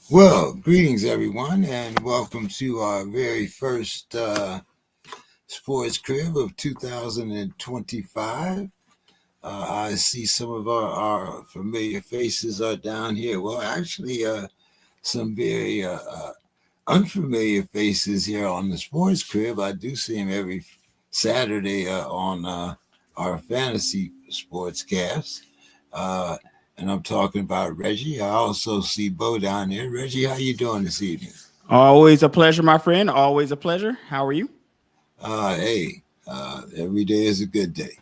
Well, greetings everyone, and welcome to our very first Sports Krib of 2025. I see some of our familiar faces are down here. Well, actually, some very unfamiliar faces here on the Sports Krib. I do see them every Saturday on our fantasy sportscast. Uh, and I'm talking about Reggie. I also see Bo down there. Reggie, how you doing this evening? Always a pleasure, my friend. Always a pleasure. How are you? Hey, every day is a good day.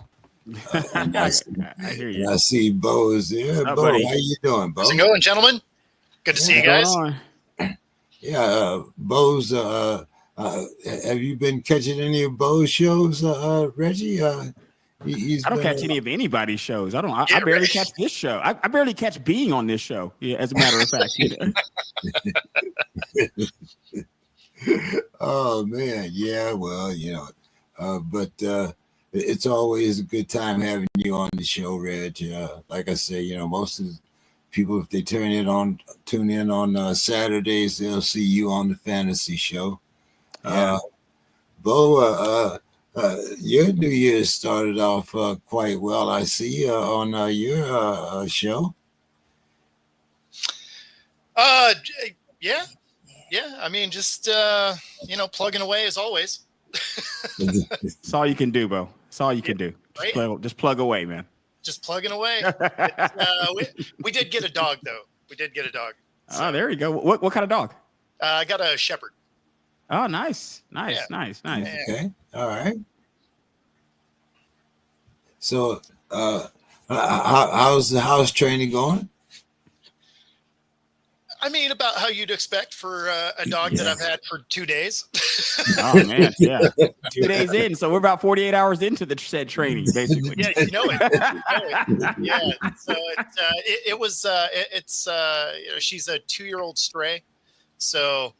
And I I, see, I hear and you. I see Bo is there. What's up, Bo, buddy? how you doing, How's it Bo? going, gentlemen? Good to see Yeah, you What's going guys. on? yeah. Bo's. Have you been catching any of Bo's shows, Reggie? He's I don't been. catch any of anybody's shows. I don't. I Yeah, barely right. catch this show. I barely catch being on this show. Yeah, as a matter of fact. Oh man, yeah. Well, but it's always a good time having you on the show, Reg. Like I say, most of the people, if they tune in on Saturdays, they'll see you on the fantasy show. Yeah. Uh, Bo, your New Year's started off quite well. I see on your show. Yeah, yeah. I mean, just plugging away as always. That's all you can do, Bo. That's all you can do. Right? Just plug away, man. Just plugging away. We did get a dog though. We did get a dog. Oh, there you go. What kind of dog? I got a shepherd. Oh, nice. Yeah. Okay, all right. So, how's the house training going? I mean, about how you'd expect for a dog that I've had for 2 days. Oh man, yeah. 2 days in, so we're about 48 hours into the said training, basically. Yeah, you know it. Yeah. So she's a 2-year-old stray. So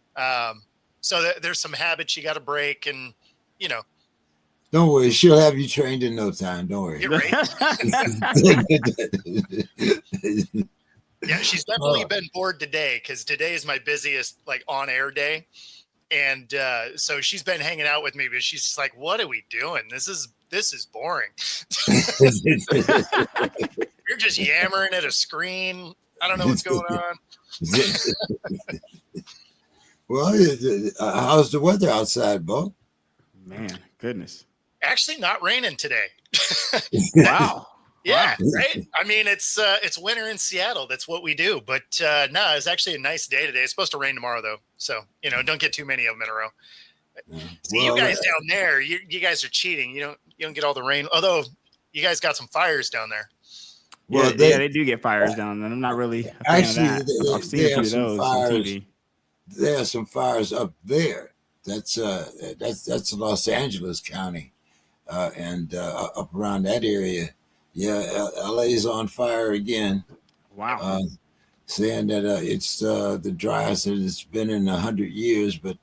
there's some habits you got to break, and Don't worry, she'll have you trained in no time. Don't worry. you're right. Yeah, she's definitely been bored today because today is my busiest on air day, and so she's been hanging out with me. But she's just like, "What are we doing? This is boring. You're just yammering at a screen. I don't know what's going on." Well, how's the weather outside, Bo? Man, goodness. Actually, not raining today. Wow. Yeah, Wow. right. I mean, it's winter in Seattle. That's what we do. But no, it's actually a nice day today. It's supposed to rain tomorrow, though. So don't get too many of them in a row. See, you guys down there, you guys are cheating. You don't get all the rain. Although you guys got some fires down there. Well, yeah, they do get fires down, and I'm not really a fan actually, of that. I've seen a few of those on TV. There are some fires up there. That's Los Angeles County, and up around that area. Yeah, LA's on fire again. Wow. Saying that it's the driest that it's been in 100 years. But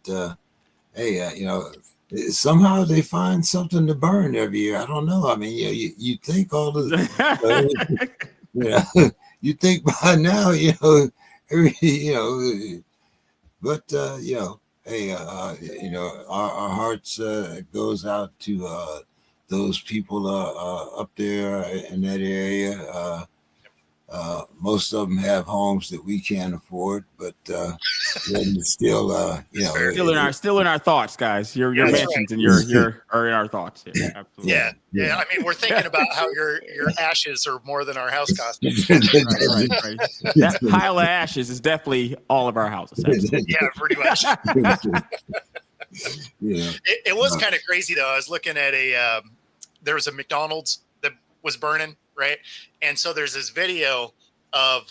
hey, somehow they find something to burn every year. I don't know. I mean, you think all the, you think by now, but hey, our hearts goes out to those people up there in that area. Most of them have homes that we can't afford, but still, still in our thoughts, guys. Your mentions and your are in our thoughts. Yeah, absolutely. Yeah. I mean, we're thinking about how your ashes are more than our house cost. Right. That pile of ashes is definitely all of our houses. Absolutely. Yeah, pretty much. It was kind of crazy though. I was looking at there was a McDonald's that was burning, right? And so there's this video of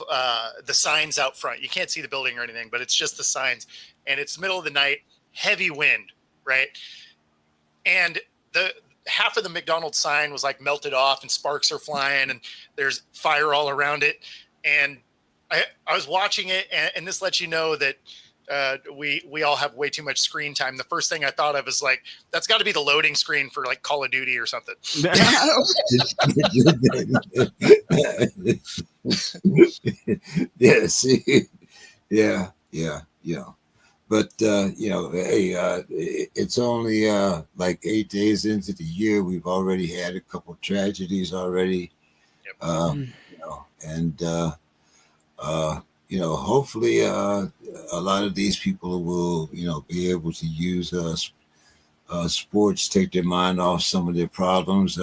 the signs out front. You can't see the building or anything, but it's just the signs. And it's middle of the night, heavy wind, right? And the half of the McDonald's sign was melted off and sparks are flying and there's fire all around it. And I was watching it, and this lets you know that we all have way too much screen time. The first thing I thought of is that's got to be the loading screen for Call of Duty or something. Yeah, see, yeah. yeah, yeah. But hey, it's only like 8 days into the year. We've already had a couple tragedies already, Yep. And hopefully, a lot of these people will, be able to use sports, take their mind off some of their problems.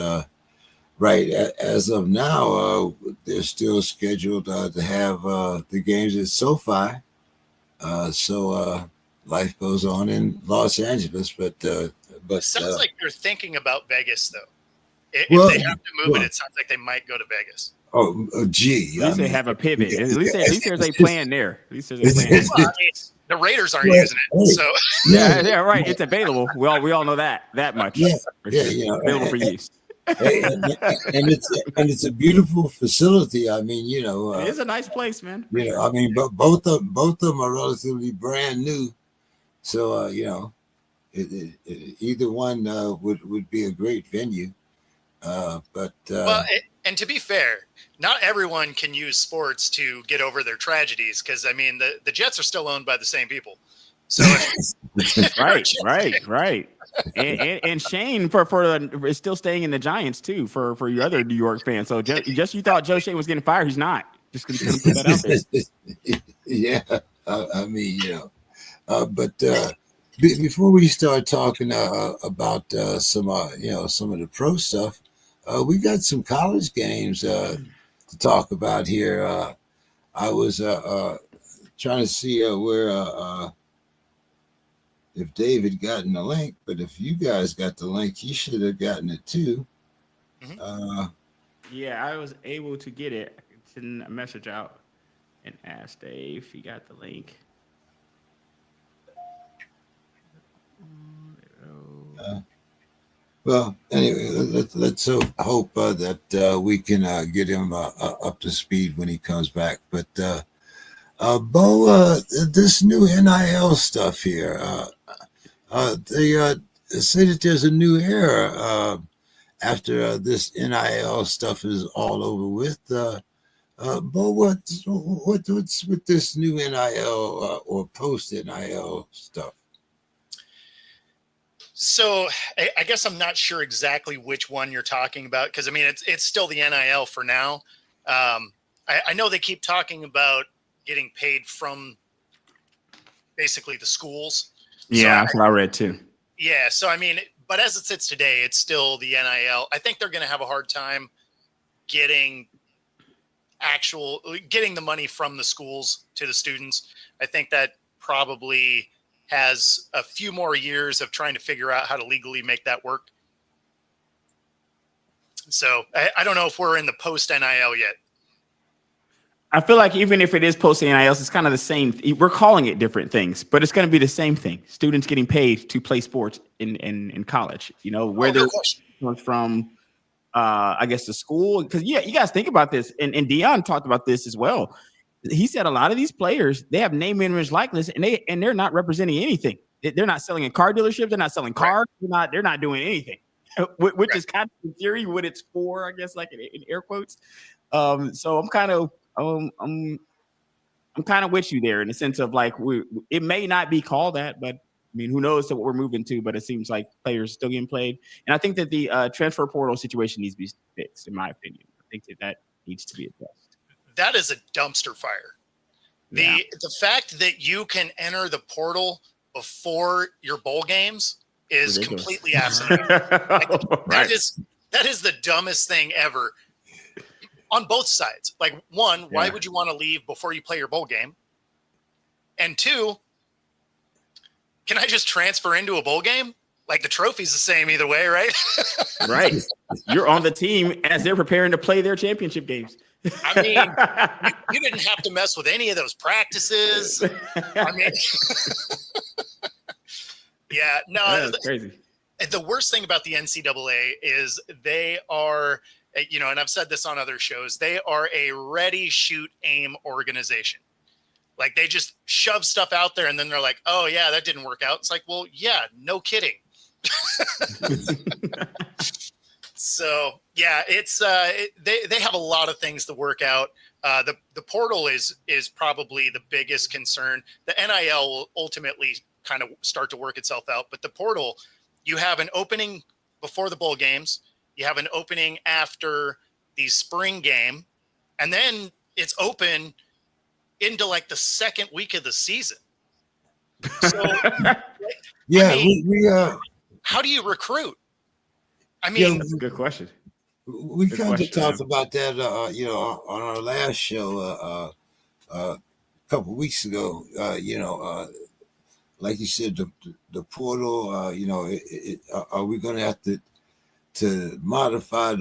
Right, as of now, they're still scheduled to have the games at SoFi. So life goes on in Los Angeles, It sounds like they're thinking about Vegas, though. If well, they have to move it, it sounds like they might go to Vegas. Gee, At least they have a pivot. At least there's a plan there. At least there's a plan. Well, I mean, the Raiders aren't using it, so yeah, right. It's available. We all know that much. Yeah, available for use. Hey, and it's a beautiful facility. I mean, it is a nice place, man. I mean, but both of them are relatively brand new, so either one would be a great venue. And to be fair, not everyone can use sports to get over their tragedies, because I mean the Jets are still owned by the same people. So right. And Shane is still staying in the Giants too for your other New York fans. So just you thought Joe Shane was getting fired, he's not. Just gonna put that out there. Yeah, I mean, but before we start talking about some of the pro stuff, we got some college games to talk about here. I was trying to see where if David gotten the link, but if you guys got the link, he should have gotten it too. Mm-hmm. Yeah, I was able to get it. I sent a message out and asked Dave if he got the link. Well, anyway, let's hope that we can get him up to speed when he comes back. But Bo, this new NIL stuff here, they say that there's a new era after this NIL stuff is all over with. Bo, what's with this new NIL or post NIL stuff? So I guess I'm not sure exactly which one you're talking about, because I mean it's still the NIL for now. I know they keep talking about getting paid from basically the schools. Yeah, that's what I read too. Yeah, so I mean, but as it sits today, it's still the NIL. I think they're going to have a hard time getting the money from the schools to the students. I think that probably has a few more years of trying to figure out how to legally make that work. So I don't know if we're in the post NIL yet. I feel like even if it is post NIL, it's kind of the same. We're calling it different things, but it's going to be the same thing. Students getting paid to play sports in college. Where they're from, I guess the school. Because you guys think about this, and Dion talked about this as well. He said a lot of these players, they have name, image, likeness, and they're not representing anything. They're not selling a car dealership. They're not selling cars. Right. They're not doing anything, which is kind of in theory what it's for, I guess, like in air quotes. So I'm kind of with you there in the sense of like it may not be called that, but I mean, who knows what we're moving to? But it seems like players still getting played, and I think that the transfer portal situation needs to be fixed, in my opinion. I think that needs to be addressed. That is a dumpster fire. The fact that you can enter the portal before your bowl games is ridiculous. Completely absent. Right. That is the dumbest thing ever on both sides. Like, one, why would you want to leave before you play your bowl game? And two, can I just transfer into a bowl game? Like, the trophy's the same either way, right? Right. You're on the team as they're preparing to play their championship games. I mean, you didn't have to mess with any of those practices. I mean, yeah, no, that's crazy. The worst thing about the NCAA is they are, and I've said this on other shows, they are a ready, shoot, aim organization. Like, they just shove stuff out there and then they're like, oh yeah, that didn't work out. It's like, well, yeah, no kidding. So yeah, it's they have a lot of things to work out. The portal is probably the biggest concern. The NIL will ultimately kind of start to work itself out, but the portal, you have an opening before the bowl games, you have an opening after the spring game, and then it's open into like the second week of the season. So yeah, I mean, we how do you recruit? I mean, That's a good question. we Good kind of question, talked man. about that, on our last show a couple weeks ago. Like you said, the portal. Are we going to have to modify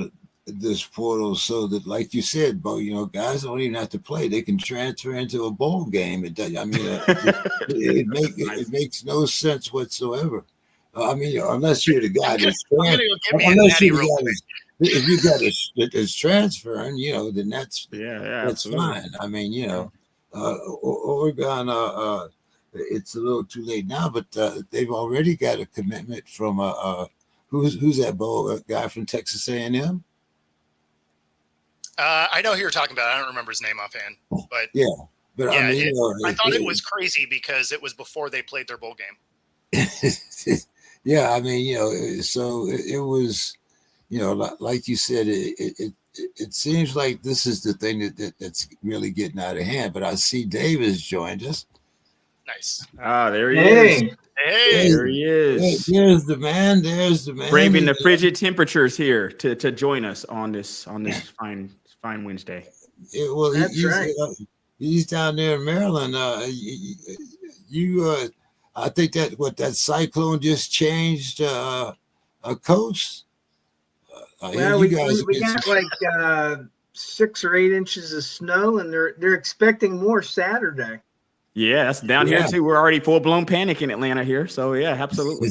this portal so that, like you said, Bo, guys don't even have to play; they can transfer into a bowl game. It does. I mean, it makes no sense whatsoever. I mean, unless you're the guy that's I'm gonna go get me a unless natty you're the real guy quick. if you got that's transferring, then that's absolutely. fine. I mean, Oregon, it's a little too late now, but they've already got a commitment from who's that bowl guy from Texas A&M? I know who you're talking about. I don't remember his name offhand, but Yeah, but yeah, I mean, I thought it was crazy because it was before they played their bowl game. yeah, I mean, so it was, like you said, it seems like this is the thing that's really getting out of hand. But I see Dave has joined us. Nice. Ah, there he is. Hey, There he is. There's the man. There's the man. Braving the frigid temperatures here to join us on this fine Wednesday. Well, That's right. He's down there in Maryland. I think that cyclone just changed a coast. Well, we got like 6 or 8 inches of snow, and they're expecting more Saturday. Yeah, that's down here too. We're already full blown panic in Atlanta here. So yeah, absolutely.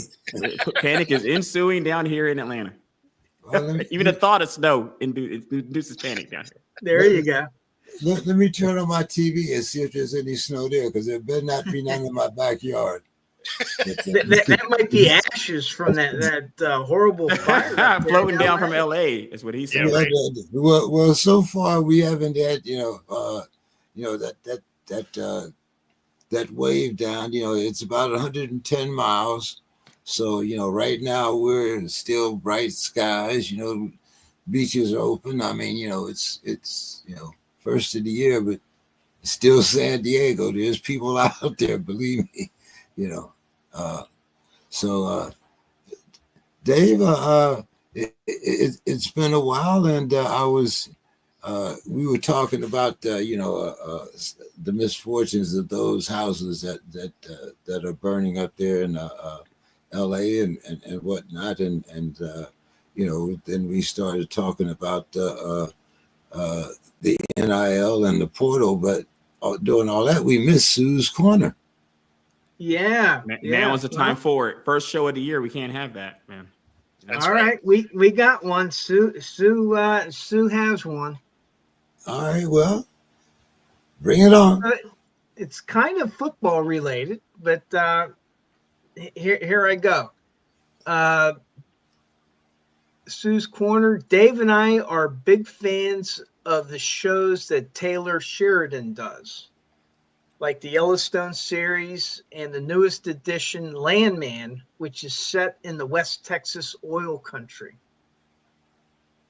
Panic is ensuing down here in Atlanta. Well, even the thought of snow induces panic down here. There you go. Let me turn on my TV and see if there's any snow there, because there better not be none in my backyard. that might be ashes from that horrible fire floating down from LA is what he said. Yeah, right. Well, so far we haven't had that wave down. It's about 110 miles. So right now we're still bright skies. Beaches are open. I mean, it's first of the year, but still San Diego. There's people out there, believe me. So Dave, it's been a while, and we were talking about the misfortunes of those houses that are burning up there in LA and whatnot, and then we started talking about the NIL and the portal, but doing all that, we missed Sue's Corner. Yeah. Now is the time for it. First show of the year. We can't have that, man. All right. We got one. Sue has one. All right. Well, bring it on. It's kind of football related, but here I go. Sue's Corner. Dave and I are big fans of the shows that Taylor Sheridan does, like the Yellowstone series and the newest edition, Landman, which is set in the West Texas oil country.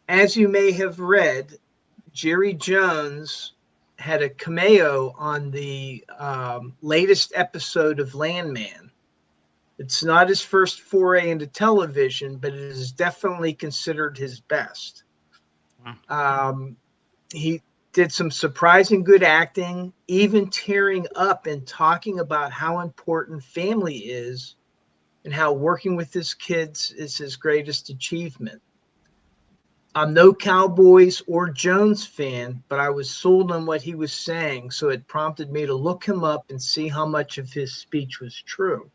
As you may have read, Jerry Jones had a cameo on the latest episode of Landman. It's not his first foray into television, but it is definitely considered his best. He did some surprising good acting, even tearing up and talking about how important family is and how working with his kids is his greatest achievement. I'm no Cowboys or Jones fan, but I was sold on what he was saying, so it prompted me to look him up and see how much of his speech was true.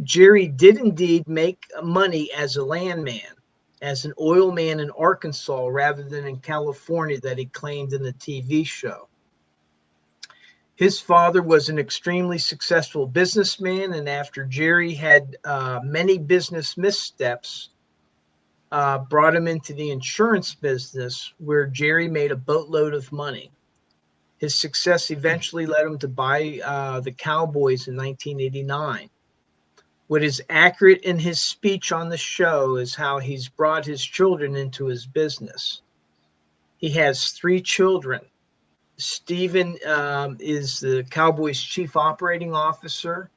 Jerry did indeed make money as a landman, as an oil man in Arkansas rather than in California that he claimed in the TV show. His father was an extremely successful businessman, and after Jerry had many business missteps, brought him into the insurance business, where Jerry made a boatload of money. His success eventually led him to buy the Cowboys in 1989. What is accurate in his speech on the show is how he's brought his children into his business. He has 3 children. Stephen is the Cowboys' chief operating officer,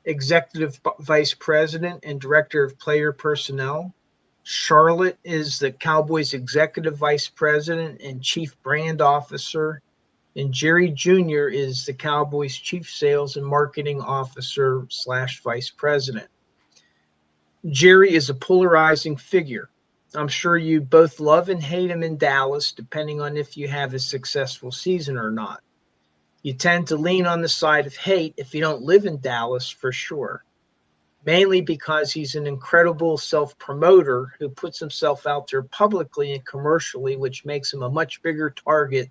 executive vice president, and director of player personnel. Charlotte is the Cowboys' executive vice president and chief brand officer. And Jerry Jr. is the Cowboys' chief sales and marketing officer / vice president. Jerry is a polarizing figure. I'm sure you both love and hate him in Dallas, depending on if you have a successful season or not. You tend to lean on the side of hate if you don't live in Dallas, for sure. Mainly because he's an incredible self-promoter who puts himself out there publicly and commercially, which makes him a much bigger target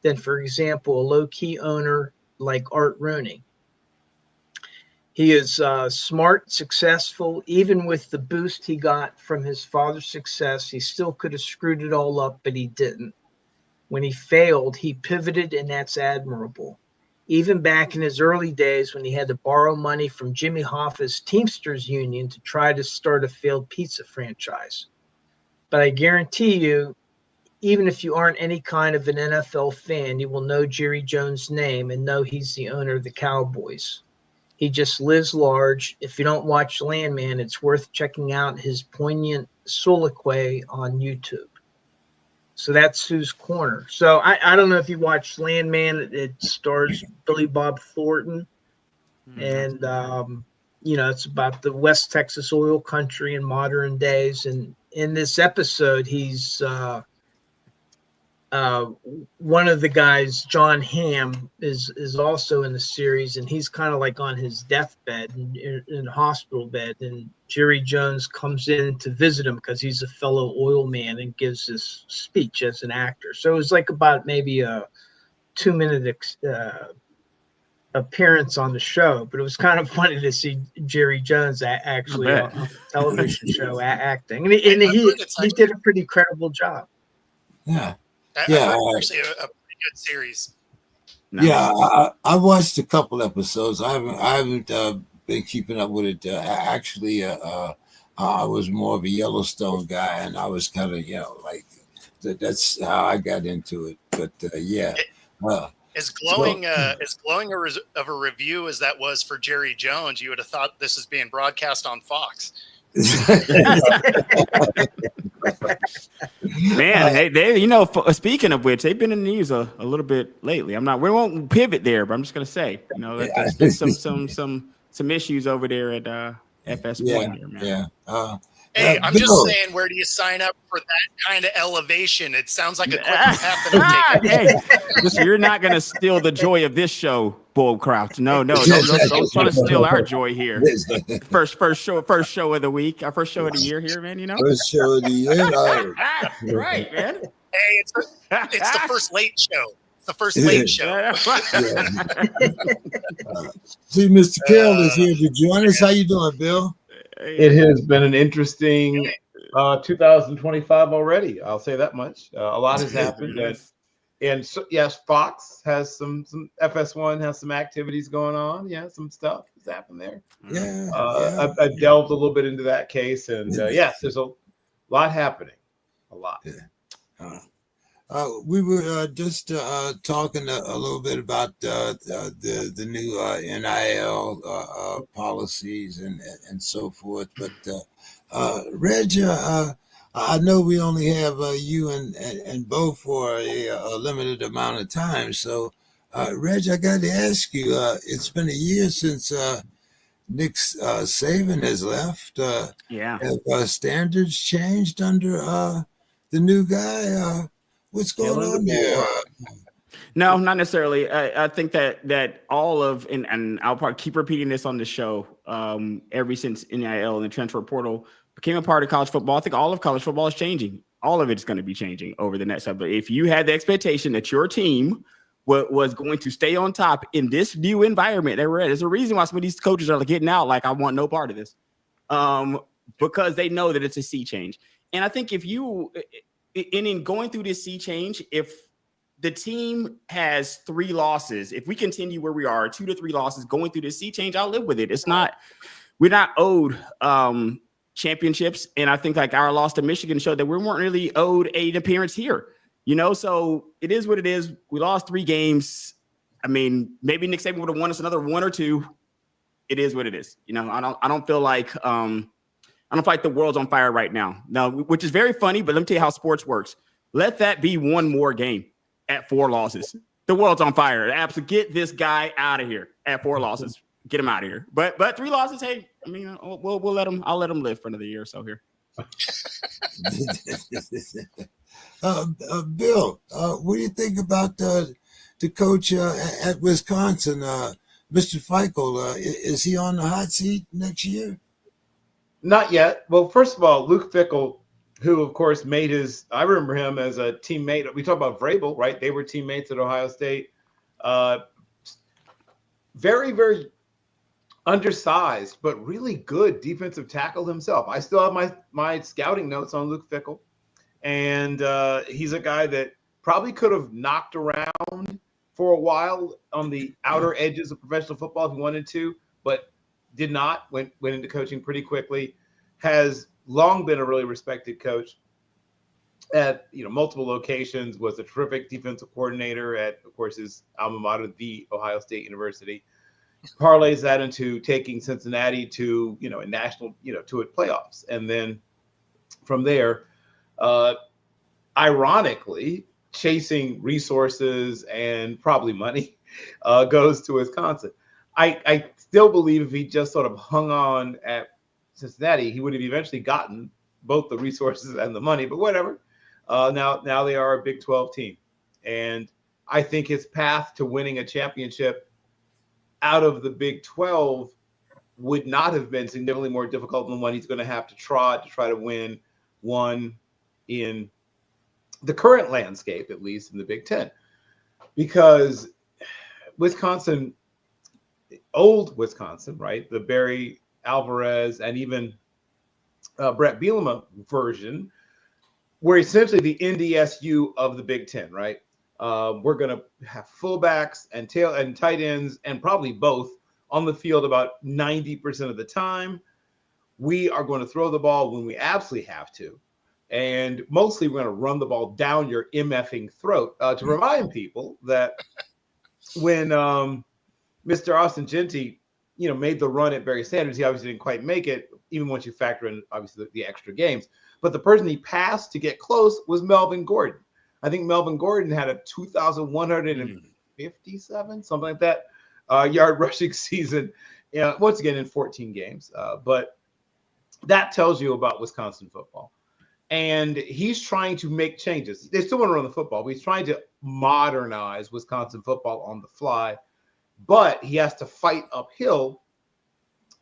than, for example, a low-key owner like Art Rooney. He is smart, successful. Even with the boost he got from his father's success, he still could have screwed it all up, but he didn't. When he failed, he pivoted, and that's admirable. Even back in his early days when he had to borrow money from Jimmy Hoffa's Teamsters Union to try to start a failed pizza franchise. But I guarantee you, even if you aren't any kind of an NFL fan, you will know Jerry Jones' name and know he's the owner of the Cowboys. He just lives large. If you don't watch Landman, it's worth checking out his poignant soliloquy on YouTube. So that's Sue's Corner. So I don't know if you watched Landman. It stars Billy Bob Thornton. And, it's about the West Texas oil country in modern days. And in this episode, he's one of the guys, John Hamm, is also in the series, and he's kind of like on his deathbed in a hospital bed, and Jerry Jones comes in to visit him because he's a fellow oil man and gives this speech as an actor. So it was like about maybe a 2-minute appearance on the show, but it was kind of funny to see Jerry Jones actually on a television show acting, and he did a pretty credible job. Yeah. Actually a pretty good series. Nice. Yeah, I watched a couple episodes. I haven't been keeping up with it. Actually, I was more of a Yellowstone guy, and I was kind of like that's how I got into it. But as glowing of a review as that was for Jerry Jones, you would have thought this is being broadcast on Fox. Man, hey, they speaking of which, they've been in the news a little bit lately. We won't pivot there, but I'm just gonna say, there's been some issues over there at FS1 here, man. Yeah. Hey, I'm just saying, where do you sign up for that kind of elevation? It sounds like a quick path to take. Hey, listen, you're not going to steal the joy of this show, Bull Crouch. No, don't try to steal our joy here. First show of the week, our first show of the year here, man. First show of the year, right, man. Hey, it's the first late show. It's the first late show. See, Mr. Carroll is here to join us. How you doing, Bill? It has been an interesting 2025 already. I'll say that much. A lot has happened. Yes. And so, yes, Fox has some FS1 has some activities going on. Yeah, some stuff has happened there. Yeah. I delved a little bit into that case, and yes, there's a lot happening. A lot. Yeah. We were just talking a little bit about the new NIL policies and so forth. But Reg, I know we only have you and Bo for a limited amount of time. So, Reg, I got to ask you. It's been a year since Nick Saban has left. Have standards changed under the new guy? What's going on there? No, not necessarily. I think that all of and I'll probably keep repeating this on the show. Ever since NIL and the transfer portal became a part of college football, I think all of college football is changing. All of it's going to be changing over the next couple. If you had the expectation that your team was going to stay on top in this new environment that we're at, there's a reason why some of these coaches are getting out. Like, I want no part of this, because they know that it's a sea change. And I think if you, in going through this sea change, if the team has 3 losses, if we continue where we are, 2 to 3 losses going through this sea change, I'll live with it. It's not, we're not owed championships. And I think like our loss to Michigan showed that we weren't really owed an appearance here, so it is what it is. We lost 3 games. I mean, maybe Nick Saban would have won us another 1 or 2. It is what it is. I don't feel like the world's on fire right now. No, which is very funny, but let me tell you how sports works. Let that be 1 more game at 4 losses. The world's on fire. Absolutely, get this guy out of here at 4 losses. Get him out of here. But 3 losses, hey, I mean, we'll let him. I'll let him live for another year or so here. Bill, what do you think about the coach at Wisconsin, Mr. Feichel? Is he on the hot seat next year? Not yet. Well, first of all, Luke Fickell, who of course I remember him as a teammate. We talk about Vrabel, right? They were teammates at Ohio State. Very, very undersized, but really good defensive tackle himself. I still have my scouting notes on Luke Fickell, and he's a guy that probably could have knocked around for a while on the outer edges of professional football if he wanted to, but did not. Went into coaching pretty quickly. Has long been a really respected coach at multiple locations. Was a terrific defensive coordinator at, of course, his alma mater, the Ohio State University. Parlays that into taking Cincinnati to a national to it playoffs, and then from there, ironically, chasing resources and probably money, goes to Wisconsin. I still believe if he just sort of hung on at Cincinnati, he would have eventually gotten both the resources and the money. But whatever. Now they are a Big 12 team, and I think his path to winning a championship out of the Big 12 would not have been significantly more difficult than one he's going to have to try to win one in the current landscape, at least in the Big 10, because Wisconsin, old Wisconsin, right? The Barry Alvarez and even Brett Bielema version were essentially the NDSU of the Big 10, right? We're going to have fullbacks and tight ends and probably both on the field about 90% of the time. We are going to throw the ball when we absolutely have to. And mostly we're going to run the ball down your MFing throat. To remind people that when Mr. Austin Genty, made the run at Barry Sanders, he obviously didn't quite make it, even once you factor in, obviously, the extra games. But the person he passed to get close was Melvin Gordon. I think Melvin Gordon had a 2,157, something like that, yard rushing season, once again in 14 games. But that tells you about Wisconsin football. And he's trying to make changes. They still want to run the football, but he's trying to modernize Wisconsin football on the fly. But he has to fight uphill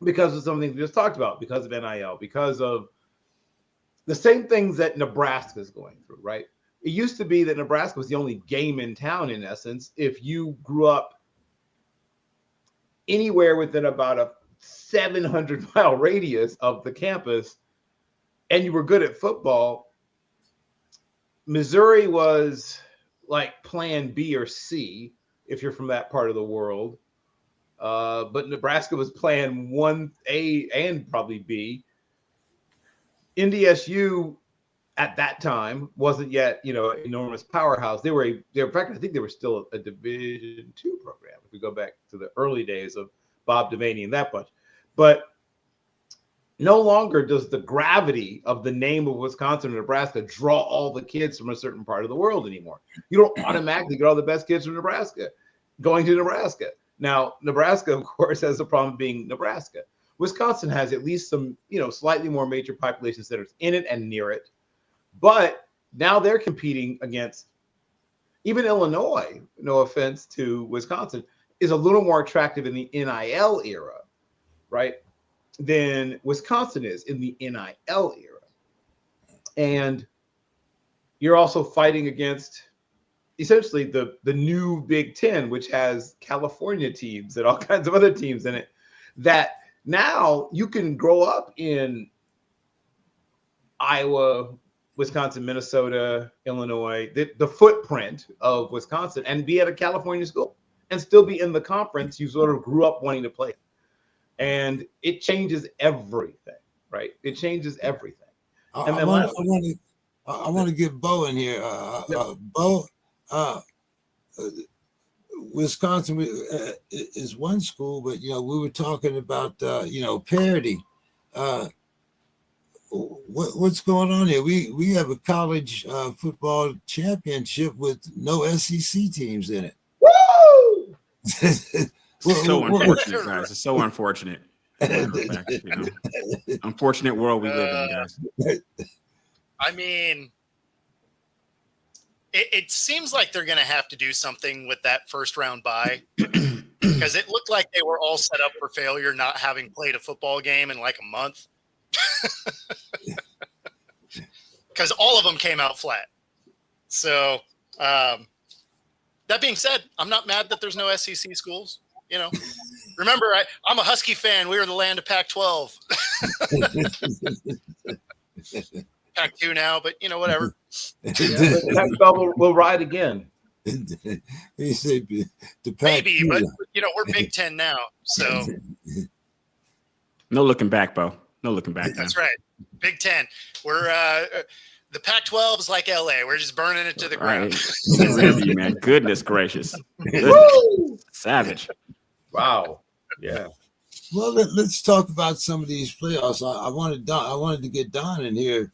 because of some things we just talked about, because of NIL, because of the same things that Nebraska is going through, right? It used to be that Nebraska was the only game in town, in essence, if you grew up anywhere within about a 700-mile radius of the campus and you were good at football. Missouri was like plan B or C if you're from that part of the world. But Nebraska was plan 1A and probably B. NDSU at that time wasn't yet, an enormous powerhouse. They were in fact, I think they were still a Division II program if we go back to the early days of Bob Devaney and that bunch. But no longer does the gravity of the name of Wisconsin and Nebraska draw all the kids from a certain part of the world anymore. You don't automatically get all the best kids from Nebraska going to Nebraska. Now, Nebraska, of course, has the problem being Nebraska. Wisconsin has at least some, slightly more major population centers in it and near it. But now they're competing against even Illinois, no offense to Wisconsin, is a little more attractive in the NIL era, right, than Wisconsin is in the NIL era. And you're also fighting against essentially the new Big Ten, which has California teams and all kinds of other teams in it, that now you can grow up in Iowa, Wisconsin, Minnesota, Illinois, the footprint of Wisconsin, and be at a California school and still be in the conference you sort of grew up wanting to play. And it changes everything, right? It changes everything. And then I want to get Bo in here. Bo, Wisconsin is one school, but we were talking about parity. What's going on here? We have a college football championship with no SEC teams in it. Woo! So unfortunate, guys. It's so unfortunate. Unfortunate world we live in, guys. I mean, it seems like they're going to have to do something with that first round bye because it looked like they were all set up for failure, not having played a football game in like a month. Because all of them came out flat. So that being said, I'm not mad that there's no SEC schools. Remember, I'm a Husky fan. We were the land of Pac-12. Pac-2 now, but whatever. Pac-12 will ride again. You say the maybe, but we're Big Ten now, so no looking back, Bo. No looking back. That's right. Big Ten. We're the Pac-12 is like LA. We're just burning it to the ground. Right. Man. Goodness gracious. Savage. Wow. Yeah. Well, let's talk about some of these playoffs. I wanted to get Don in here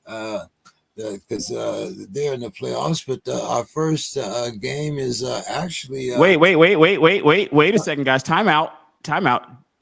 because they're in the playoffs. But our first game is actually. Wait a second, guys. Time out.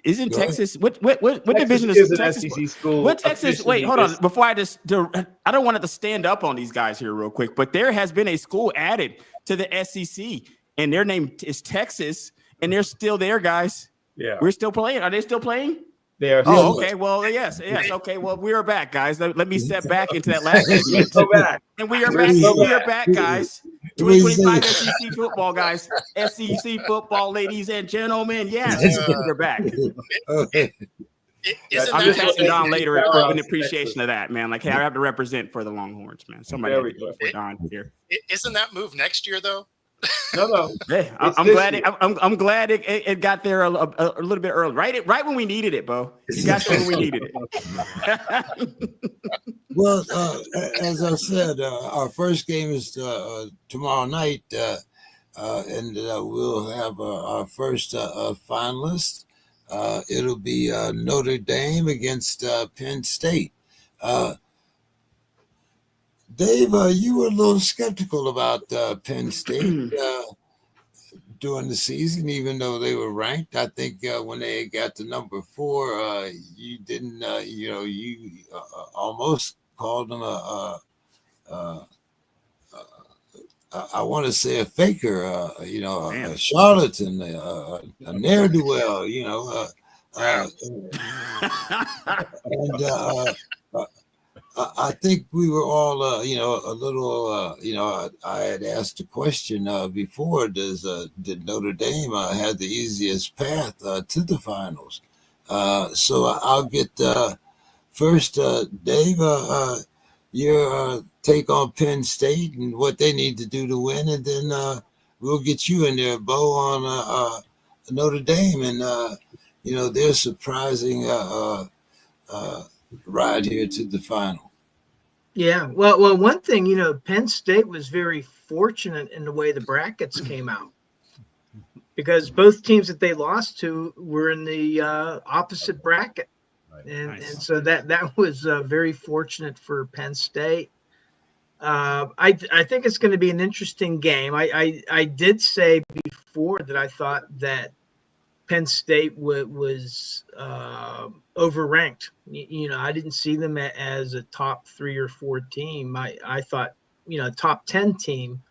Isn't Texas what division is Texas? An SEC school. What Texas? Wait, hold on. Before I don't want it to stand up on these guys here real quick, but there has been a school added to the SEC, and their name is Texas, and they're still there, guys. Yeah, we're still playing. Are they still playing? They are. Oh, okay. Well, yes. Okay. Well, we are back, guys. Let me step back into that last segment. Go back. And we are back. We are back, guys. 2025 SEC football, guys. SEC football, ladies and gentlemen. Yes, we're back. I'm just texting Don later in appreciation of that, man. Like, hey, I have to represent for the Longhorns, man. Somebody have to do it for Don here. Isn't that move next year, though? No. Hey, I'm glad it got there a little bit early. Right when we needed it, Bo. You got there when we needed it. Well, as I said, our first game is tomorrow night, and we'll have our first finalist. It'll be Notre Dame against Penn State. Dave, you were a little skeptical about Penn State during the season, even though they were ranked. I think when they got to number 4, you didn't, you almost called them I want to say a faker, a charlatan, a ne'er-do-well, and I think we were all, a little, I had asked a question before, did Notre Dame have the easiest path to the finals? So I'll get first, Dave, your take on Penn State and what they need to do to win, and then we'll get you in there, Bo, on Notre Dame and, their surprising ride here to the final. Yeah, well, one thing, Penn State was very fortunate in the way the brackets came out, because both teams that they lost to were in the opposite bracket, and so that was very fortunate for Penn State. I think it's going to be an interesting game. I did say before that I thought that Penn State was overranked. I didn't see them as a top 3 or 4 team. I thought, top 10 team.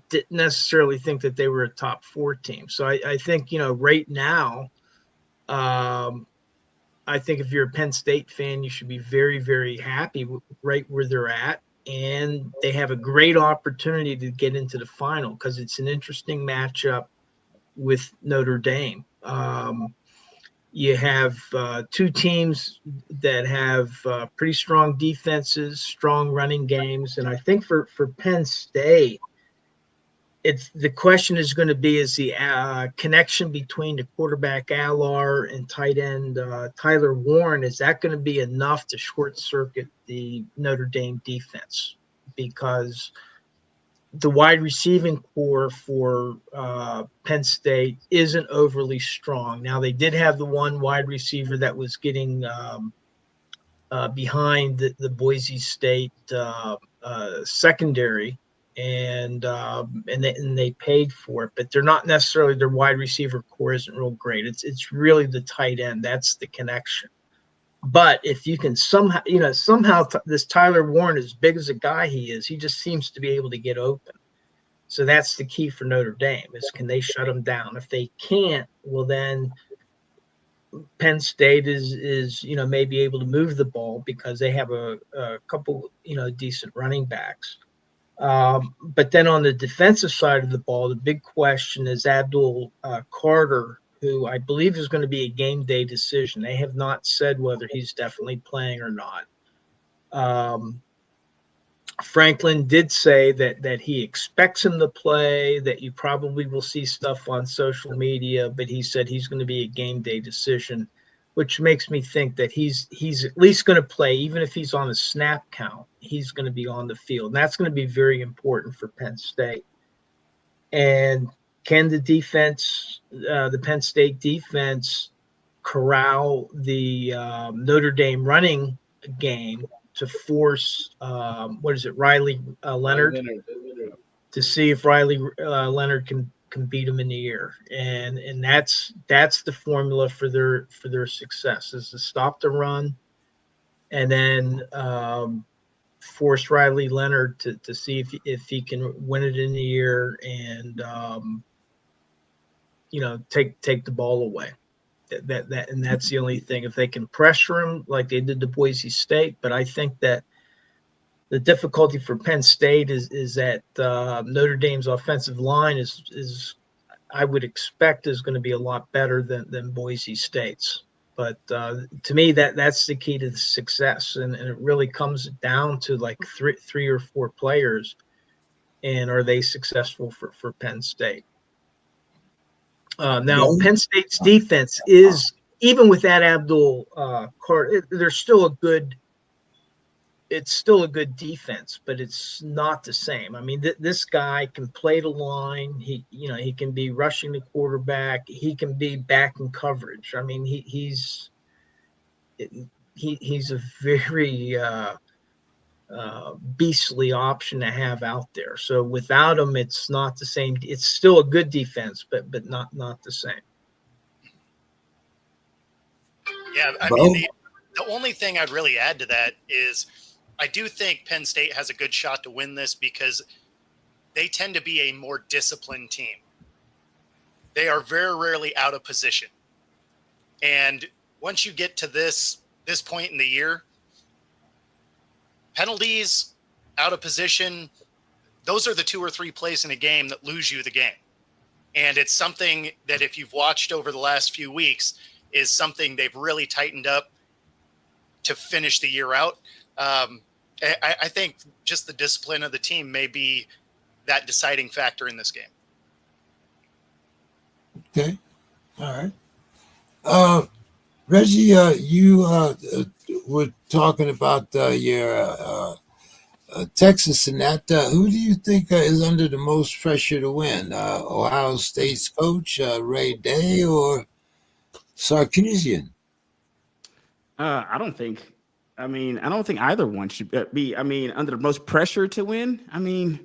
Didn't necessarily think that they were a top 4 team. So I think, right now, I think if you're a Penn State fan, you should be very, very happy right where they're at. And they have a great opportunity to get into the final because it's an interesting matchup with Notre Dame. You have two teams that have pretty strong defenses, strong running games, and I think for Penn State, it's the question is going to be is the connection between the quarterback Allar and tight end Tyler Warren, is that going to be enough to short circuit the Notre Dame defense? Because the wide receiving core for Penn State isn't overly strong. Now, they did have the one wide receiver that was getting behind the Boise State secondary, and they paid for it, but they're not necessarily, their wide receiver core isn't real great. It's really the tight end that's the connection. But if you can somehow, this Tyler Warren, as big as a guy he is, he just seems to be able to get open. So that's the key for Notre Dame is, can they shut him down? If they can't, well, then Penn State is maybe able to move the ball because they have a couple, decent running backs. But then on the defensive side of the ball, the big question is Abdul Carter, who I believe is going to be a game day decision. They have not said whether he's definitely playing or not. Franklin did say that he expects him to play, that you probably will see stuff on social media, but he said he's going to be a game day decision, which makes me think that he's at least going to play. Even if he's on a snap count, he's going to be on the field. And that's going to be very important for Penn State. And can the defense, the Penn State defense, corral the Notre Dame running game to force Riley Leonard, to see if Riley Leonard can beat him in the air, and that's the formula for their success, is to stop the run and then force Riley Leonard to see if he can win it in the air and take the ball away. And that's the only thing. If they can pressure him like they did to Boise State, but I think that the difficulty for Penn State is that Notre Dame's offensive line is I would expect is going to be a lot better than Boise State's. But to me, that's the key to the success, and it really comes down to like three or four players, and are they successful for Penn State? Now, Penn State's defense is, even with that Abdul Carter, there's still a good. It's still a good defense, but it's not the same. I mean, this guy can play the line. He can be rushing the quarterback. He can be back in coverage. I mean, he's a very beastly option to have out there. So without him, it's not the same. It's still a good defense, but not the same. Yeah, I mean, the only thing I'd really add to that is I do think Penn State has a good shot to win this because they tend to be a more disciplined team. They are very rarely out of position. And once you get to this point in the year, penalties, out of position, those are the 2 or 3 plays in a game that lose you the game. And it's something that, if you've watched over the last few weeks, is something they've really tightened up to finish the year out. I think just the discipline of the team may be that deciding factor in this game. Okay. All right. Reggie, you were talking about your Texas and that. Who do you think is under the most pressure to win? Ohio State's coach, Ray Day, or Sarkisian? I don't think either one should be. I mean, under the most pressure to win. I mean,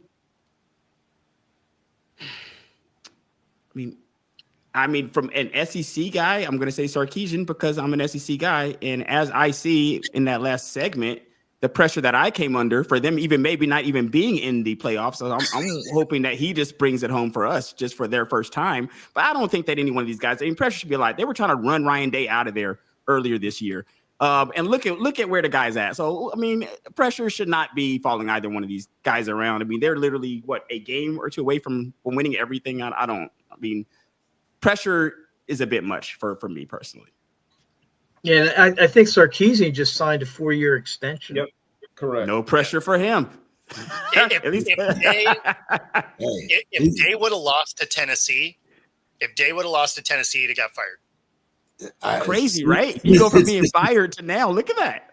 from an SEC guy, I'm going to say Sarkisian because I'm an SEC guy, and as I see in that last segment, the pressure that I came under for them, even maybe not even being in the playoffs. So I'm hoping that he just brings it home for us, just for their first time. But I don't think that any one of these guys, pressure should be a lot. They were trying to run Ryan Day out of there earlier this year. And look at where the guy's at. So, I mean, pressure should not be following either one of these guys around. I mean, they're literally, a game or two away from winning everything. Pressure is a bit much for me personally. Yeah, I think Sarkisian just signed a 4-year extension. Yep, correct. No pressure for him. At least If Day would have lost to Tennessee, he'd have got fired. Crazy, right? You go from being fired to now. Look at that.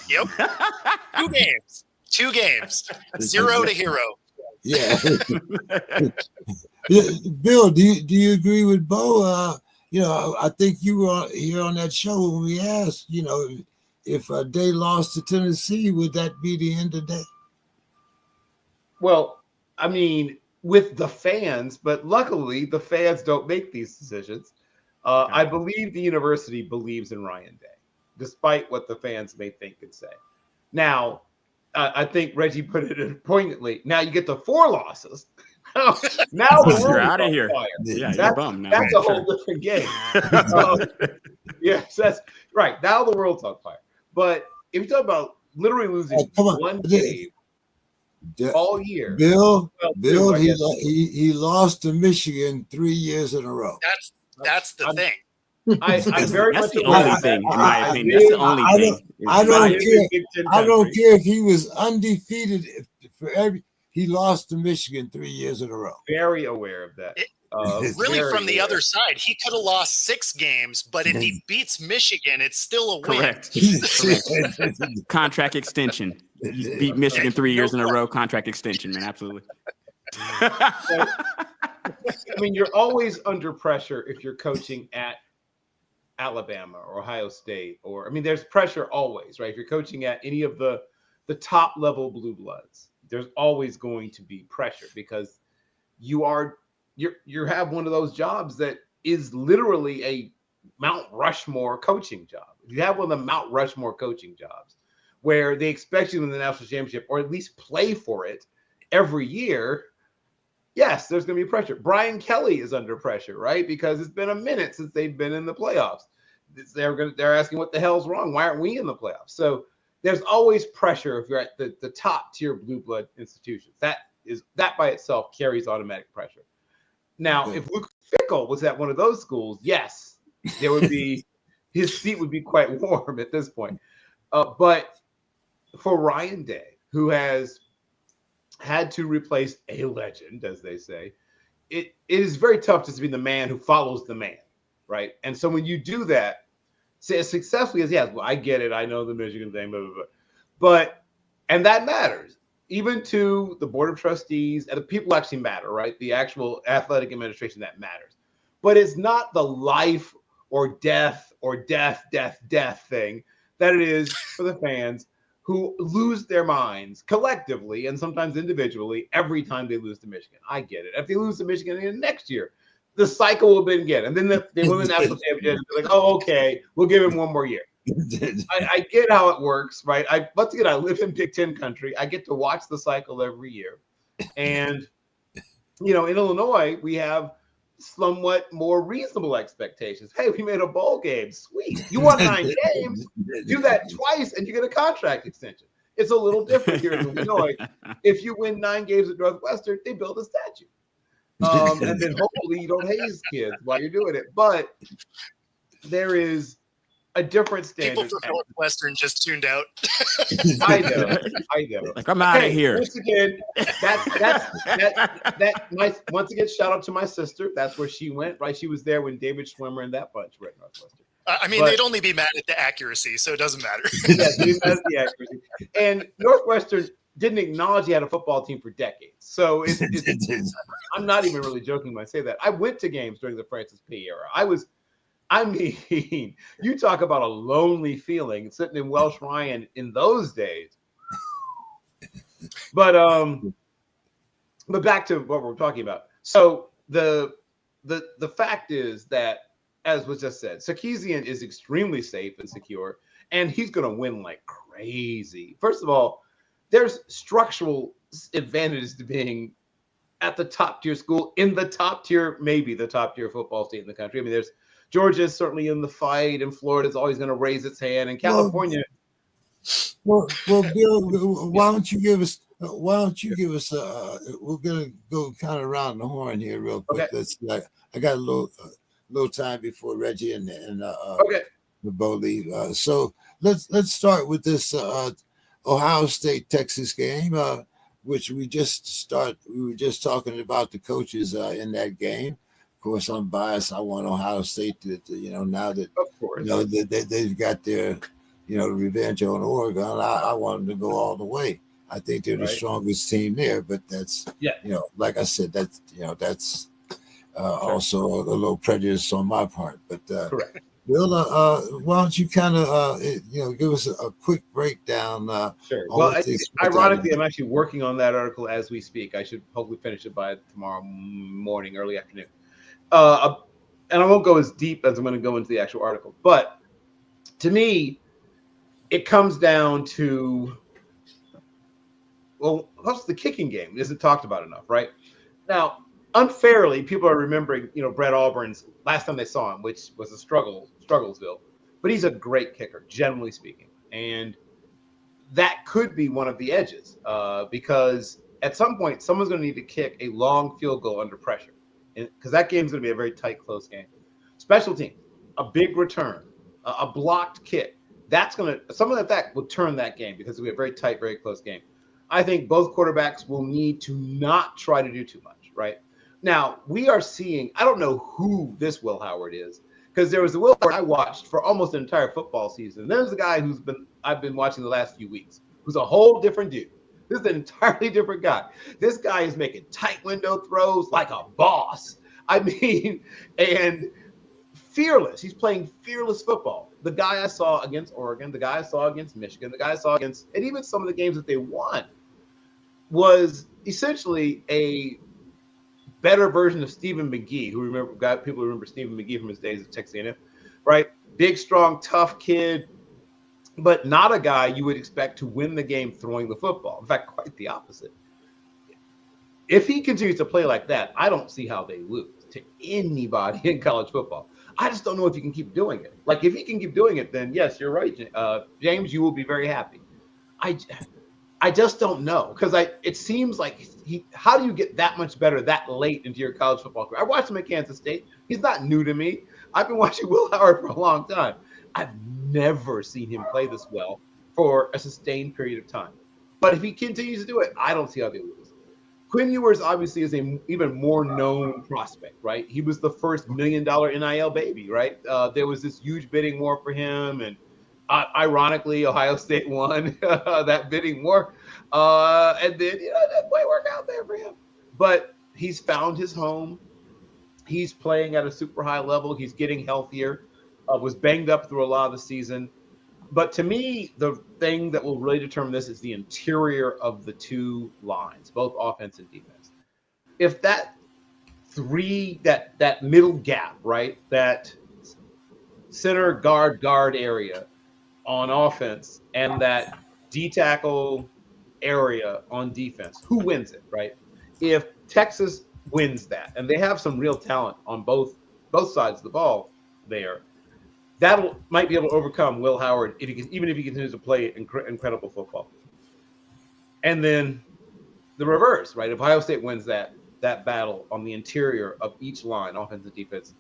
Yep. 2 games, 0 to hero. Yeah. Yeah. Bill, do you agree with Bo? I think you were here on that show when we asked, if Day lost to Tennessee, would that be the end of Day? Well, I mean, with the fans, but luckily the fans don't make these decisions. I believe the university believes in Ryan Day, despite what the fans may think and say. Now, I think Reggie put it poignantly. Now you get the 4 losses. Now you're out of here. Yeah, you're bummed now. That's a whole different game. Yes, that's right. Now the world's on fire. But if you talk about literally losing one game all year, Bill, he lost to Michigan 3 years in a row. That's the thing. I'm very that's much the only thing, in my opinion. That's the only thing. I don't care if he was undefeated. He lost to Michigan 3 years in a row. Very aware of that. Really, from the other side, he could have lost 6 games, but if he beats Michigan, it's still a win. Correct. Contract extension. You beat Michigan 3 years in a row. Contract extension, man. Absolutely. I mean, you're always under pressure if you're coaching at Alabama or Ohio State, there's pressure always, right? If you're coaching at any of the top level blue bloods, there's always going to be pressure because you have one of those jobs that is literally a Mount Rushmore coaching job. You have one of the Mount Rushmore coaching jobs where they expect you to win the national championship or at least play for it every year. Yes, there's going to be pressure. Brian Kelly is under pressure, right? Because it's been a minute since they've been in the playoffs. They're asking what the hell's wrong? Why aren't we in the playoffs? So there's always pressure if you're at the top tier blue blood institutions. That by itself carries automatic pressure. Now, if Luke Fickell was at one of those schools, yes, there would be his seat would be quite warm at this point. But for Ryan Day, who has had to replace a legend, as they say, it is very tough just to be the man who follows the man, right? And so when you do that, say as successfully as he has, well, I get it, I know the Michigan thing, blah, blah, blah. And that matters, even to the board of trustees and the people who actually matter, right? The actual athletic administration, that matters. But it's not the life or death thing that it is for the fans who lose their minds collectively and sometimes individually every time they lose to Michigan. I get it. If they lose to Michigan again next year, the cycle will begin again. And then they win the national championship. They're like, oh, okay, we'll give him one more year. I get how it works, right? Once again, I live in Big Ten country. I get to watch the cycle every year. And, in Illinois, we have somewhat more reasonable expectations. Hey, we made a bowl game. Sweet. You won 9 games. Do that twice and you get a contract extension. It's a little different here in Illinois. If you win 9 games at Northwestern, they build a statue. And then hopefully you don't haze kids while you're doing it. But there is a different standard. People from Northwestern just tuned out. I know. Like, I'm out of here. Once again, once again, shout out to my sister. That's where she went, right? She was there when David Schwimmer and that bunch were at Northwestern. They'd only be mad at the accuracy, so it doesn't matter. Yes, that's the accuracy. And Northwestern didn't acknowledge he had a football team for decades. So I'm not even really joking when I say that. I went to games during the Francis P. era. You talk about a lonely feeling sitting in Welsh Ryan in those days. But back to what we're talking about. So the fact is that, as was just said, Sarkisian is extremely safe and secure, and he's going to win like crazy. First of all, there's structural advantages to being at the top tier school, in the top tier, maybe the top tier football state in the country. There's Georgia's certainly in the fight, and Florida's always going to raise its hand, and California. Well, Bill, why don't you give us? We're going to go kind of around the horn here real quick. Okay. I got a little time before Reggie and okay. the Bo Leave. So let's start with this Ohio State Texas game, which we were just talking about the coaches in that game. Of course, I'm biased. I want Ohio State to now that Of course. they've got their revenge on Oregon. I want them to go all the way. I think they're the Right. strongest team there, but that's Yeah. like I said, that's also a little prejudice on my part. But Correct. Bill, why don't you kind of give us a quick breakdown Sure. on Well, what to expect out of ironically, it? I'm actually working on that article as we speak. I should hopefully finish it by tomorrow morning, early afternoon. And I won't go as deep as I'm going to go into the actual article. But to me, it comes down to, well, what's the kicking game? Isn't talked about enough, right? Now, unfairly, people are remembering, Brett Auburn's last time they saw him, which was a Strugglesville. But he's a great kicker, generally speaking. And that could be one of the edges because at some point, someone's going to need to kick a long field goal under pressure because that game's going to be a very tight, close game. Special teams, a big return, a blocked kick. That's going to – something like that will turn that game because it'll be a very tight, very close game. I think both quarterbacks will need to not try to do too much, right? Now, we are seeing – I don't know who this Will Howard is because there was the Will Howard I watched for almost an entire football season. There's a guy I've been watching the last few weeks who's a whole different dude. This is an entirely different guy. This guy is making tight window throws like a boss. I mean, and fearless. He's playing fearless football. The guy I saw against Oregon, the guy I saw against Michigan, the guy I saw against, and even some of the games that they won was essentially a better version of Stephen McGee, people remember Stephen McGee from his days at Texas A&M, right? Big, strong, tough kid, but not a guy you would expect to win the game throwing the football. In fact, quite the opposite. If he continues to play like that, I don't see how they lose to anybody in college football. I just don't know if he can keep doing it. Like, if he can keep doing it, then yes, you're right, James, you will be very happy. I just don't know because it seems like how do you get that much better that late into your college football career? I watched him at Kansas State. He's not new to me. I've been watching Will Howard for a long time. I've never seen him play this well for a sustained period of time. But if he continues to do it, I don't see how they lose. Quinn Ewers obviously is an even more known prospect, right? He was the first $1 million NIL baby, right? There was this huge bidding war for him, and ironically, Ohio State won that bidding war. And then, it didn't quite work out there for him. But he's found his home. He's playing at a super high level. He's getting healthier. Was banged up through a lot of the season. But to me, the thing that will really determine this is the interior of the two lines, both offense and defense. If that middle gap, right, that center guard area on offense and that D-tackle area on defense, who wins it, right? If Texas wins that, and they have some real talent on both sides of the ball there, that might be able to overcome Will Howard even if he continues to play incredible football. And then the reverse, right? If Ohio State wins that battle on the interior of each line, offense and defense,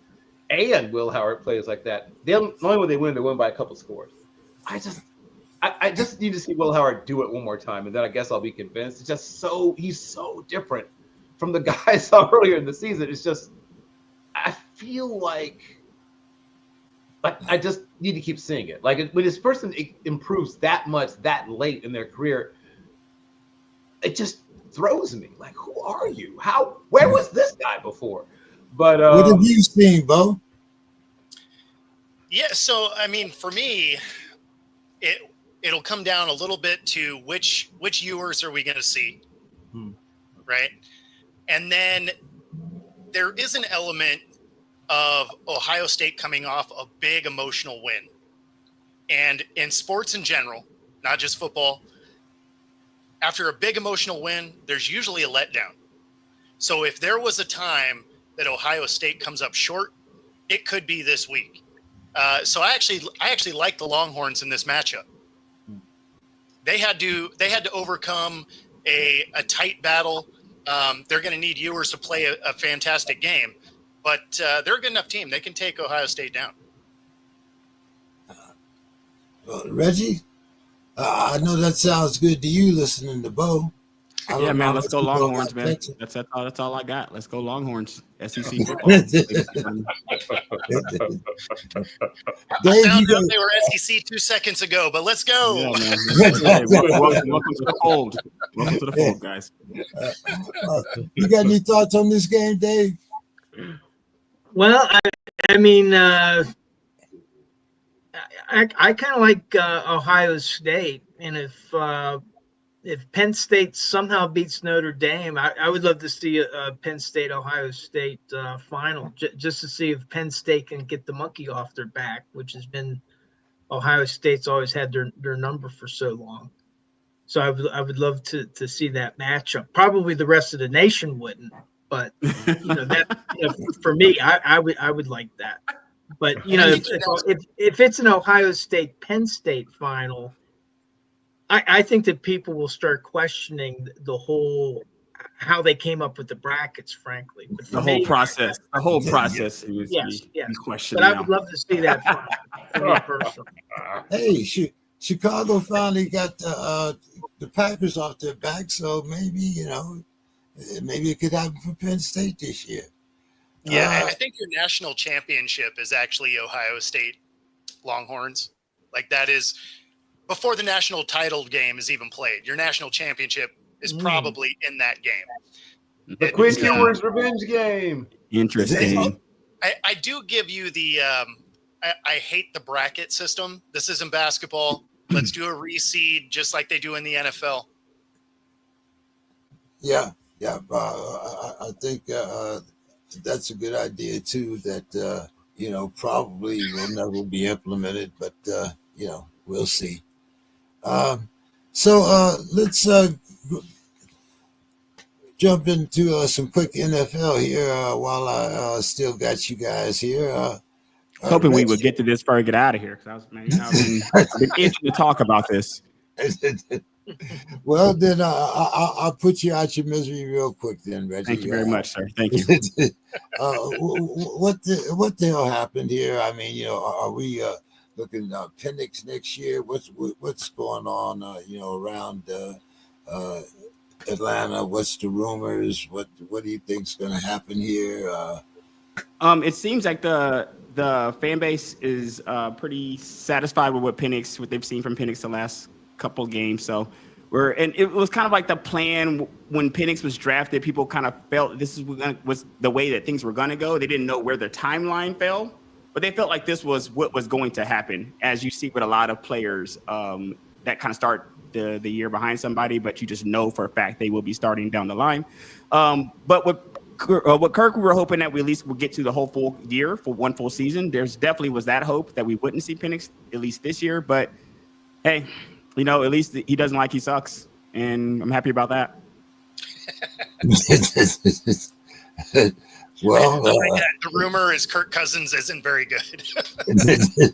and Will Howard plays like that, not only will they win by a couple scores. I just need to see Will Howard do it one more time, and then I guess I'll be convinced. It's just he's so different from the guy I saw earlier in the season. It's just, I feel like I just need to keep seeing it. Like, when this person improves that much that late in their career, it just throws me. Like, who are you? Where was this guy before? But what have you seen, Bo? Yeah, so I mean, for me, it'll come down a little bit to which Ewers are we going to see, right? And then there is an element of Ohio State coming off a big emotional win. And in sports in general, not just football, after a big emotional win, there's usually a letdown. So if there was a time that Ohio State comes up short, it could be this week. So I actually like the Longhorns in this matchup. They had to overcome a tight battle. They're going to need Ewers to play a fantastic game. But they're a good enough team. They can take Ohio State down. Reggie, I know that sounds good to you listening to Bo. I Yeah, don't know man, how let's much go people Longhorns, got man. Texas. That's all I got. Let's go Longhorns. SEC football. I Dave, found you out got they were SEC 2 seconds ago, but let's go. Yeah, man. Hey, welcome to the fold. Welcome to the fold, guys. you got any thoughts on this game, Dave? Well, I mean, I kind of like Ohio State, and if Penn State somehow beats Notre Dame, I would love to see a Penn State Ohio State final, just to see if Penn State can get the monkey off their back, which has been Ohio State's always had their number for so long. So I would love to see that matchup. Probably the rest of the nation wouldn't, but for me, I would like that. But if it's an Ohio State Penn State final, I think that people will start questioning the whole how they came up with the brackets, frankly. But The for whole me, process. The whole process is yes. be questioned But I now. would love to see that final for me personally. Hey, Chicago finally got the Packers off their back, so maybe maybe it could happen for Penn State this year. Yeah, I think your national championship is actually Ohio State Longhorns. Like that is before the national title game is even played. Your national championship is probably in that game. The Quinn Ewers revenge game. Interesting. I do give you the I hate the bracket system. This isn't basketball. Let's do a reseed just like they do in the NFL. Yeah. I think that's a good idea too. That probably will never be implemented, but we'll see. So let's jump into some quick NFL here while I still got you guys here. Hoping we Rich. would get to this before I get out of here. Because I've been itching to talk about this. Well, then I'll put you out your misery real quick, then, Reggie. Thank you very much, sir. Thank you. What the hell happened here? I mean, are we looking at Penix next year? What's going on? Around Atlanta. What's the rumors? What do you think's going to happen here? It seems like the fan base is pretty satisfied with what they've seen from Penix the last couple of games. So and it was kind of like the plan when Penix was drafted. People kind of felt this was the way that things were going to go. They didn't know where their timeline fell, but they felt like this was what was going to happen. As you see with a lot of players that kind of start the year behind somebody, but you just know for a fact they will be starting down the line. But what Kirk, we were hoping that we at least would get to the whole full year for one full season. There's definitely was that hope that we wouldn't see Penix at least this year. But hey, at least he doesn't like he sucks, and I'm happy about that. Well, the rumor is Kirk Cousins isn't very good.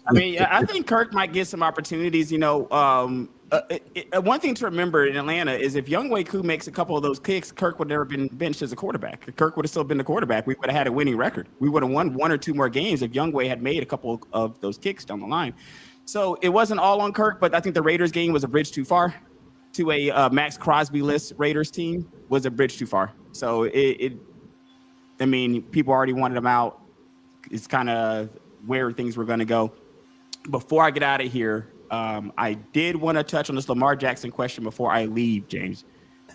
I mean, I think Kirk might get some opportunities. One thing to remember in Atlanta is if Younghoe Koo makes a couple of those kicks, Kirk would never been benched as a quarterback. If Kirk would have still been the quarterback, we would have had a winning record. We would have won one or two more games if Younghoe had made a couple of those kicks down the line. So it wasn't all on Kirk, but I think the Raiders game was a bridge too far. To a Max Crosby-less Raiders team was a bridge too far. So people already wanted him out. It's kind of where things were going to go. Before I get out of here, I did want to touch on this Lamar Jackson question before I leave, James.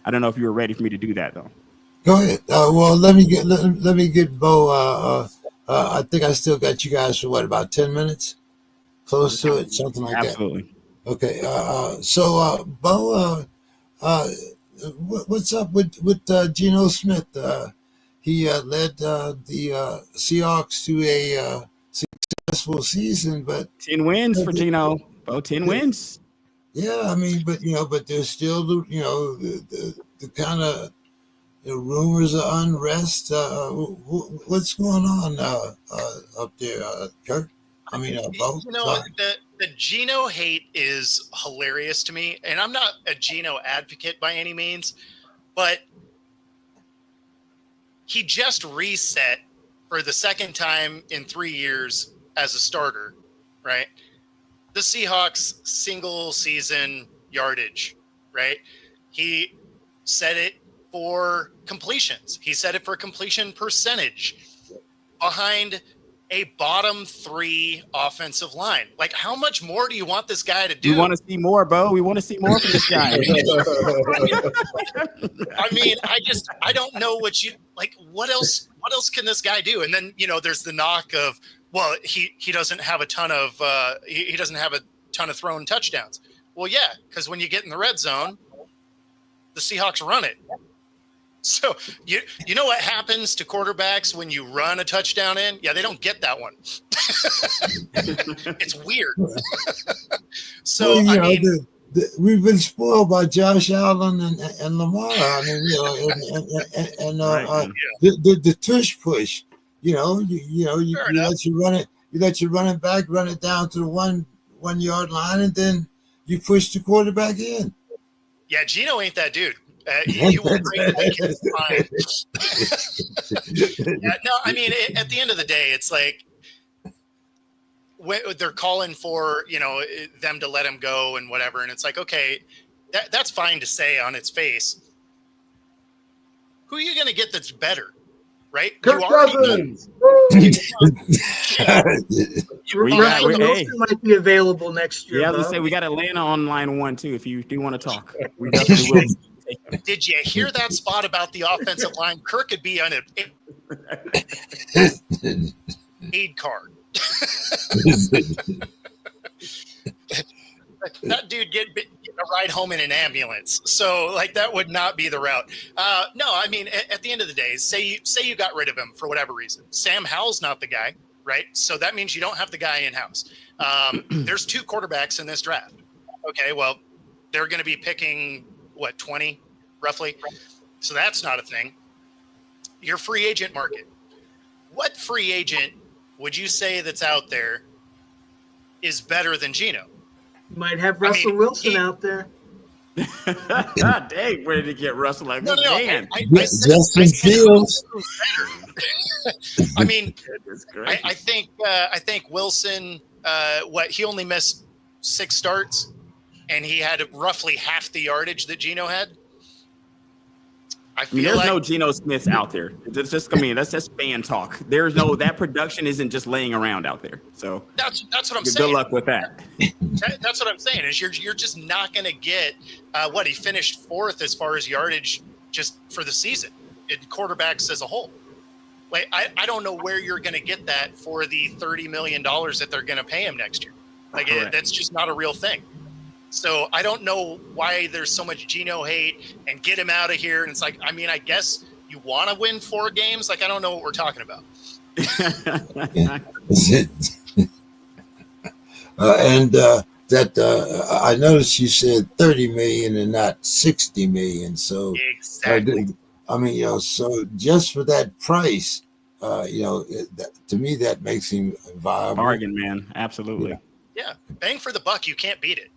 I don't know if you were ready for me to do that, though. Go ahead. Well, let me get Bo. I think I still got you guys for about 10 minutes, close to it, something like Absolutely. that. Okay. So, Bo, what's up with Geno Smith? He led the Seahawks to a successful season, but 10 wins for Geno. Bo, 10 wins. Yeah, I mean, but there's still the kind of rumors of unrest. What's going on up there, Kirk? I mean, Bo. The Geno hate is hilarious to me, and I'm not a Geno advocate by any means, but he just reset for the second time in 3 years as a starter, right? the Seahawks single season yardage, right? He set it for completions. He set it for completion percentage behind a bottom 3 offensive line. Like, how much more do you want this guy to do? We want to see more, Bo. We want to see more from this guy. I mean, I don't know what else can this guy do? And then, there's the knock of, well, he doesn't have a ton of he doesn't have a ton of thrown touchdowns. Well, yeah, because when you get in the red zone, the Seahawks run it. So you know what happens to quarterbacks when you run a touchdown in? Yeah, they don't get that one. It's weird. So well, we've been spoiled by Josh Allen and Lamar. I mean, the tush push. You let you run it. You let your running back run it down to the 1 yard line, and then you push the quarterback in. Yeah, Gino ain't that dude. You will break his spine. Yeah, no, I mean, at the end of the day, it's like they're calling for them to let him go and whatever, and it's like, okay, that's fine to say on its face. Who are you going to get that's better, right? Kirk Cousins. Wilson might be available next year. Yeah, let's say we got Atlanta on line 1 too. If you do want to talk, we definitely will. Did you hear that spot about the offensive line? Kirk could be on an aid card. That dude get a ride home in an ambulance. So, that would not be the route. No, I mean, at the end of the day, say you got rid of him for whatever reason. Sam Howell's not the guy, right? So that means you don't have the guy in-house. There's 2 quarterbacks in this draft. Okay, well, they're going to be picking, 20 roughly? So that's not a thing. Your free agent market. What free agent would you say that's out there is better than Gino? You might have Russell Wilson out there. God dang, where did he get Russell? Like, no. Man. Justin Fields. I mean, I think Wilson. He only missed 6 starts, and he had roughly half the yardage that Gino had. There's no Geno Smiths out there. It's just, that's just fan talk. There's no, that production isn't just laying around out there. So that's what I'm saying. Good luck with that. That's what I'm saying is you're just not going to get he finished 4th as far as yardage just for the season in quarterbacks as a whole. I don't know where you're going to get that for the $30 million that they're going to pay him next year. That's just not a real thing. So I don't know why there's so much Geno hate and get him out of here. And it's I guess you want to win 4 games. I don't know what we're talking about. I noticed you said 30 million and not 60 million. So exactly. So just for that price, to me, that makes him viable. Bargain, man. Absolutely. Yeah. Bang for the buck. You can't beat it.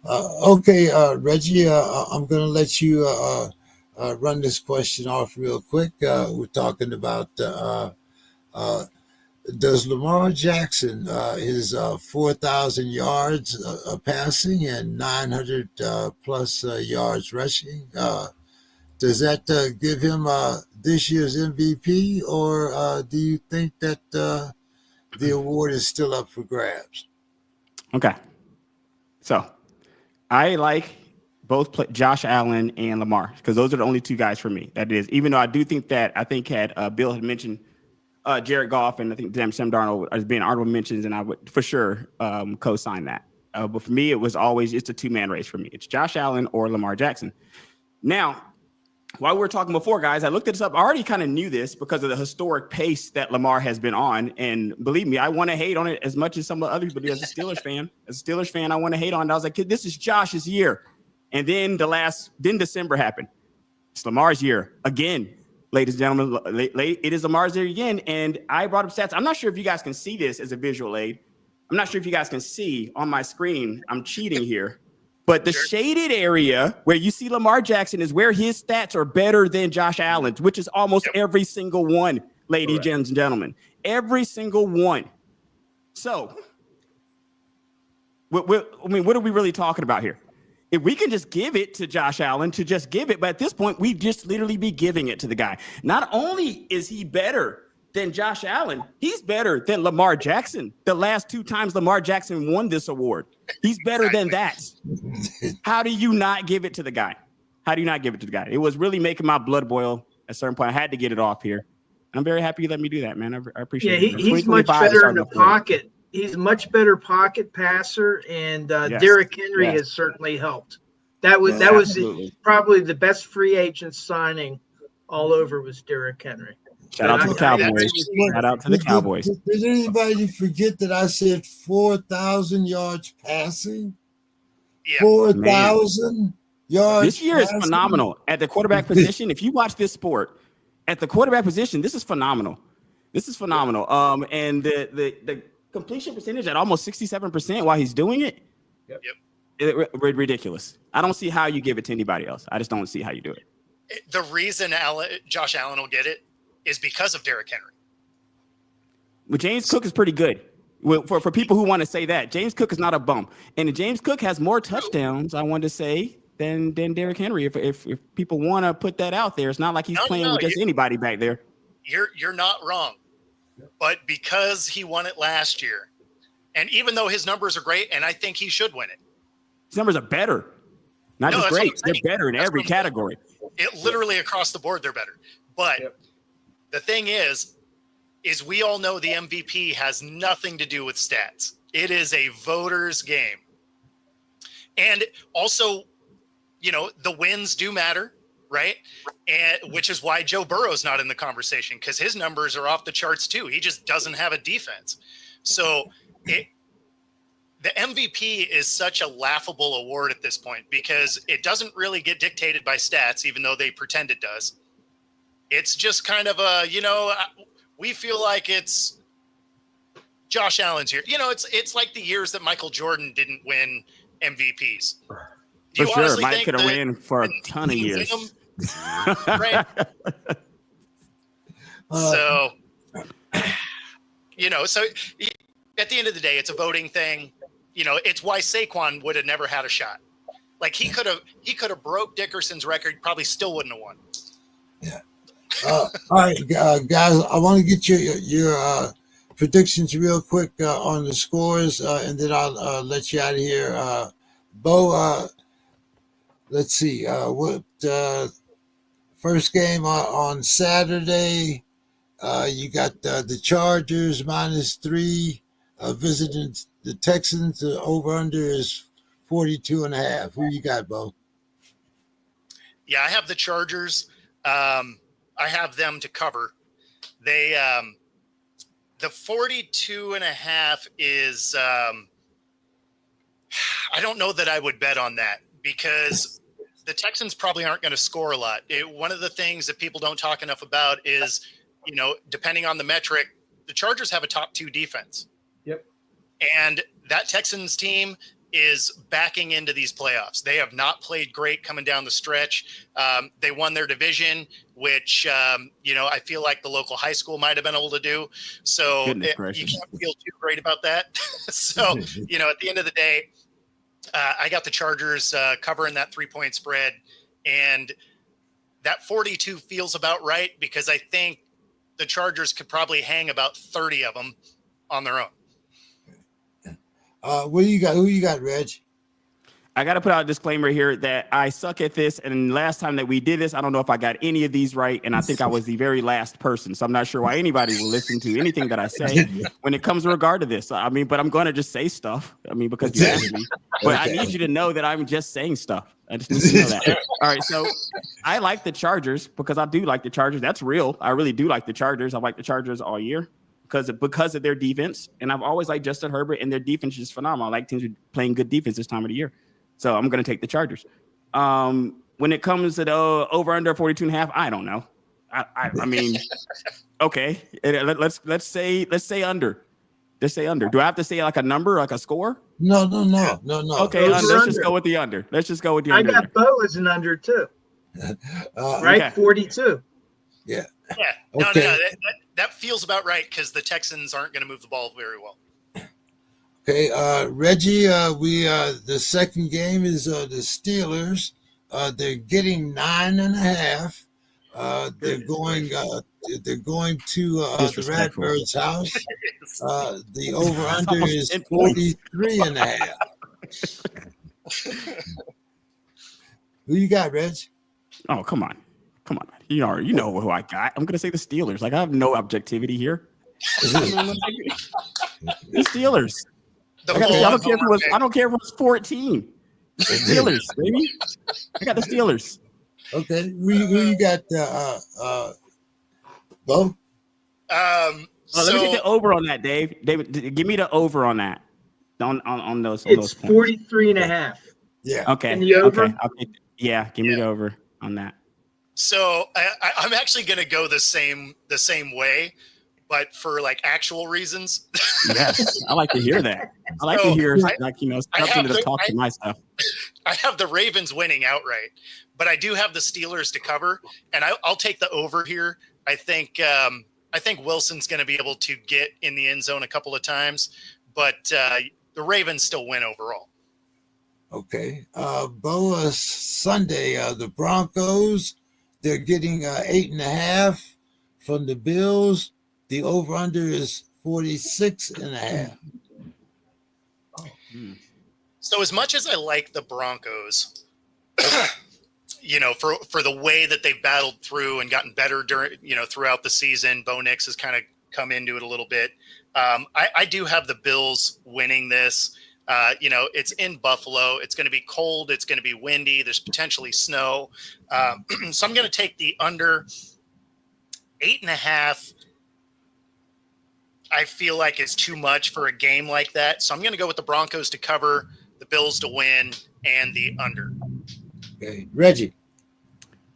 Okay, Reggie, I'm going to let you run this question off real quick. We're talking about does Lamar Jackson, his 4,000 yards passing and 900 plus yards rushing, does that give him this year's MVP, or do you think that the award is still up for grabs? Okay. So I like both Josh Allen and Lamar because those are the only 2 guys for me. That is, even though I do think had Bill had mentioned Jared Goff and I think Sam Darnold as being honorable mentions, and I would for sure co-sign that. But for me, it's a 2-man race for me. It's Josh Allen or Lamar Jackson. Now, while we were talking before, guys, I looked this up. I already kind of knew this because of the historic pace that Lamar has been on. And believe me, I want to hate on it as much as some of the others, but as a Steelers fan, I want to hate on it. I was like, this is Josh's year. And then December happened. It's Lamar's year again, ladies and gentlemen. It is Lamar's year again. And I brought up stats. I'm not sure if you guys can see this as a visual aid. I'm not sure if you guys can see on my screen. I'm cheating here. But the shaded area where you see Lamar Jackson is where his stats are better than Josh Allen's, which is almost every single one, ladies and gentlemen. Every single one. So I mean, what are we really talking about here? If we can just give it to Josh Allen to just give it, but at this point, we just literally be giving it to the guy. Not only is he better than Josh Allen, he's better than Lamar Jackson. The last 2 times Lamar Jackson won this award, he's better than that. How do you not give it to the guy? How do you not give it to the guy? It was really making my blood boil at a certain point. I had to get it off here. And I'm very happy you let me do that, man. I appreciate it. Yeah, he's much better in the pocket. He's a much better pocket passer, and Derrick Henry has certainly helped. That was probably the best free agent signing all over was Derrick Henry. Shout out to the Cowboys. Shout out to the Cowboys. Did anybody forget that I said 4,000 yards passing? Yeah. 4,000 yards. This year is phenomenal at the quarterback position. If you watch this sport, at the quarterback position, this is phenomenal. This is phenomenal. And the completion percentage at almost 67% while he's doing it. Yep. Ridiculous. I don't see how you give it to anybody else. I just don't see how you do it. The reason Josh Allen will get it is because of Derrick Henry. Well, James Cook is pretty good. For people who want to say that, James Cook is not a bum. And James Cook has more touchdowns, I want to say, than Derrick Henry. If people want to put that out there, it's not like he's playing with just anybody back there. You're not wrong. But because he won it last year, and even though his numbers are great, and I think he should win it. His numbers are better. Not just great. They're better in every category. It literally across the board, they're better. But the thing is we all know the MVP has nothing to do with stats. It is a voter's game. And also, the wins do matter, right? And which is why Joe Burrow's not in the conversation, because his numbers are off the charts too. He just doesn't have a defense. So the MVP is such a laughable award at this point because it doesn't really get dictated by stats, even though they pretend it does. It's just kind of we feel like it's Josh Allen's year. It's like the years that Michael Jordan didn't win MVPs. For sure, Mike could have won for a ton of years. Right? So at the end of the day, it's a voting thing. It's why Saquon would have never had a shot. Like he could have broke Dickerson's record, probably still wouldn't have won. Yeah. All right, guys, I want to get your predictions real quick on the scores, and then I'll let you out of here. Bo, let's see. What first game on Saturday? You got the Chargers -3 visiting the Texans. The over/under is 42.5. Who you got, Bo? Yeah, I have the Chargers. I have them to cover. They the 42.5 is I don't know that I would bet on that because the Texans probably aren't going to score a lot. One of the things that people don't talk enough about is, depending on the metric, the Chargers have a top 2 defense. Yep. And that Texans team is backing into these playoffs. They have not played great coming down the stretch. They won their division, which, I feel like the local high school might have been able to do. So you can't feel too great about that. So, at the end of the day, I got the Chargers covering that 3-point spread. And that 42 feels about right because I think the Chargers could probably hang about 30 of them on their own. What do you got? Who you got, Reg? I got to put out a disclaimer here that I suck at this. And last time that we did this, I don't know if I got any of these right. And I think I was the very last person. So I'm not sure why anybody will listen to anything that I say when it comes in regard to this. I mean, but I'm going to just say stuff. I mean, because you asked me. But I need you to know that I'm just saying stuff. I just need to know that. All right. So I like the Chargers because I do like the Chargers. That's real. I really do like the Chargers. I like the Chargers all year. Because of their defense. And I've always liked Justin Herbert, and their defense is phenomenal. I like teams playing good defense this time of the year. So I'm going to take the Chargers. When it comes to the over-under 42.5, I don't know. I mean, okay. Let's say under. Let's say under. Do I have to say like a number, like a score? No. Okay, let's just go with the under. Let's just go with the under. I got Bo as an under too. Right, okay. 42. Yeah. Yeah. No. That feels about right because the Texans aren't going to move the ball very well. Okay, Reggie, the second game is the Steelers. They're getting 9.5. They're going to the Disrespectful. Ratbirds' house. The over That's under almost is 10 points. 43.5. Who you got, Reg? Oh, come on. Come on. You know who I got. I'm gonna say the Steelers. Like I have no objectivity here. The Steelers. I don't care if it was 14. The Steelers, baby. I got the Steelers. Okay. Who you got? Bo? Let me get the over on that, Dave. David, give me the over on that. On those It's points. 43.5. Yeah. Okay. And the over? Okay. Give me the over on that. So I'm actually going to go the same way, but for like actual reasons. Yes, I like to hear that. I like to hear stuff to talk to my stuff. I have the Ravens winning outright, but I do have the Steelers to cover, and I'll take the over here. I think Wilson's going to be able to get in the end zone a couple of times, but the Ravens still win overall. Okay. Bo, Sunday, the Broncos, they're getting 8.5 from the Bills. The over-under is 46.5. So as much as I like the Broncos, for the way that they've battled through and gotten better throughout the season, Bo Nix has kind of come into it a little bit. I do have the Bills winning this. It's in Buffalo. It's going to be cold. It's going to be windy. There's potentially snow. So I'm going to take the under 8.5. I feel like it's too much for a game like that. So I'm going to go with the Broncos to cover, the Bills to win, and the under. Okay. Reggie.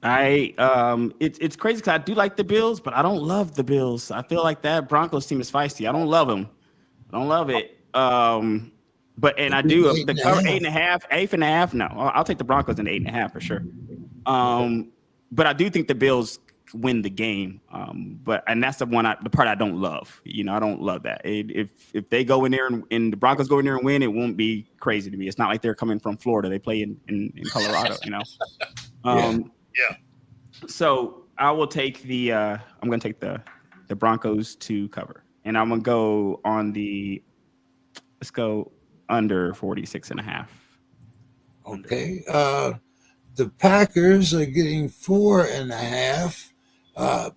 It's crazy because I do like the Bills, but I don't love the Bills. I feel like that Broncos team is feisty. I don't love them. I don't love it. But I do the cover 8.5. No, I'll take the Broncos in 8.5 for sure. But I do think the Bills win the game. And that's the part I don't love. I don't love that. If they go in there and the Broncos go in there and win, it won't be crazy to me. It's not like they're coming from Florida. They play in Colorado. Yeah. So I will take I'm going to take the Broncos to cover, and I'm going to go on let's go under 46.5. Okay. The Packers are getting 4.5,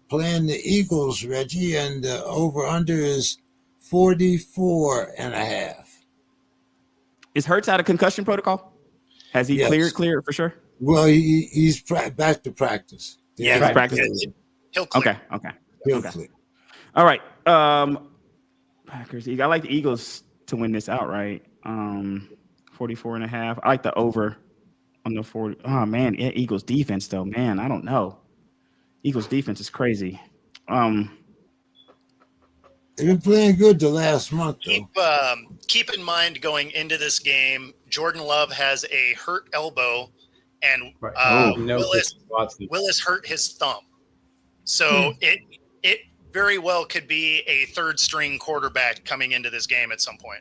playing the Eagles, Reggie, and the over-under is 44.5. Is Hurts out of concussion protocol? Has he cleared for sure? Well, he's back to practice. Yeah, he's practicing. He'll clear. Okay. He'll clear. All right. Packers. I like the Eagles to win this outright. 44.5. I like the over on the 40. Oh man, Eagles defense though, man. I don't know. Eagles defense is crazy. They've been playing good the last month though. Keep in mind going into this game, Jordan Love has a hurt elbow, and Willis hurt his thumb. So it very well could be a third string quarterback coming into this game at some point.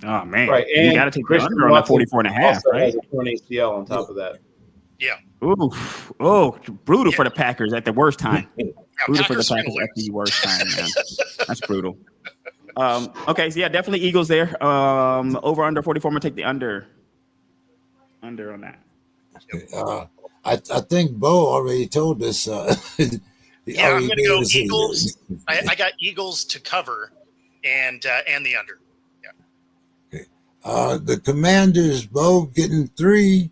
Oh man, right. And you got to take the under on that 44.5, right? Has a torn ACL on top of that. Yeah. Brutal for the Packers at the worst time. Brutal for the Packers Packers at the worst time, man. That's brutal. Okay, so yeah, definitely Eagles there. Over under 44. I'm gonna take the under on that. I think Bo already told us. I'm going to go Eagles. I got Eagles to cover and the under. The Commanders, Bo, getting 3,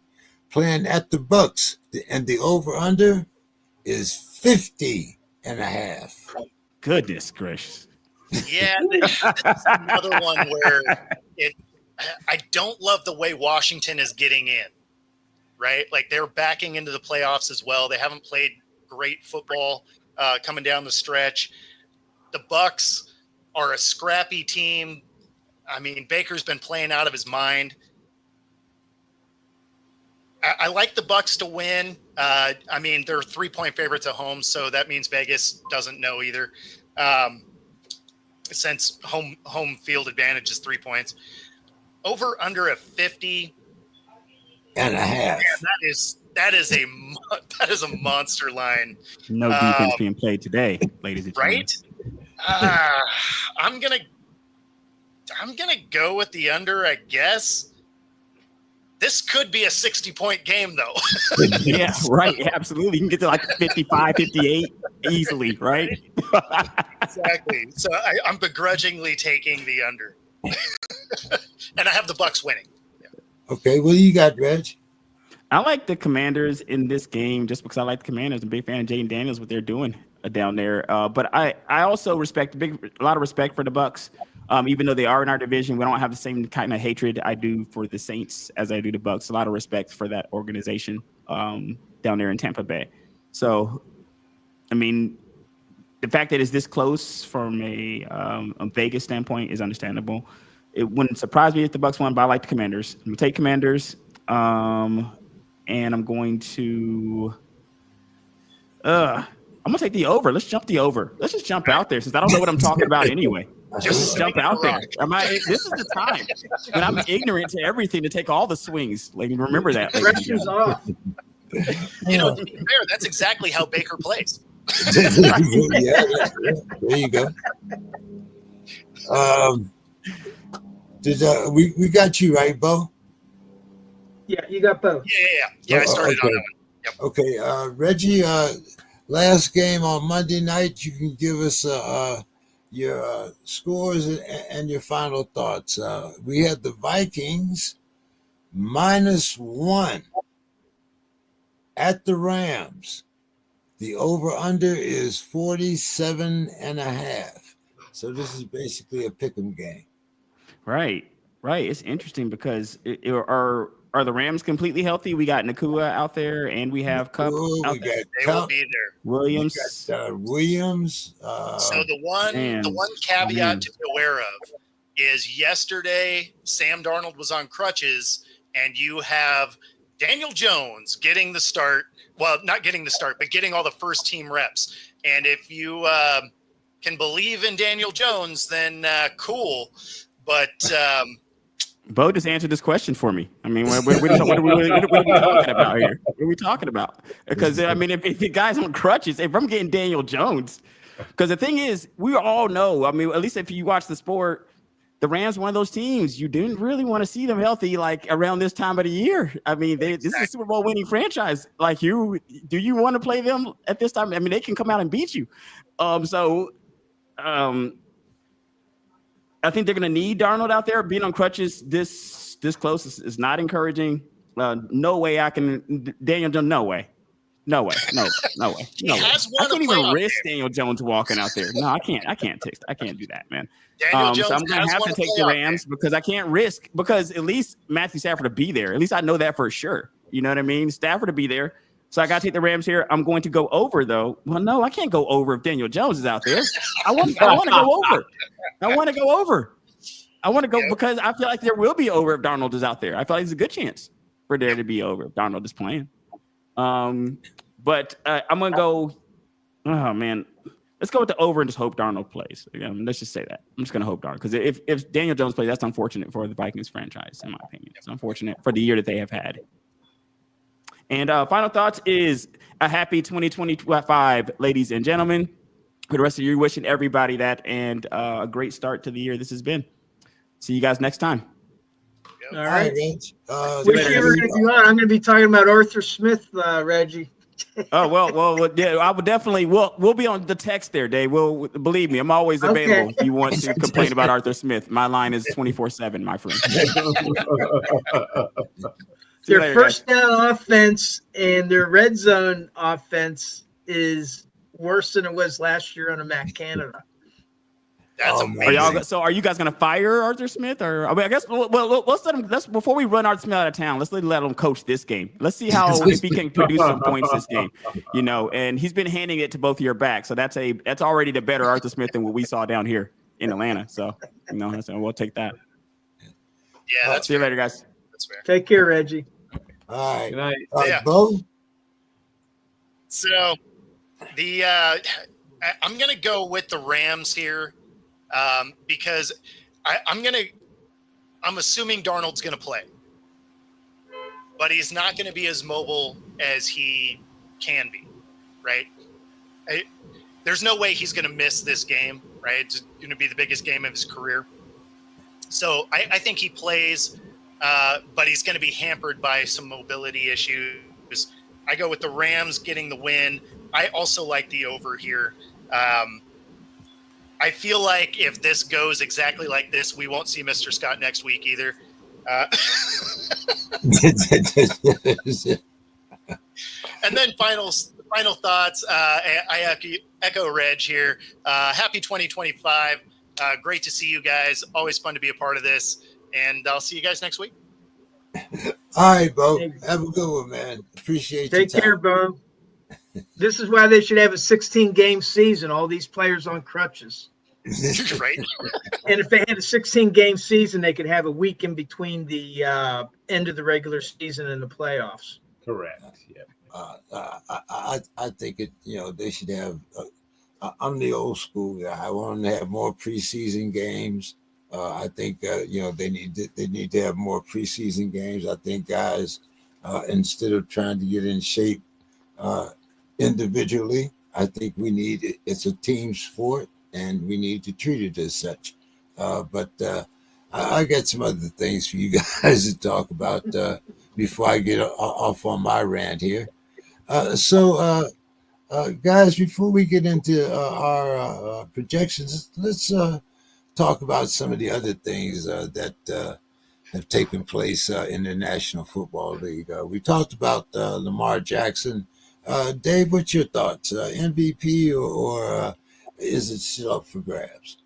playing at the Bucks, and the over-under is 50.5. Goodness gracious. Yeah, this is another one where I don't love the way Washington is getting in, right? Like they're backing into the playoffs as well. They haven't played great football coming down the stretch. The Bucks are a scrappy team. I mean, Baker's been playing out of his mind. I like the Bucks to win. I mean, they're 3-point favorites at home, so that means Vegas doesn't know either. since home field advantage is 3 points. Over under a 50 and a half. Man, that is a monster line. No defense being played today, ladies and gentlemen. Right? I'm gonna go with the under, I guess. This could be a 60-point game, though. Yeah, right. Absolutely. You can get to like 55, 58 easily, right? Exactly. So I'm begrudgingly taking the under. And I have the Bucks winning. Yeah. Okay, what do you got, Reg? I like the Commanders in this game just because I like the Commanders. I'm a big fan of Jaden Daniels, what they're doing down there. But I also respect a lot of respect for the Bucks. Even though they are in our division, we don't have the same kind of hatred I do for the Saints as I do the Bucks. A lot of respect for that organization down there in Tampa Bay. So, I mean, the fact that it's this close from a Vegas standpoint is understandable. It wouldn't surprise me if the Bucks won, but I like the Commanders. I'm gonna take Commanders, and I'm going to. I'm gonna take the over. Let's jump the over. Let's just jump out there since I don't know what I'm talking about anyway. Just jump out there. This is the time when I'm ignorant to everything to take all the swings. Like, remember that. Pressure's off. To be fair, that's exactly how Baker plays. Yeah, there you go. We got you right, Bo? Yeah, you got both. Yeah. I started on that one. Yep. Okay, Reggie, last game on Monday night, you can give us your scores and your final thoughts. We had the Vikings -1 at the Rams. The over-under is 47.5. So this is basically a pick'em game. Right. It's interesting because are the Rams completely healthy? We got Nakua out there, and we have Cup out there. They will be there. Williams. Williams. So the one caveat to be aware of is yesterday Sam Darnold was on crutches, and you have Daniel Jones getting the start. Well, not getting the start, but getting all the first team reps. And if you can believe in Daniel Jones, then cool. But Bo just answered this question for me. I mean, what are we talking about here? What are we talking about? Because, I mean, if the guy's on crutches, if I'm getting Daniel Jones, because the thing is, we all know, I mean, at least if you watch the sport, the Rams, one of those teams, you didn't really want to see them healthy like around this time of the year. I mean, this is a Super Bowl winning franchise. Like, do you want to play them at this time? I mean, they can come out and beat you. I think they're going to need Darnold out there. Being on crutches this close is not encouraging. No way I can Daniel Jones. No way. No way. I can't even risk Daniel Jones walking out there. No, I can't. I can't do that, man. So I'm going to have to take the Rams because I can't risk, because at least Matthew Stafford will be there. At least I know that for sure. You know what I mean? Stafford will be there. So I got to take the Rams here. I'm going to go over, though. Well, no, I can't go over if Daniel Jones is out there. I want to go over. I want to go because I feel like there will be over if Darnold is out there. I feel like there's a good chance for there to be over if Darnold is playing. But I'm going to go, oh, man. Let's go with the over and just hope Darnold plays. Let's just say that. I'm just going to hope Darnold. Because if Daniel Jones plays, that's unfortunate for the Vikings franchise, in my opinion. It's unfortunate for the year that they have had. And final thoughts is a happy 2025, ladies and gentlemen. For the rest of the year, wishing everybody that, and a great start to the year this has been. See you guys next time. All right. Whichever if you want, I'm going to be talking about Arthur Smith, Reggie. Oh, well, yeah, I would definitely. We'll be on the text there, Dave. Believe me, I'm always available if you want to complain about Arthur Smith. My line is 24/7, my friend. Their first down offense and their red zone offense is worse than it was last year on a Matt Canada. That's amazing. Are you guys going to fire Arthur Smith? Or I mean, I guess let's let him. Before we run Arthur Smith out of town, let's let him coach this game. Let's see if he can produce some points this game. And he's been handing it to both of your backs, so that's already the better Arthur Smith than what we saw down here in Atlanta. So we'll take that. Yeah, that's see you later, guys. That's fair. Take care, Reggie. All right. Good night. Bo? So I'm going to go with the Rams here. because I'm assuming Darnold's going to play, but he's not going to be as mobile as he can be, right? There's no way he's going to miss this game, right? It's going to be the biggest game of his career. So I think he plays, but he's going to be hampered by some mobility issues. I go with the Rams getting the win. I also like the over here. I feel like if this goes exactly like this, we won't see Mr. Scott next week either. And then final thoughts. I echo Reg here. Happy 2025. Great to see you guys. Always fun to be a part of this. And I'll see you guys next week. All right, Bo. Have a good one, man. Appreciate Take care, Bo. This is why they should have a 16-game season. All these players on crutches. Right. And if they had a 16-game season, they could have a week in between the end of the regular season and the playoffs. Correct. Yeah. I think it. They should have. I'm the old school guy. I want them to have more preseason games. I think they need to have more preseason games. I think guys, instead of trying to get in shape individually, I think it's a team sport, and we need to treat it as such. But I got some other things for you guys to talk about before I get off on my rant here. So, guys, before we get into our projections, let's talk about some of the other things that have taken place in the National Football League. We talked about Lamar Jackson. Dave, what's your thoughts? MVP or is it still up for grabs?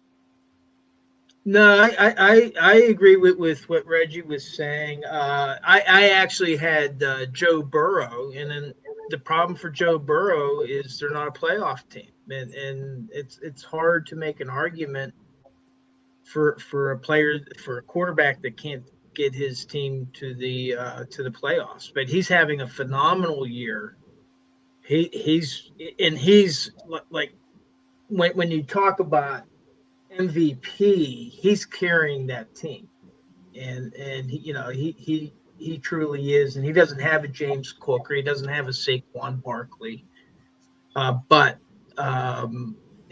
No, I agree with what Reggie was saying. I actually had Joe Burrow, and then the problem for Joe Burrow is they're not a playoff team, and it's hard to make an argument for a quarterback that can't get his team to the playoffs. But he's having a phenomenal year. He's like when you talk about MVP, he's carrying that team, and he truly is. And he doesn't have a James Cook, or he doesn't have a Saquon Barkley, but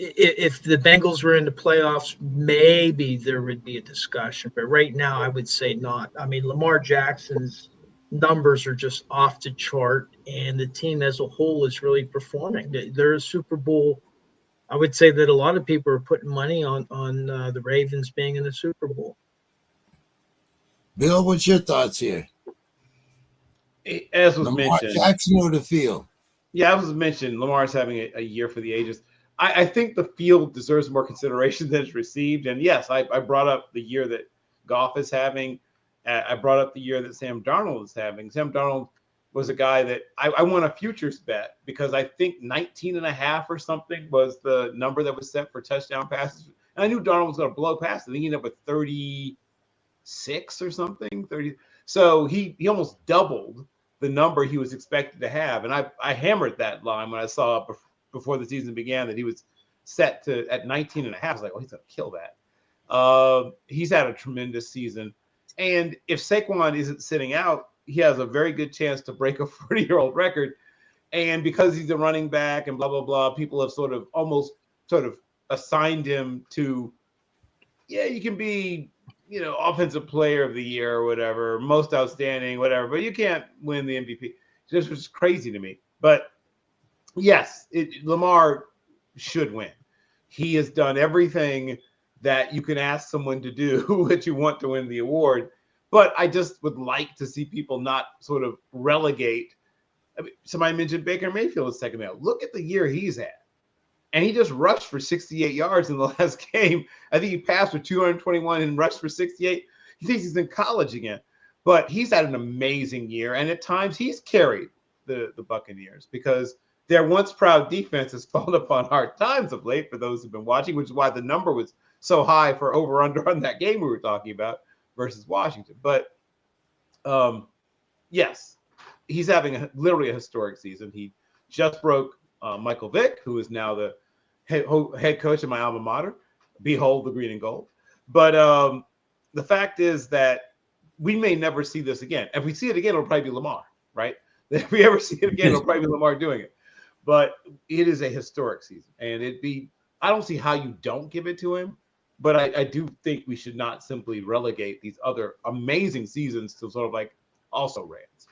if the Bengals were in the playoffs, maybe there would be a discussion. But right now, I would say not. I mean, Lamar Jackson's numbers are just off the chart, and the team as a whole is really performing. They're a Super Bowl. I would say that a lot of people are putting money on the Ravens being in the Super Bowl. Bill, what's your thoughts here? As was Lamar mentioned, Jackson or the field? Yeah, as was mentioned, Lamar's having a year for the ages. I think the field deserves more consideration than it's received. And yes, I brought up the year that Goff is having. I brought up the year that Sam Darnold is having. Sam Darnold was a guy that I won a futures bet because I think 19.5 or something was the number that was set for touchdown passes. And I knew Darnold was going to blow past it. I think he ended up with 36 or something. 30. So he almost doubled the number he was expected to have. And I hammered that line when I saw before the season began that he was set at 19.5. I was like, oh, he's going to kill that. He's had a tremendous season. And if Saquon isn't sitting out, he has a very good chance to break a 40-year-old record. And because he's a running back and blah, blah, blah, people have sort of assigned him to, yeah, you can be, offensive player of the year or whatever, most outstanding, whatever, but you can't win the MVP. This was crazy to me. But yes, Lamar should win. He has done everything that you can ask someone to do that you want to win the award. But I just would like to see people not sort of relegate. I mean, somebody mentioned Baker Mayfield a second ago. Look at the year he's had. And he just rushed for 68 yards in the last game. I think he passed for 221 and rushed for 68. He thinks he's in college again. But he's had an amazing year. And at times he's carried the Buccaneers because their once proud defense has fallen upon hard times of late for those who've been watching, which is why the number was so high for over-under on that game we were talking about versus Washington. But yes, he's having literally a historic season. He just broke Michael Vick, who is now the head coach of my alma mater, behold the green and gold. But the fact is that we may never see this again. If we see it again, it'll probably be Lamar, right? If we ever see it again, it'll probably be Lamar doing it. But it is a historic season, and I don't see how you don't give it to him, but I do think we should not simply relegate these other amazing seasons to sort of like also Rams.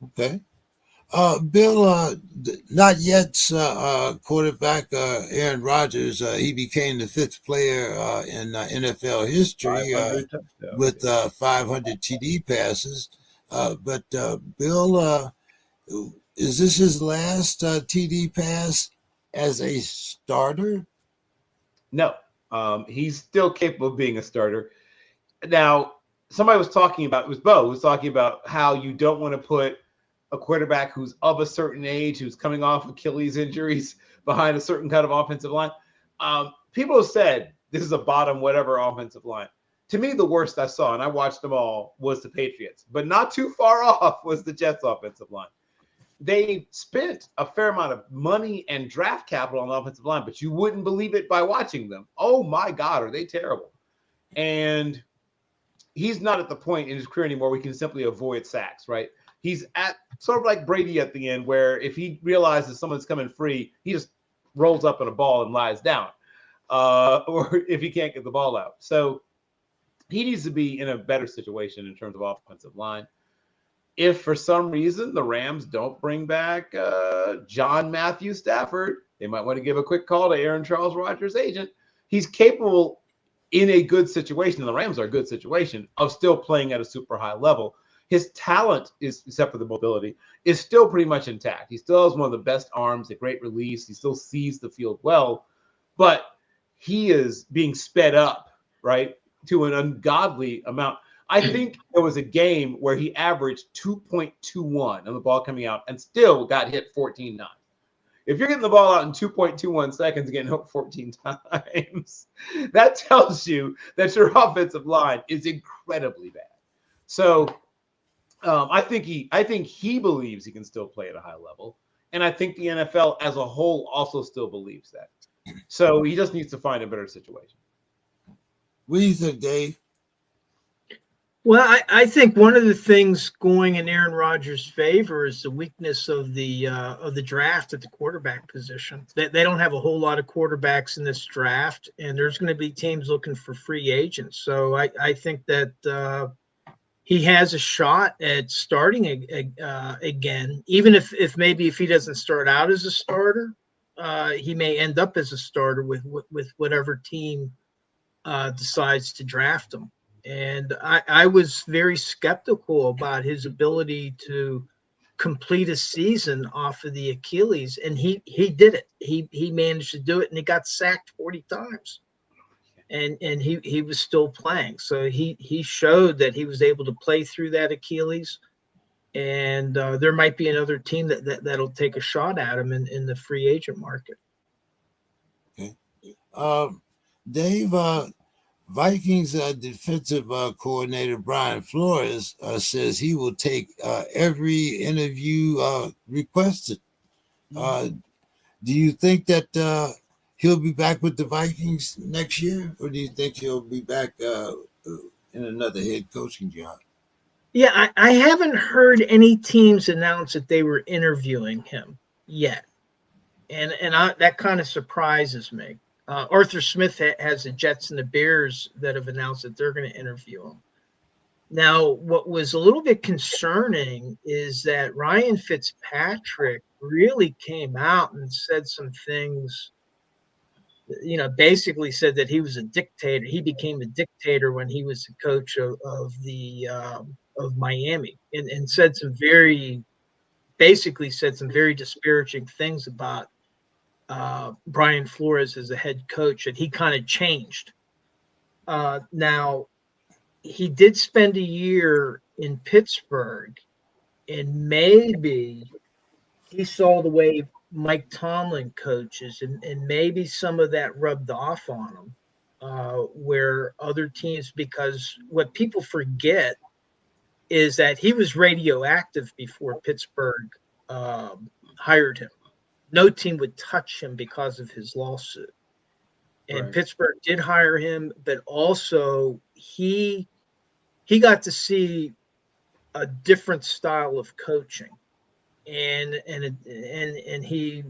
Okay. Bill, not yet quarterback Aaron Rodgers. He became the 5th player in NFL history with 500 TD passes. But Bill, is this his last TD pass as a starter? No, he's still capable of being a starter. Now, somebody was talking about, it was Bo, was talking about how you don't want to put a quarterback who's of a certain age, who's coming off Achilles injuries behind a certain kind of offensive line. People have said this is a bottom whatever offensive line. To me, the worst I saw, and I watched them all, was the Patriots. But not too far off was the Jets offensive line. They spent a fair amount of money and draft capital on the offensive line, but you wouldn't believe it by watching them. Oh, my God, are they terrible. And he's not at the point in his career anymore where he can simply avoid sacks, right? He's at sort of like Brady at the end, where if he realizes someone's coming free, he just rolls up in a ball and lies down, or if he can't get the ball out. So he needs to be in a better situation in terms of offensive line. If for some reason the Rams don't bring back John Matthew Stafford, they might want to give a quick call to Aaron Charles Rodgers' agent. He's capable in a good situation, the Rams are a good situation, of still playing at a super high level. His talent is, except for the mobility, is still pretty much intact. He still has one of the best arms, a great release. He still sees the field well, but he is being sped up, right, to an ungodly amount. I think there was a game where he averaged 2.21 on the ball coming out and still got hit 14 times. If you're getting the ball out in 2.21 seconds and getting hit 14 times, that tells you that your offensive line is incredibly bad. So I think he believes he can still play at a high level. And I think the NFL as a whole also still believes that. So he just needs to find a better situation. What do you think, Dave? Well, I think one of the things going in Aaron Rodgers' favor is the weakness of the draft at the quarterback position. They don't have a whole lot of quarterbacks in this draft, and there's going to be teams looking for free agents. So I think that he has a shot at starting again, even if maybe if he doesn't start out as a starter, he may end up as a starter with whatever team decides to draft him. And I was very skeptical about his ability to complete a season off of the Achilles, and he did it. He managed to do it, and he got sacked 40 times, and he was still playing. So he showed that he was able to play through that Achilles, and there might be another team that'll take a shot at him in the free agent market. Okay, Dave. Vikings defensive coordinator Brian Flores says he will take every interview requested. Do you think that he'll be back with the Vikings next year, or do you think he'll be back in another head coaching job? Yeah, I haven't heard any teams announce that they were interviewing him yet, and that kind of surprises me. Arthur Smith has the Jets and the Bears that have announced that they're going to interview him. Now, what was a little bit concerning is that Ryan Fitzpatrick really came out and said some things, basically said that he was a dictator. He became a dictator when he was the coach of Miami, and said some very disparaging things about Brian Flores as a head coach, and he kind of changed. Now, he did spend a year in Pittsburgh, and maybe he saw the way Mike Tomlin coaches, and maybe some of that rubbed off on him, where other teams, because what people forget is that he was radioactive before Pittsburgh hired him. No team would touch him because of his lawsuit. And Right. Pittsburgh did hire him, but also he got to see a different style of coaching, and he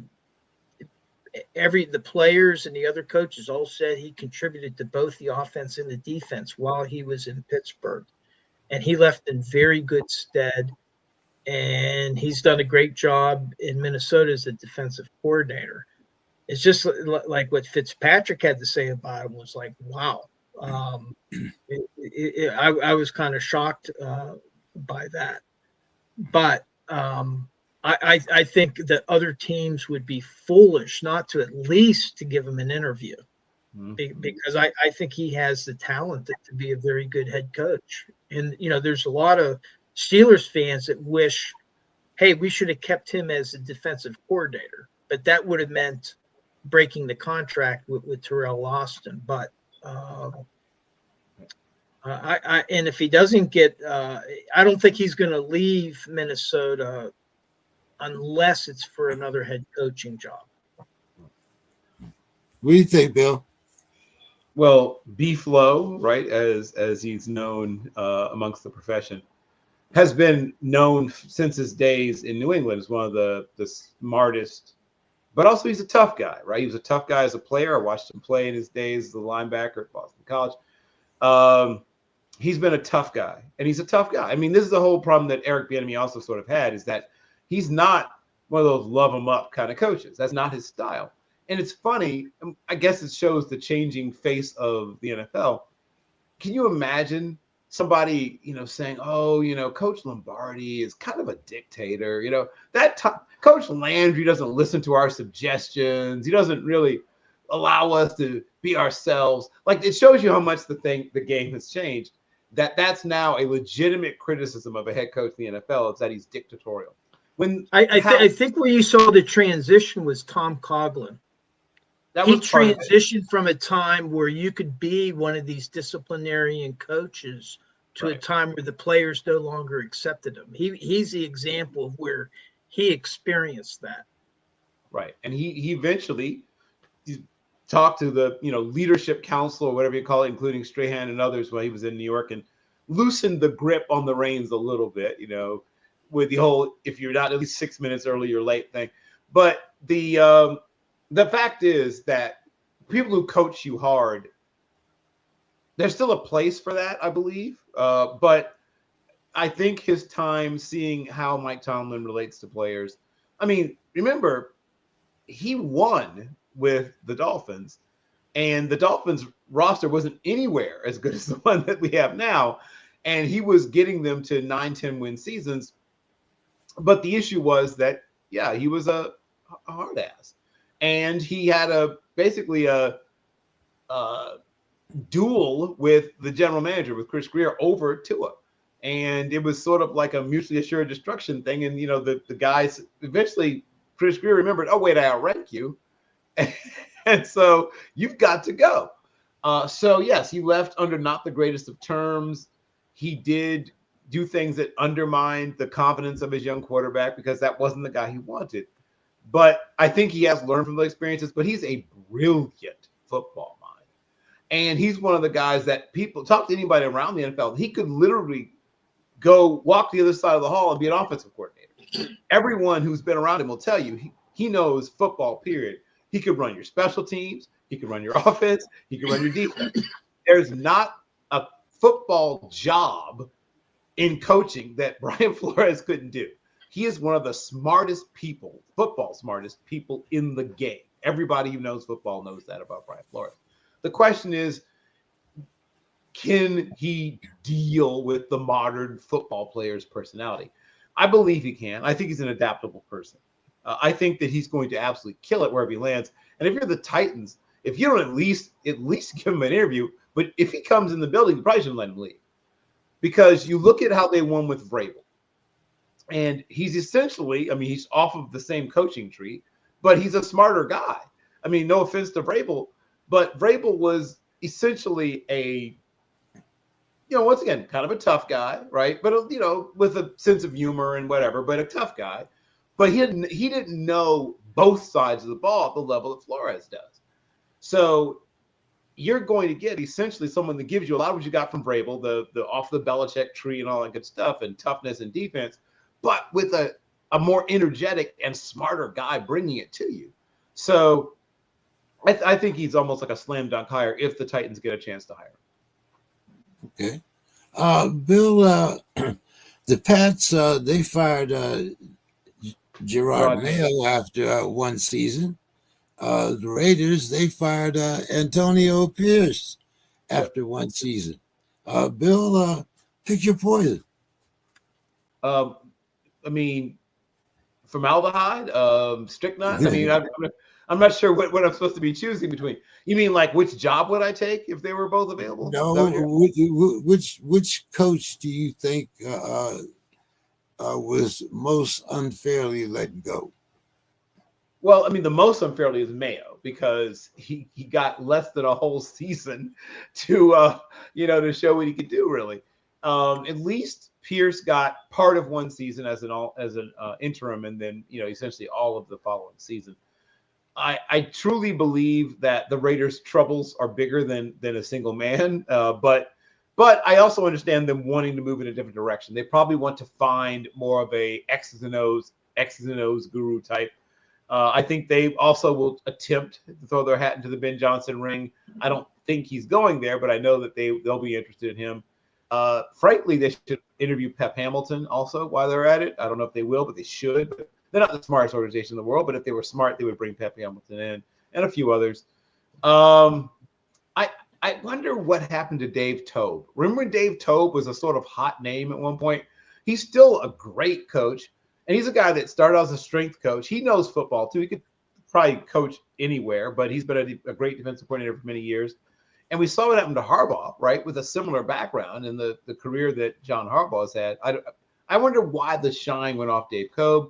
the players and the other coaches all said he contributed to both the offense and the defense while he was in Pittsburgh, and he left in very good stead. And he's done a great job in Minnesota as a defensive coordinator. It's just like what Fitzpatrick had to say about him was like, wow. I was kind of shocked by that, but I think that other teams would be foolish not to at least to give him an interview, because I think he has the talent to be a very good head coach. And there's a lot of Steelers fans that wish, hey, we should have kept him as a defensive coordinator, but that would have meant breaking the contract with Terrell Austin. But and if he doesn't get, I don't think he's going to leave Minnesota unless it's for another head coaching job. What do you think, Bill? Well, B-Flow, right, as he's known amongst the profession, has been known since his days in New England as one of the smartest, but also he's a tough guy, right? He was a tough guy as a player. I watched him play in his days as a linebacker at Boston College. He's been a tough guy, and he's a tough guy. I mean, this is the whole problem that Eric Bieniemy also sort of had, is that he's not one of those love him up kind of coaches. That's not his style. And it's funny, I guess it shows the changing face of the NFL. Can you imagine somebody, saying, oh, Coach Lombardi is kind of a dictator, Coach Landry doesn't listen to our suggestions. He doesn't really allow us to be ourselves. Like, it shows you how much the game has changed, that's now a legitimate criticism of a head coach in the NFL. It's that he's dictatorial. When I think where you saw the transition was Tom Coughlin. He transitioned from a time where you could be one of these disciplinarian coaches to a time where the players no longer accepted him. He's the example of where he experienced that. Right. And he eventually talked to the, leadership council or whatever you call it, including Strahan and others while he was in New York, and loosened the grip on the reins a little bit, with the whole, if you're not at least 6 minutes early, you're late thing. But the fact is that people who coach you hard, there's still a place for that, I believe. But I think his time seeing how Mike Tomlin relates to players. I mean, remember, he won with the Dolphins, and the Dolphins roster wasn't anywhere as good as the one that we have now. And he was getting them to 9-10 win seasons. But the issue was that, he was a hard ass. And he had basically a duel with the general manager, with Chris Greer, over Tua. And it was sort of like a mutually assured destruction thing. And, the guys eventually, Chris Greer remembered, oh, wait, I outrank you. And so you've got to go. So, yes, he left under not the greatest of terms. He did do things that undermined the confidence of his young quarterback because that wasn't the guy he wanted. But I think he has learned from the experiences, but he's a brilliant football mind. And he's one of the guys that people talk to anybody around the NFL. He could literally go walk the other side of the hall and be an offensive coordinator. Everyone who's been around him will tell you he knows football, period. He could run your special teams. He could run your offense. He could run your defense. There's not a football job in coaching that Brian Flores couldn't do. He is one of the smartest people, football smartest people in the game. Everybody who knows football knows that about Brian Flores. The question is, can he deal with the modern football player's personality? I believe he can. I think he's an adaptable person. I think that he's going to absolutely kill it wherever he lands. And if you're the Titans, if you don't at least give him an interview, but if he comes in the building, you probably shouldn't let him leave. Because you look at how they won with Vrabel. And he's essentially, he's off of the same coaching tree, but he's a smarter guy. I mean, no offense to Vrabel, but Vrabel was essentially once again, kind of a tough guy, right? But, with a sense of humor and whatever, but a tough guy. But he didn't know both sides of the ball at the level that Flores does. So you're going to get essentially someone that gives you a lot of what you got from Vrabel, the off the Belichick tree and all that good stuff, and toughness and defense, but with a more energetic and smarter guy bringing it to you. So I think he's almost like a slam dunk hire if the Titans get a chance to hire him. Okay. Bill, the Pats, they fired Gerard Mayo after one season. The Raiders, they fired Antonio Pierce after one season. Bill, pick your poison. I mean, formaldehyde, strychnine. I mean, I'm not sure what I'm supposed to be choosing between. You mean like which job would I take if they were both available? No, which coach do you think was most unfairly let go? Well, I mean, the most unfairly is Mayo because he got less than a whole season to to show what he could do. Really, at least Pierce got part of one season as an interim, and then essentially all of the following season. I truly believe that the Raiders' troubles are bigger than a single man, but I also understand them wanting to move in a different direction. They probably want to find more of a X's and O's guru type. I think they also will attempt to throw their hat into the Ben Johnson ring. I don't think he's going there, but I know that they'll be interested in him. Frankly, they should interview Pep Hamilton also while they're at it. I don't know if they will, but they should. They're not the smartest organization in the world, but if they were smart, they would bring Pep Hamilton in and a few others. I wonder what happened to Dave Tobe. Remember when Dave Tobe was a sort of hot name at one point? He's still a great coach, and he's a guy that started out as a strength coach. He knows football, too. He could probably coach anywhere, but he's been a great defensive coordinator for many years. And we saw what happened to Harbaugh, right, with a similar background in the career that John Harbaugh has had. I wonder why the shine went off Dave Tobe.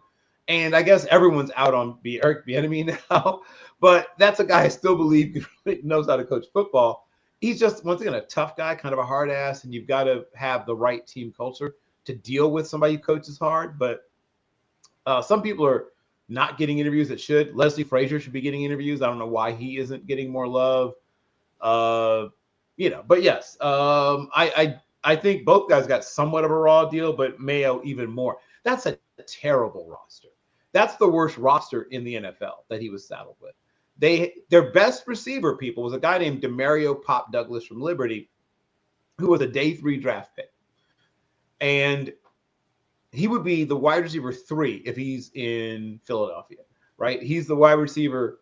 And I guess everyone's out on Eric Bieniemy now, but that's a guy I still believe knows how to coach football. He's just, once again, a tough guy, kind of a hard ass, and you've got to have the right team culture to deal with somebody who coaches hard. But some people are not getting interviews that should. Leslie Frazier should be getting interviews. I don't know why he isn't getting more love. But yes, I think both guys got somewhat of a raw deal, but Mayo even more. That's a terrible roster. That's the worst roster in the NFL that he was saddled with. Their best receiver people was a guy named Demario Pop Douglas from Liberty, who was a day 3 draft pick. And he would be the wide receiver 3 if he's in Philadelphia, right? He's the wide receiver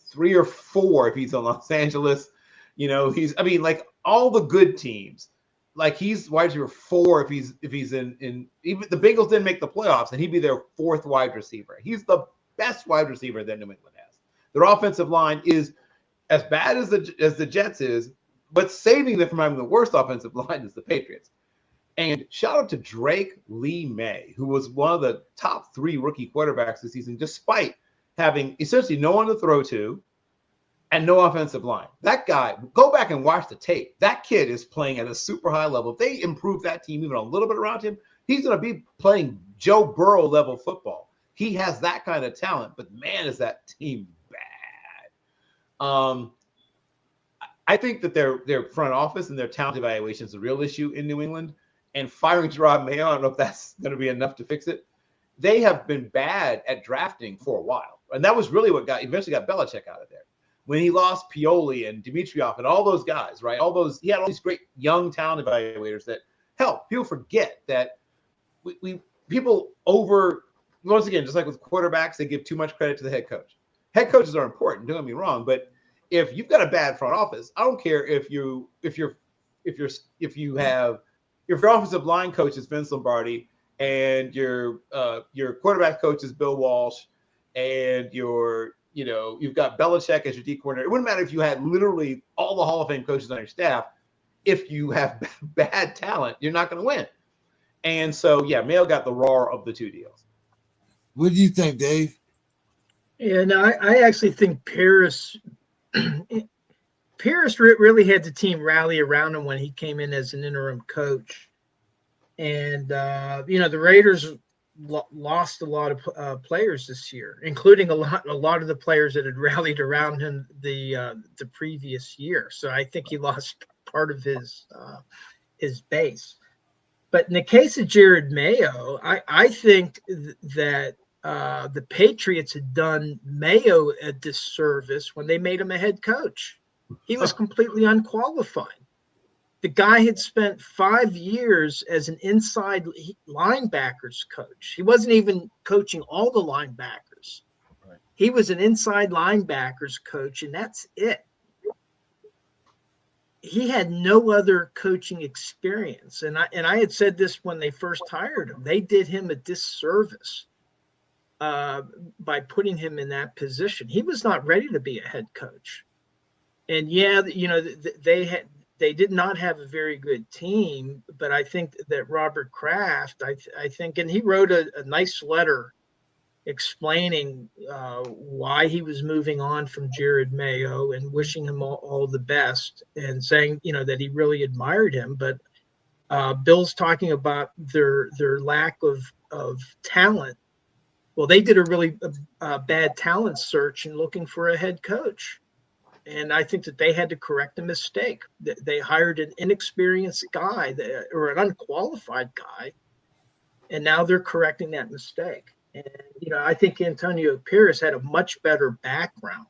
3 or 4 if he's in Los Angeles. Like all the good teams, like he's wide receiver 4 if he's in even the Bengals didn't make the playoffs, and he'd be their 4th wide receiver. He's the best wide receiver that New England has. Their offensive line is as bad as the Jets is, but saving them from having the worst offensive line is the Patriots. And shout out to Drake Lee May, who was one of the top 3 rookie quarterbacks this season, despite having essentially no one to throw to and no offensive line. That guy, go back and watch the tape. That kid is playing at a super high level. If they improve that team even a little bit around him, he's going to be playing Joe Burrow level football. He has that kind of talent, but man, is that team bad. I think that their front office and their talent evaluation is a real issue in New England. And firing Gerard Mayo, I don't know if that's going to be enough to fix it. They have been bad at drafting for a while. And that was really what eventually got Belichick out of there. When he lost Pioli and Dimitroff and all those guys, right? He had all these great young talent evaluators that help. People forget that people once again, just like with quarterbacks, they give too much credit to the head coach. Head coaches are important, don't get me wrong, but if you've got a bad front office, I don't care if your offensive line coach is Vince Lombardi and your quarterback coach is Bill Walsh and you've got Belichick as your D coordinator. It wouldn't matter if you had literally all the Hall of Fame coaches on your staff. If you have bad talent, you're not going to win. And so, yeah, Mayo got the raw of the 2 deals. What do you think, Dave? Yeah, no, I actually think Pierce really had the team rally around him when he came in as an interim coach. And, the Raiders lost a lot of players this year, including a lot of the players that had rallied around him the previous year. So I think he lost part of his base. But in the case of Jared Mayo, I think that the Patriots had done Mayo a disservice when they made him a head coach. He was completely unqualified. The guy had spent 5 years as an inside linebackers coach. He wasn't even coaching all the linebackers. Right. He was an inside linebackers coach, and that's it. He had no other coaching experience. And I had said this when they first hired him. They did him a disservice by putting him in that position. He was not ready to be a head coach. And yeah, they did not have a very good team, but I think that Robert Kraft, I think, and he wrote a nice letter explaining why he was moving on from Jared Mayo and wishing him all the best, and saying, that he really admired him. But Bill's talking about their lack of talent. Well, they did a really bad talent search in looking for a head coach. And I think that they had to correct a mistake. They hired an inexperienced guy or an unqualified guy, and now they're correcting that mistake. And, I think Antonio Pierce had a much better background.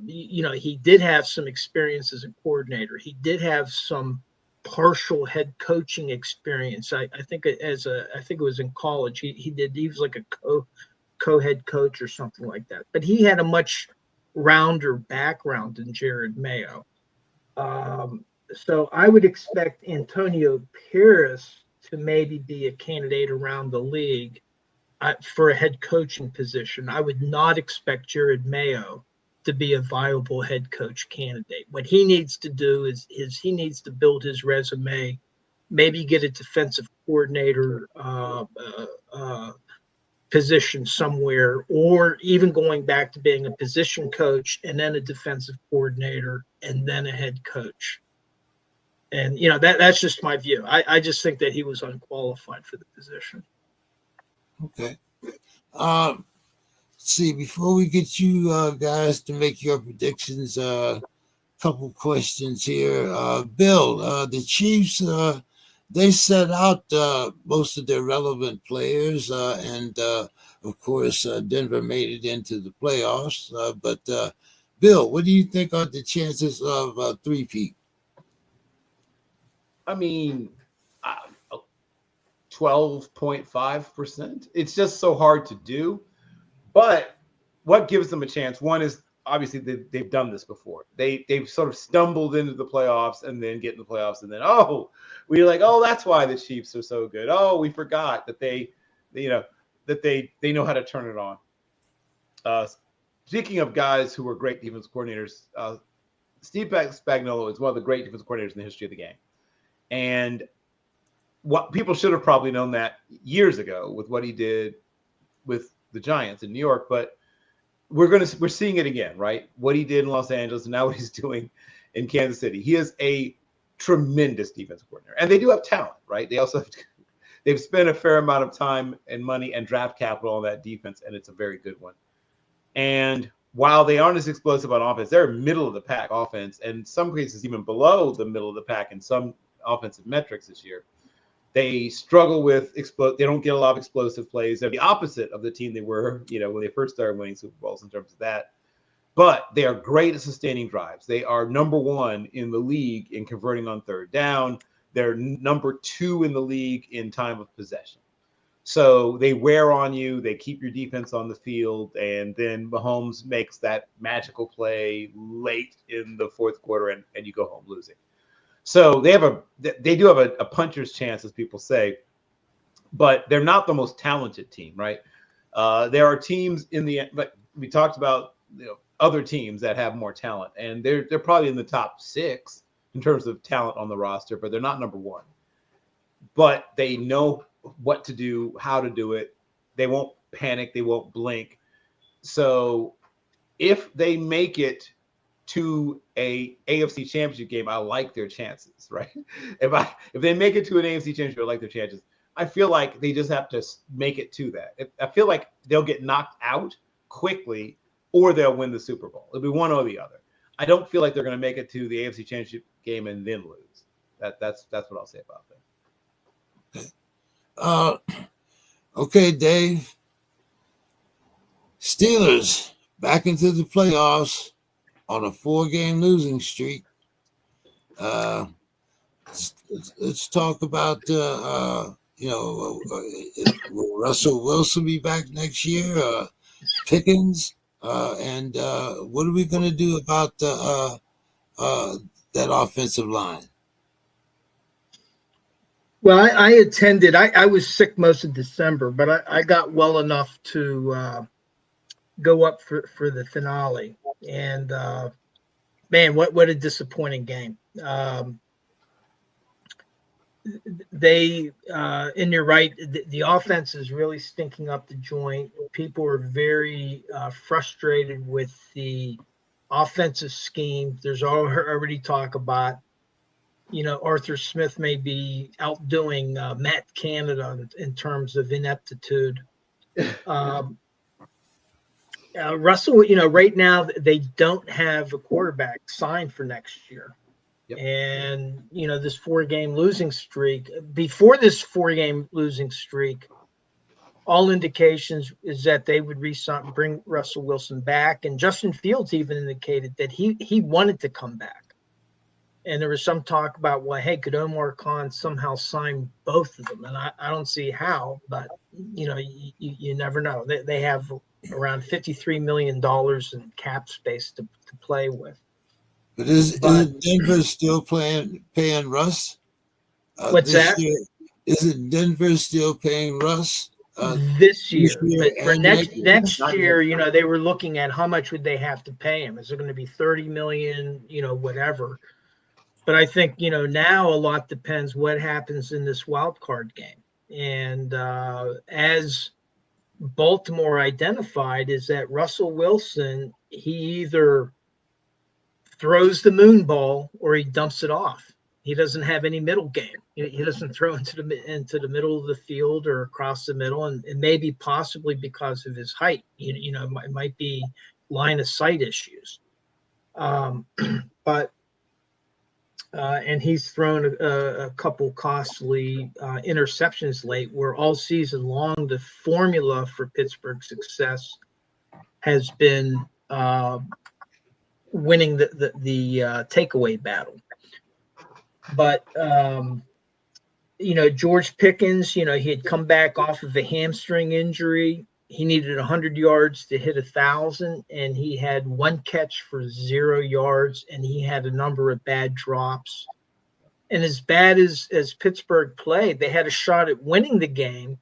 He did have some experience as a coordinator. He did have some partial head coaching experience. I think it was in college. He was like a co-head coach or something like that. But he had a much rounder background than Jared Mayo. So I would expect Antonio Pierce to maybe be a candidate around the league for a head coaching position. I would not expect Jared Mayo to be a viable head coach candidate. What he needs to do is he needs to build his resume, maybe get a defensive coordinator position somewhere, or even going back to being a position coach and then a defensive coordinator and then a head coach. And, that's just my view. I just think that he was unqualified for the position. Okay. See, before we get you guys to make your predictions, couple questions here. Bill, the Chiefs, they set out most of their relevant players, and of course, Denver made it into the playoffs. But Bill, what do you think are the chances of three-peat? I mean, 12.5%. It's just so hard to do. But what gives them a chance? One is obviously they've done this before. They've sort of stumbled into the playoffs and then get in the playoffs, and then we're like, that's why the Chiefs are so good. We forgot that they know how to turn it on. Speaking of guys who were great defense coordinators, Steve Spagnuolo is one of the great defense coordinators in the history of the game, and what people should have probably known that years ago with what he did with the Giants in New York, but we're seeing it again, right? What he did in Los Angeles and now what he's doing in Kansas City. He is a tremendous defensive coordinator, and they do have talent, right? They've spent a fair amount of time and money and draft capital on that defense, and it's a very good one. And while they aren't as explosive on offense, they're middle of the pack offense, and in some cases even below the middle of the pack in some offensive metrics this year. They struggle with they don't get a lot of explosive plays. They're the opposite of the team they were, when they first started winning Super Bowls in terms of that. But they are great at sustaining drives. They are number one in the league in converting on third down. They're number 2 in the league in time of possession. So they wear on you. They keep your defense on the field. And then Mahomes makes that magical play late in the fourth quarter, and you go home losing. So they do have a puncher's chance, as people say, but they're not the most talented team, right? There are teams but we talked about other teams that have more talent, and they're probably in the top 6 in terms of talent on the roster, but they're not number 1. But they know what to do, how to do it. They won't panic. They won't blink. So if they make it to a AFC championship game, I like their chances, right? If they make it to an AFC championship, I like their chances. I feel like they just have to make it to that. I feel like they'll get knocked out quickly, or they'll win the Super Bowl. It'll be one or the other. I don't feel like they're going to make it to the AFC Championship game and then lose. That's what I'll say about that. Okay, Dave. Steelers back into the playoffs on a 4-game losing streak. Let's talk about will Russell Wilson be back next year? Pickens, and what are we going to do about that offensive line? Well, I attended. I was sick most of December, but I got well enough to go up for the finale. And man, what a disappointing game. They and you're right, the offense is really stinking up the joint. People are very frustrated with the offensive scheme. There's already talk about, Arthur Smith may be outdoing Matt Canada in terms of ineptitude. Russell, right now they don't have a quarterback signed for next year. Yep. And, this 4-game losing streak, before this 4-game losing streak, all indications is that they would bring Russell Wilson back. And Justin Fields even indicated that he wanted to come back. And there was some talk about, well, hey, could Omar Khan somehow sign both of them? And I don't see how, but, you never know. They have around $53 million in cap space to play with. But isn't Denver still paying Russ? What's that? Isn't Denver still paying Russ? This year. But for next year, they were looking at how much would they have to pay him. Is it going to be 30 million, whatever. But I think, now a lot depends what happens in this wild card game. And as Baltimore identified, is that Russell Wilson, he either throws the moon ball or he dumps it off. He doesn't have any middle game. He doesn't throw into the middle of the field or across the middle, and maybe possibly because of his height. It might be line of sight issues. But and he's thrown a couple costly interceptions late, where all season long the formula for Pittsburgh's success has been winning the takeaway battle. But George Pickens, he had come back off of a hamstring injury. He needed 100 yards to hit 1,000, and he had 1 catch for 0 yards, and he had a number of bad drops. And as bad as Pittsburgh played, they had a shot at winning the game,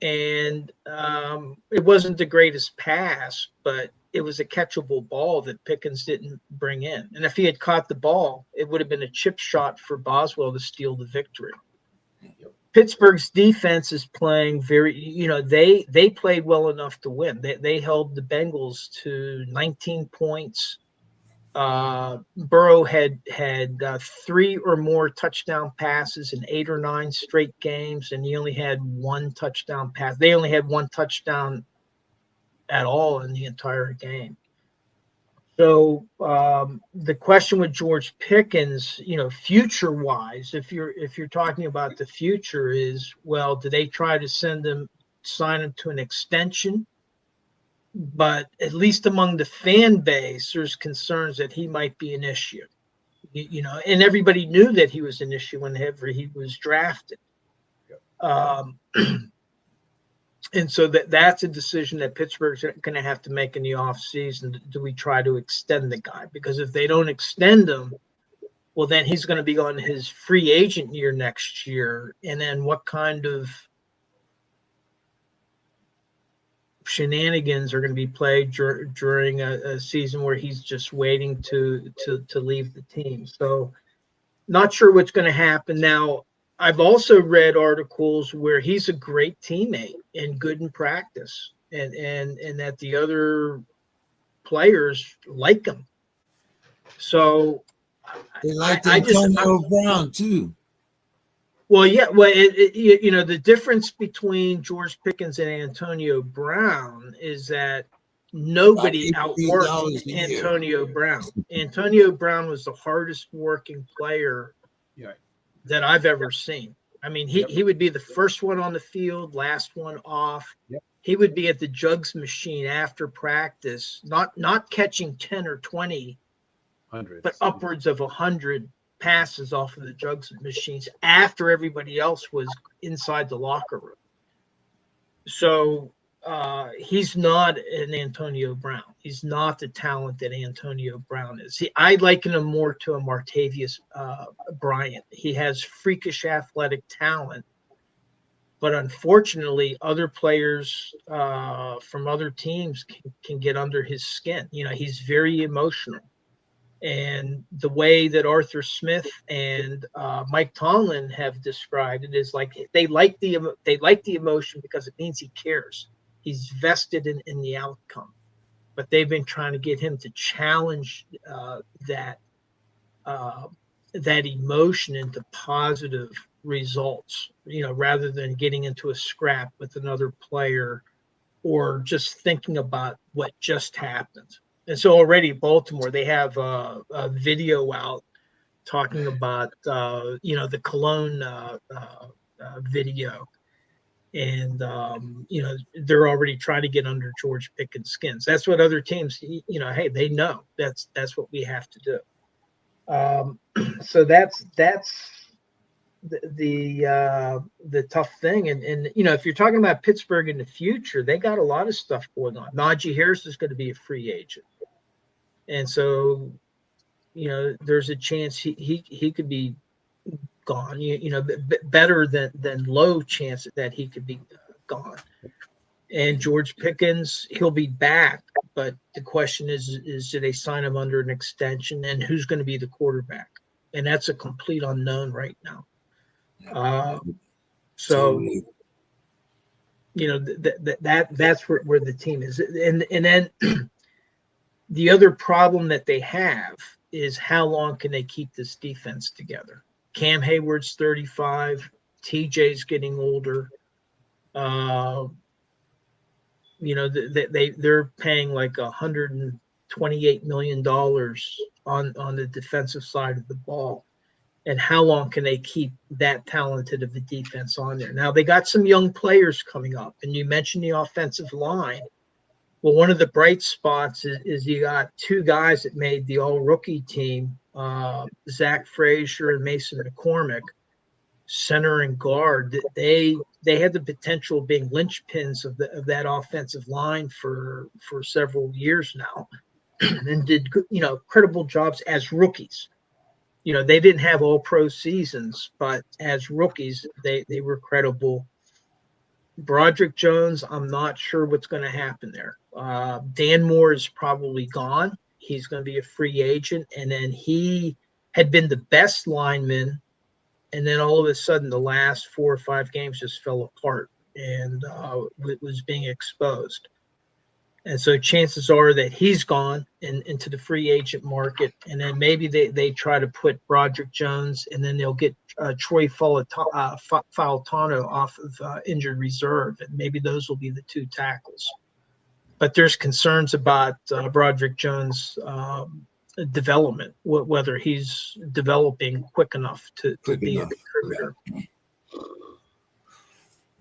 and it wasn't the greatest pass, but it was a catchable ball that Pickens didn't bring in. And if he had caught the ball, it would have been a chip shot for Boswell to steal the victory. Pittsburgh's defense is playing very, they played well enough to win. They held the Bengals to 19 points. Burrow had 3 or more touchdown passes in 8 or 9 straight games, and he only had 1 touchdown pass. They only had 1 touchdown at all in the entire game. So the question with George Pickens, future wise, if you're talking about the future, is, well, do they try to sign him to an extension? But at least among the fan base, there's concerns that he might be an issue. And everybody knew that he was an issue whenever he was drafted. And so that's a decision that Pittsburgh's going to have to make in the offseason. Do we try to extend the guy? Because if they don't extend him, well, then he's going to be on his free agent year next year. And then what kind of shenanigans are going to be played during a season where he's just waiting to leave the team? So not sure what's going to happen. Now, I've also read articles where he's a great teammate and good in practice, and that the other players like him. So they like Antonio Brown too. Well, yeah. Well, the difference between George Pickens and Antonio Brown is that About nobody $8 outworked million a year. Antonio Brown. Antonio Brown was the hardest working player Yeah. that I've ever seen. I mean, Yep. he would be the first one on the field, last one off. Yep. He would be at the jugs machine after practice, not catching 10 or 20, Hundreds. but upwards of 100 passes off of the jugs machines after everybody else was inside the locker room. So he's not an Antonio Brown. He's not the talent that Antonio Brown is. I liken him more to a Martavius Bryant. He has freakish athletic talent, but unfortunately, other players from other teams can get under his skin. He's very emotional. And the way that Arthur Smith and Mike Tomlin have described it is like they like the emotion because it means he cares. He's vested in the outcome. But they've been trying to get him to challenge that emotion into positive results. Rather than getting into a scrap with another player or just thinking about what just happened. And so already Baltimore, they have a video out talking about, the Cologne video. And, they're already trying to get under George Pickens' skins. That's what other teams, hey, they know that's what we have to do. So that's the tough thing. And if you're talking about Pittsburgh in the future, they got a lot of stuff going on. Najee Harris is going to be a free agent, and so there's a chance he could be gone. Better than low chance that he could be gone. And George Pickens, he'll be back, but the question is do they sign him under an extension, and who's going to be the quarterback? And that's a complete unknown right now. So Totally. That's where the team is, and then the other problem that they have is how long can they keep this defense together? Cam Hayward's 35, TJ's getting older. They're paying like $128 million on the defensive side of the ball. And how long can they keep that talented of a defense on there? Now, they got some young players coming up, and you mentioned the offensive line. Well, one of the bright spots is you got two guys that made the all-rookie team, Zach Frazier and Mason McCormick, center and guard. They had the potential of being linchpins of that offensive line for several years now, and did credible jobs as rookies. They didn't have all pro seasons, but as rookies, they were credible. Broderick Jones, I'm not sure what's going to happen there. Dan Moore is probably gone. He's going to be a free agent. And then he had been the best lineman. And then all of a sudden, the last 4 or 5 games just fell apart and was being exposed. And so chances are that he's gone into the free agent market. And then maybe they try to put Broderick Jones, and then they'll get Troy Fautano off of injured reserve. And maybe those will be the 2 tackles. But there's concerns about Broderick Jones' development, whether he's developing quick enough to be a contributor.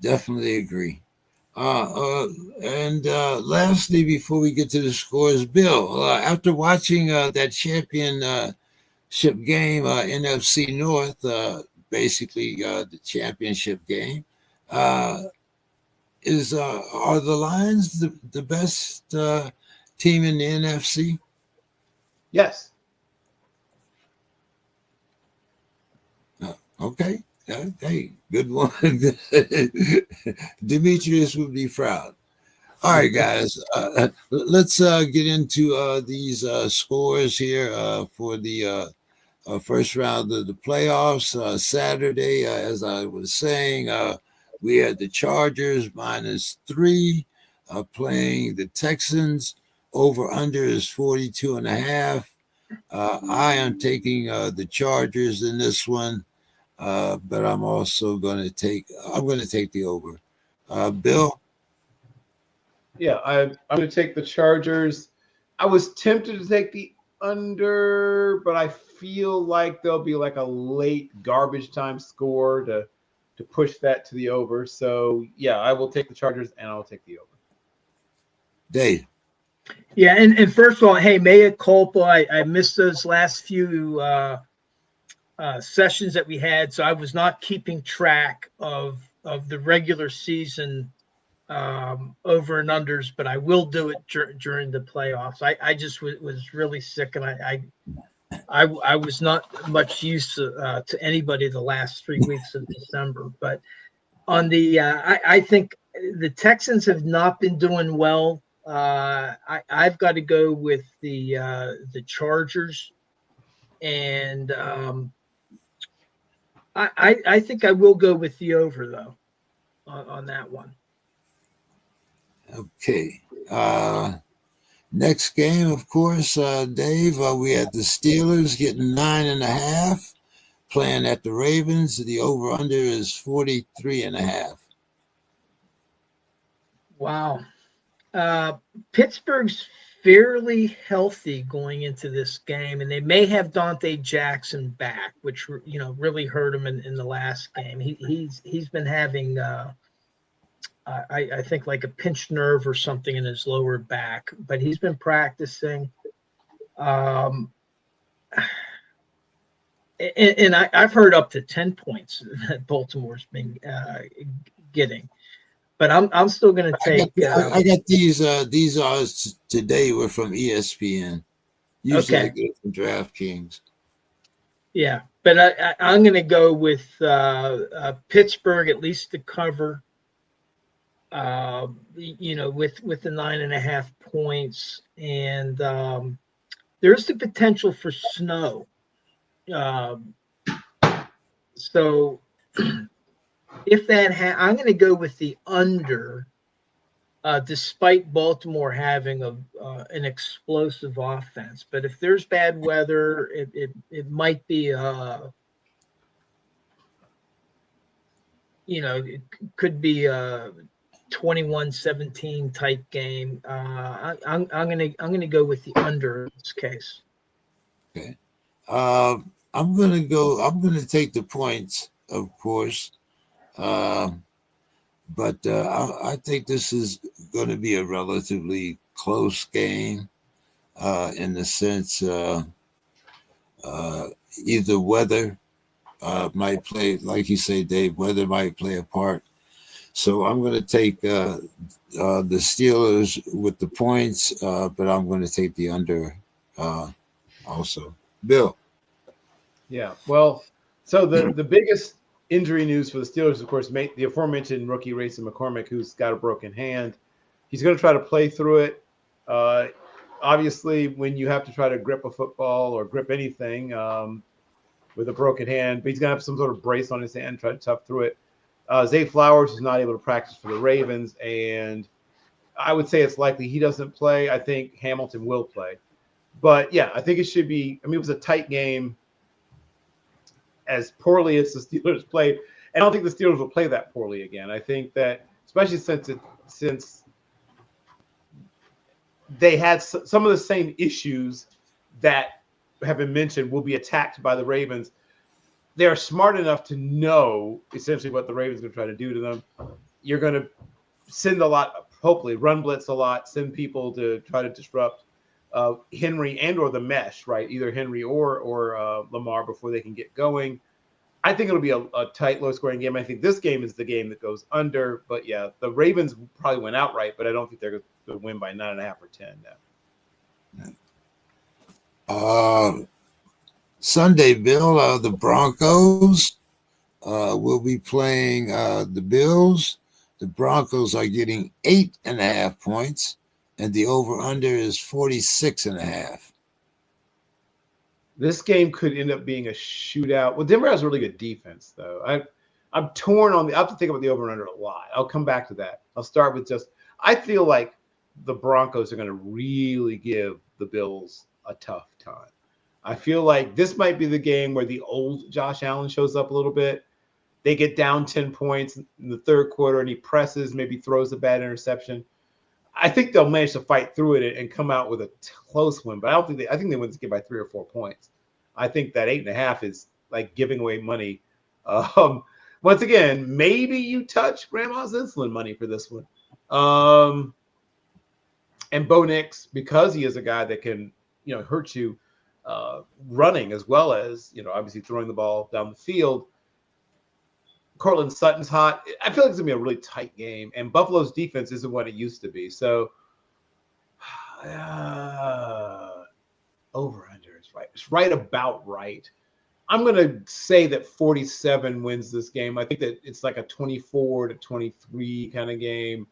Definitely agree. And lastly, before we get to the scores, Bill, after watching that championship game, NFC North, basically the championship game, are the Lions the best team in the NFC? Yes. Okay. Hey, good one. Demetrius would be proud. All right, guys. Let's get into these scores here for the first round of the playoffs. Saturday, as I was saying, we had the Chargers -3 playing the Texans. Over under is 42.5. I am taking the Chargers in this one. but I'm also going to take the over. Bill? Yeah, I'm going to take the Chargers. I was tempted to take the under, but I feel like there'll be like a late garbage time score to push that to the over. So yeah, I will take the Chargers and I'll take the over. Dave? Yeah, and first of all, hey, mea culpa. I missed those last few sessions that we had, so I was not keeping track of the regular season over and unders, but I will do it during the playoffs. I just was really sick, and I was not much use to anybody the last 3 weeks of December. But on the I think the Texans have not been doing well. I've got to go with the Chargers, and I think I will go with the over though on that one. Okay. Next game, of course, Dave, we had the Steelers getting 9.5, playing at the Ravens. The over-under is 43.5. Wow. Pittsburgh's fairly healthy going into this game, and they may have Dante Jackson back, which really hurt him in the last game. He's been having I think like a pinched nerve or something in his lower back, but he's been practicing. And I've heard up to 10 points that Baltimore's been getting. But I'm still going to take. I got these odds today were from ESPN. Usually I get it from DraftKings. Yeah, but I'm going to go with Pittsburgh at least to cover. With the 9.5 points, and there's the potential for snow. So if that I'm going to go with the under, despite Baltimore having an explosive offense. But if there's bad weather, it might be it could be a 21-17 type game. I'm gonna go with the under in this case. Okay. I'm gonna take the points, of course. But I think this is going to be a relatively close game in the sense either weather might play, like you say, Dave, weather might play a part. So I'm going to take the Steelers with the points, but I'm going to take the under also. Bill? Yeah, well, so the biggest injury news for the Steelers, of course, the aforementioned rookie Rayson McCormick, who's got a broken hand. He's going to try to play through it. Obviously, when you have to try to grip a football or grip anything with a broken hand, but he's going to have some sort of brace on his hand, try to tough through it. Zay Flowers is not able to practice for the Ravens, and I would say it's likely he doesn't play. I think Hamilton will play. But, yeah, I think it should be – I mean, it was a tight game. As poorly as the Steelers played, and I don't think the Steelers will play that poorly again. I think that, especially since they had some of the same issues that have been mentioned will be attacked by the Ravens. They are smart enough to know essentially what the Ravens are going to try to do to them. You're going to send a lot, hopefully run blitz a lot, send people to try to disrupt Henry and or the mesh, right? Either Henry or Lamar before they can get going. I think it'll be a tight, low-scoring game. I think this game is the game that goes under. But, yeah, the Ravens probably went outright, but I don't think they're going to win by 9.5 or 10 now. Sunday, Bill, the Broncos will be playing the Bills. The Broncos are getting 8.5 points, and the over-under is 46.5. This game could end up being a shootout. Well, Denver has a really good defense, though. I'm torn on I have to think about the over and under a lot. I'll come back to that. I'll start with I feel like the Broncos are going to really give the Bills a tough time. I feel like this might be the game where the old Josh Allen shows up a little bit. They get down 10 points in the third quarter, and he presses, maybe throws a bad interception. I think they'll manage to fight through it and come out with a close win, but I think they win this game by 3 or 4 points. I think that 8.5 is like giving away money. Once again, maybe you touch grandma's insulin money for this one. And Bo Nix, because he is a guy that can, hurt you running as well as, obviously throwing the ball down the field. Cortland Sutton's hot. I feel like it's going to be a really tight game, and Buffalo's defense isn't what it used to be. So over-under is right. It's right about right. I'm going to say that 47 wins this game. I think that it's like a 24-23 kind of game.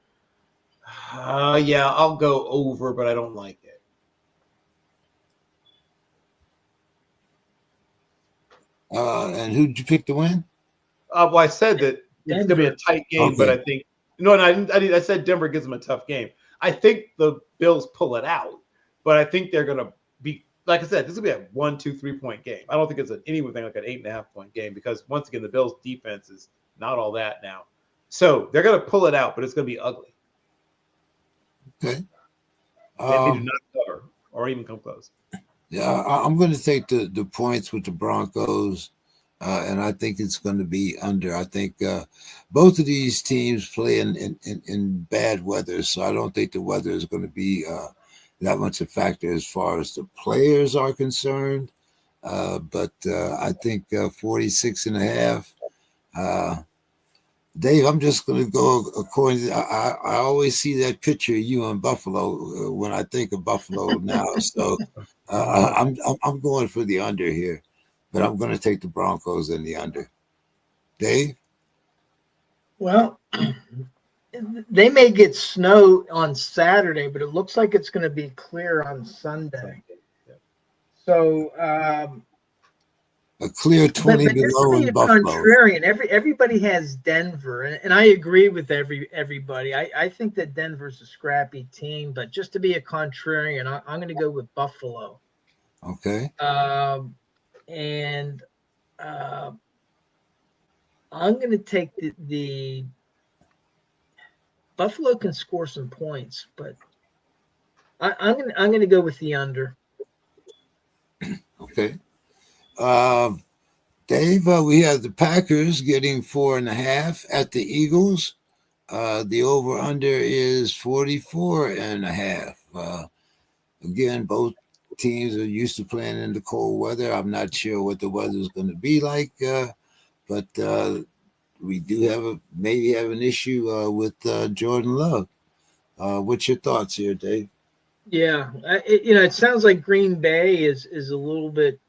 Yeah, I'll go over, but I don't like it. And who'd you pick to win? Well, I said that it's going to be a tight game, but I think I said Denver gives them a tough game. I think the Bills pull it out, but I think they're going to be, like I said, this is going to be a 1, 2, 3 point game. I don't think it's anything like an 8.5 point game because once again, the Bills defense is not all that now. So they're going to pull it out, but it's going to be ugly. Okay. They do not cover or even come close. Yeah, I'm going to take the points with the Broncos. And I think it's going to be under. I think both of these teams play in bad weather, so I don't think the weather is going to be that much a factor as far as the players are concerned. But I think 46.5. Dave, I'm just going to go according to. I always see that picture of you in Buffalo when I think of Buffalo now. So I'm going for the under here. But I'm going to take the Broncos in the under. Dave? Well, they may get snow on Saturday, but it looks like it's going to be clear on Sunday. So a clear 20 below in Buffalo. Contrarian. Everybody has Denver, and I agree with everybody. I think that Denver's a scrappy team, but just to be a contrarian, I'm going to go with Buffalo. Okay. And I'm going to take the Buffalo can score some points, but I'm going to go with the under. Okay. Dave, we have the Packers getting 4.5 at the Eagles. The over-under is 44.5. Again, both teams are used to playing in the cold weather. I'm not sure what the weather is going to be like, but we do maybe have an issue with Jordan Love. What's your thoughts here, Dave? Yeah, it sounds like Green Bay is a little bit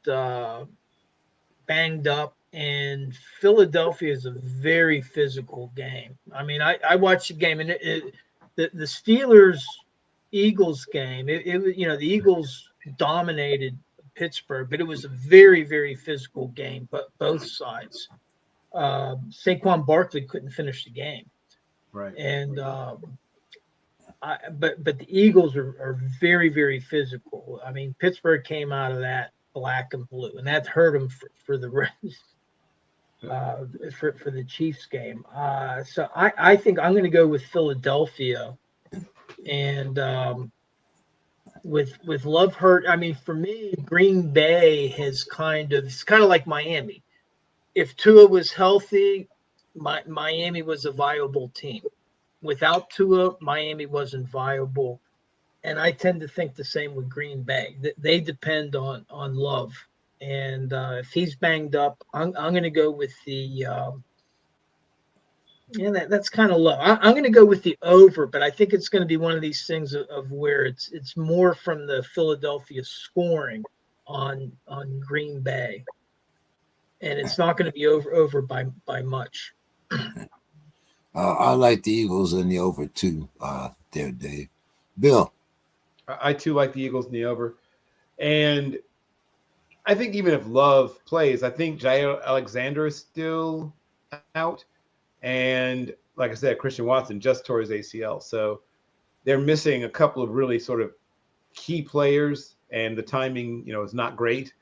banged up, and Philadelphia is a very physical game. I mean, I watched the game, and the Steelers-Eagles game. The Eagles dominated Pittsburgh, but it was a very, very physical game, but both sides. Saquon Barkley couldn't finish the game, right? And but the Eagles are very, very physical. I mean, Pittsburgh came out of that black and blue, and that hurt them for the rest for the Chiefs game. So I think I'm going to go with Philadelphia, and with Love hurt. I mean, for me, Green Bay it's kind of like Miami. If Tua was healthy, Miami was a viable team. Without Tua, Miami wasn't viable. And I tend to think the same with Green Bay. They depend on Love. And if he's banged up, I'm going to go with the that's kind of low. I'm going to go with the over, but I think it's going to be one of these things of where it's more from the Philadelphia scoring on Green Bay. And it's not going to be over by much. I like the Eagles in the over too, there, Dave. Bill? I too like the Eagles in the over. And I think even if Love plays, I think Jair Alexander is still out. And like I said, Christian Watson just tore his ACL. So they're missing a couple of really sort of key players, and the timing, is not great.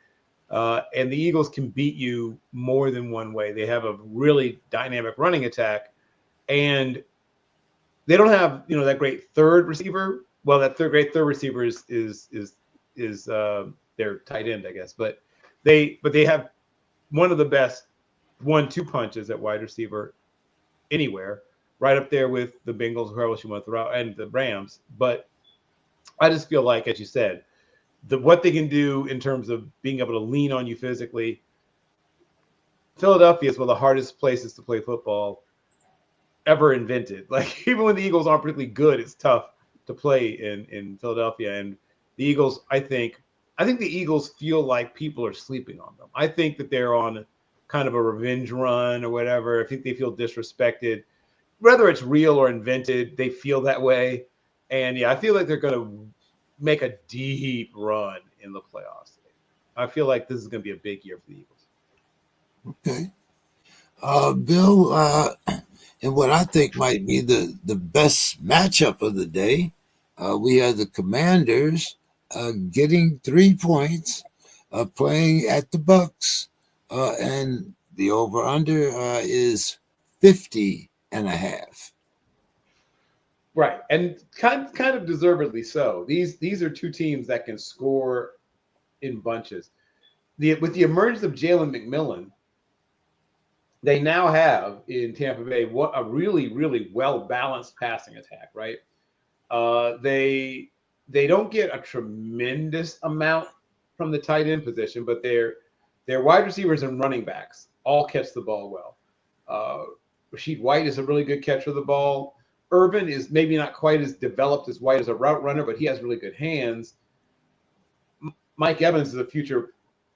And the Eagles can beat you more than one way. They have a really dynamic running attack, and they don't have that great third receiver. Well, that great third receiver is their tight end, I guess. But they have one of the best 1-2 punches at wide receiver anywhere, right up there with the Bengals, whoever else you want to throw out, and the Rams. But I just feel like, as you said, what they can do in terms of being able to lean on you physically. Philadelphia is one of the hardest places to play football ever invented. Like, even when the Eagles aren't particularly good, it's tough to play in Philadelphia. And the Eagles, I think the Eagles feel like people are sleeping on them. I think that they're on kind of a revenge run or whatever. I think they feel disrespected. Whether it's real or invented, they feel that way. And yeah, I feel like they're going to make a deep run in the playoffs. I feel like this is going to be a big year for the Eagles. Okay. Bill, and what I think might be the best matchup of the day, we have the Commanders getting 3 points, playing at the Bucks, and the over-under is 50.5. Right, and kind of deservedly so. These are two teams that can score in bunches. With the emergence of Jalen McMillan, they now have in Tampa Bay a really, really well-balanced passing attack, right? They don't get a tremendous amount from the tight end position, but their wide receivers and running backs all catch the ball well. Rashid White is a really good catcher of the ball. Urban is maybe not quite as developed as White as a route runner, but he has really good hands. Mike Evans is a future,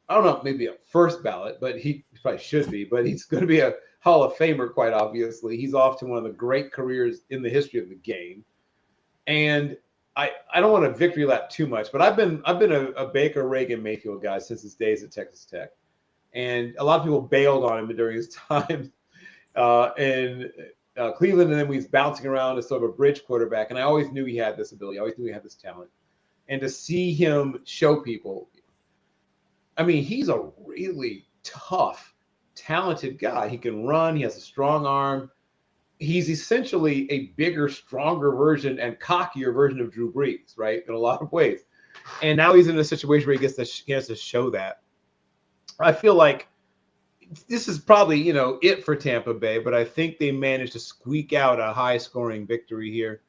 I don't know, maybe a first ballot, but he probably should be, but he's going to be a Hall of Famer, quite obviously. He's off to one of the great careers in the history of the game. And I don't want to victory lap too much, but I've been a Baker Reagan Mayfield guy since his days at Texas Tech. And a lot of people bailed on him during his time in Cleveland, and then he's bouncing around as sort of a bridge quarterback. And I always knew he had this ability. I always knew he had this talent. And to see him show people, I mean, he's a really tough, talented guy. He can run. He has a strong arm. He's essentially a bigger, stronger version and cockier version of Drew Brees, right, in a lot of ways. And now he's in a situation where he has to show that. I feel like this is probably, it for Tampa Bay, but I think they managed to squeak out a high-scoring victory here.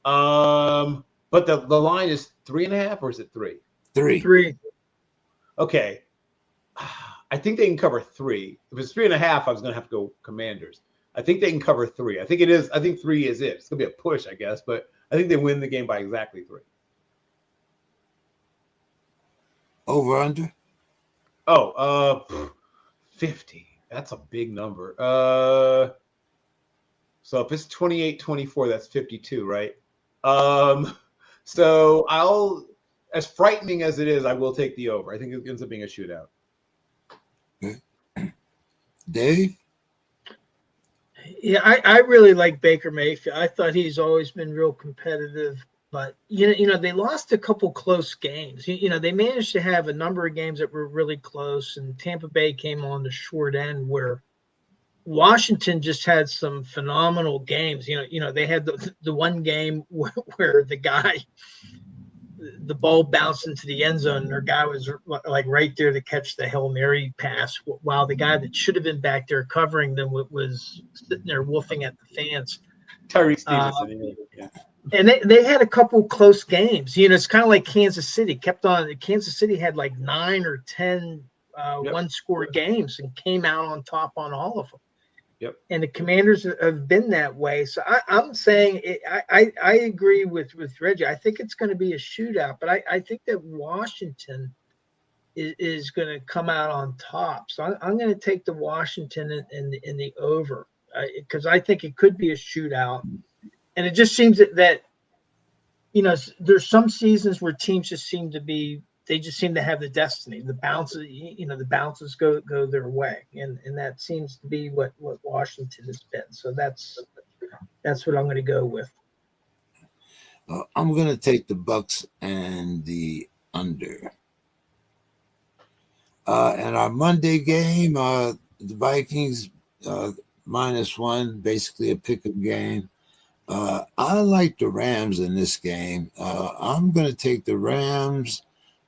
But the line is 3.5, or is it 3? 3. Okay. I think they can cover 3. If it's 3.5, I was going to have to go Commanders. I think they can cover 3. I think it is. I think 3 is it. It's going to be a push, I guess, but I think they win the game by exactly 3. Over under? 50. That's a big number. So if it's 28-24, that's 52, right? So as frightening as it is, I will take the over. I think it ends up being a shootout. Okay. Dave? Yeah, I really like Baker Mayfield. I thought he's always been real competitive, but they lost a couple close games. They managed to have a number of games that were really close, and Tampa Bay came on the short end where Washington just had some phenomenal games. They had the one game where the ball bounced into the end zone and their guy was like right there to catch the Hail Mary pass, while the guy that should have been back there covering them was sitting there woofing at the fans. Tyree Stevenson. Yeah. And they had a couple close games. It's kind of like Kansas City. Kansas City had like 9 or 10 one-score games and came out on top on all of them. Yep. And the Commanders have been that way. So I'm saying I agree with Reggie. I think it's going to be a shootout, but I think that Washington is going to come out on top. So I'm going to take the Washington in the over because I think it could be a shootout. And it just seems that there's some seasons where teams just seem to have the destiny. The bounces go their way, and that seems to be what Washington has been. So that's what I'm going to go with. I'm going to take the Bucks and the under. And our Monday game, the Vikings -1, basically a pick'em game. I like the Rams in this game. I'm going to take the Rams,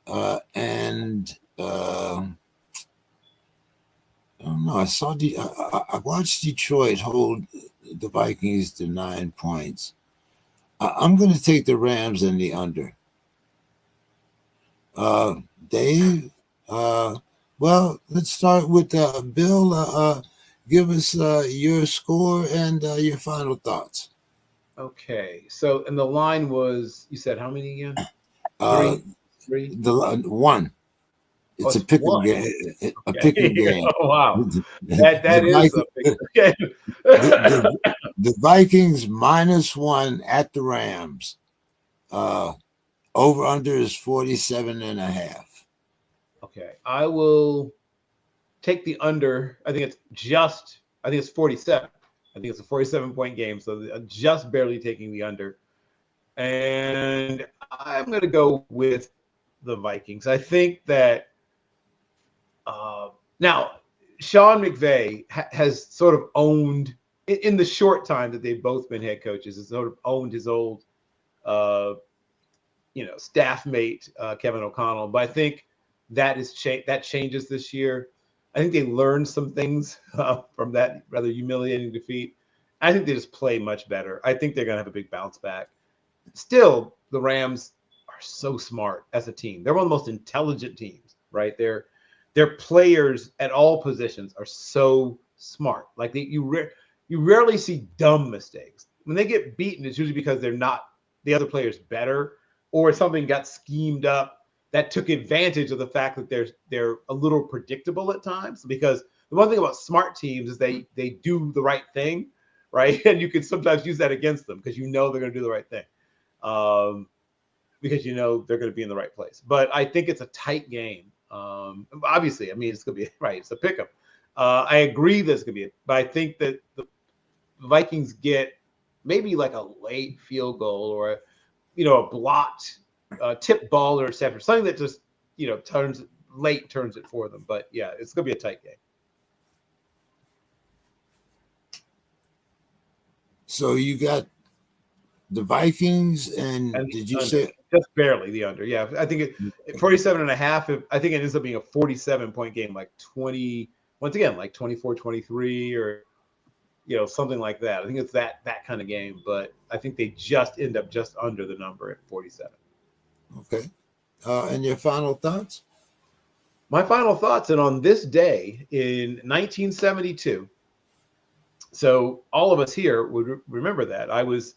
and I don't know. I watched Detroit hold the Vikings to 9 points. I'm going to take the Rams and the under. Dave, well, let's start with Bill. Give us your score and your final thoughts. Okay. So, and the line was, you said how many again? Uh, Three? the one. It's a pick 'em game. A pick 'em game. Oh, wow. The, That is a big okay. the Vikings -1 at the Rams. Over under is 47.5. Okay. I will take the under. I think it's 47. I think it's a 47-point game. So just barely taking the under. And I'm going to go with the Vikings. I think that now Sean McVay has sort of owned, in the short time that they've both been head coaches, has sort of owned his old, staff mate Kevin O'Connell. But I think that changes this year. I think they learned some things from that rather humiliating defeat. I think they just play much better. I think they're going to have a big bounce back. Still, the Rams are so smart as a team. They're one of the most intelligent teams, right? Their players at all positions are so smart. Like you rarely see dumb mistakes. When they get beaten, it's usually because they're not the other players better, or something got schemed up that took advantage of the fact that they're a little predictable at times. Because the one thing about smart teams is they do the right thing, right? And you can sometimes use that against them because they're going to do the right thing. Because they're going to be in the right place. But I think it's a tight game. Obviously, I mean, it's going to be right. It's a pickup. I agree that it's going to be, but I think that the Vikings get maybe like a late field goal or a blocked tip ball or interception, something that just turns it for them. But yeah, it's going to be a tight game. So you got the Vikings, and did you say just barely the under? Yeah, I think 47.5. I think it ends up being a 47-point game, like 20. Once again, like 24-23 or something like that. I think it's that kind of game, but I think they just end up just under the number at 47. Okay. And your final thoughts? My final thoughts, and on this day in 1972, so all of us here would remember that. I was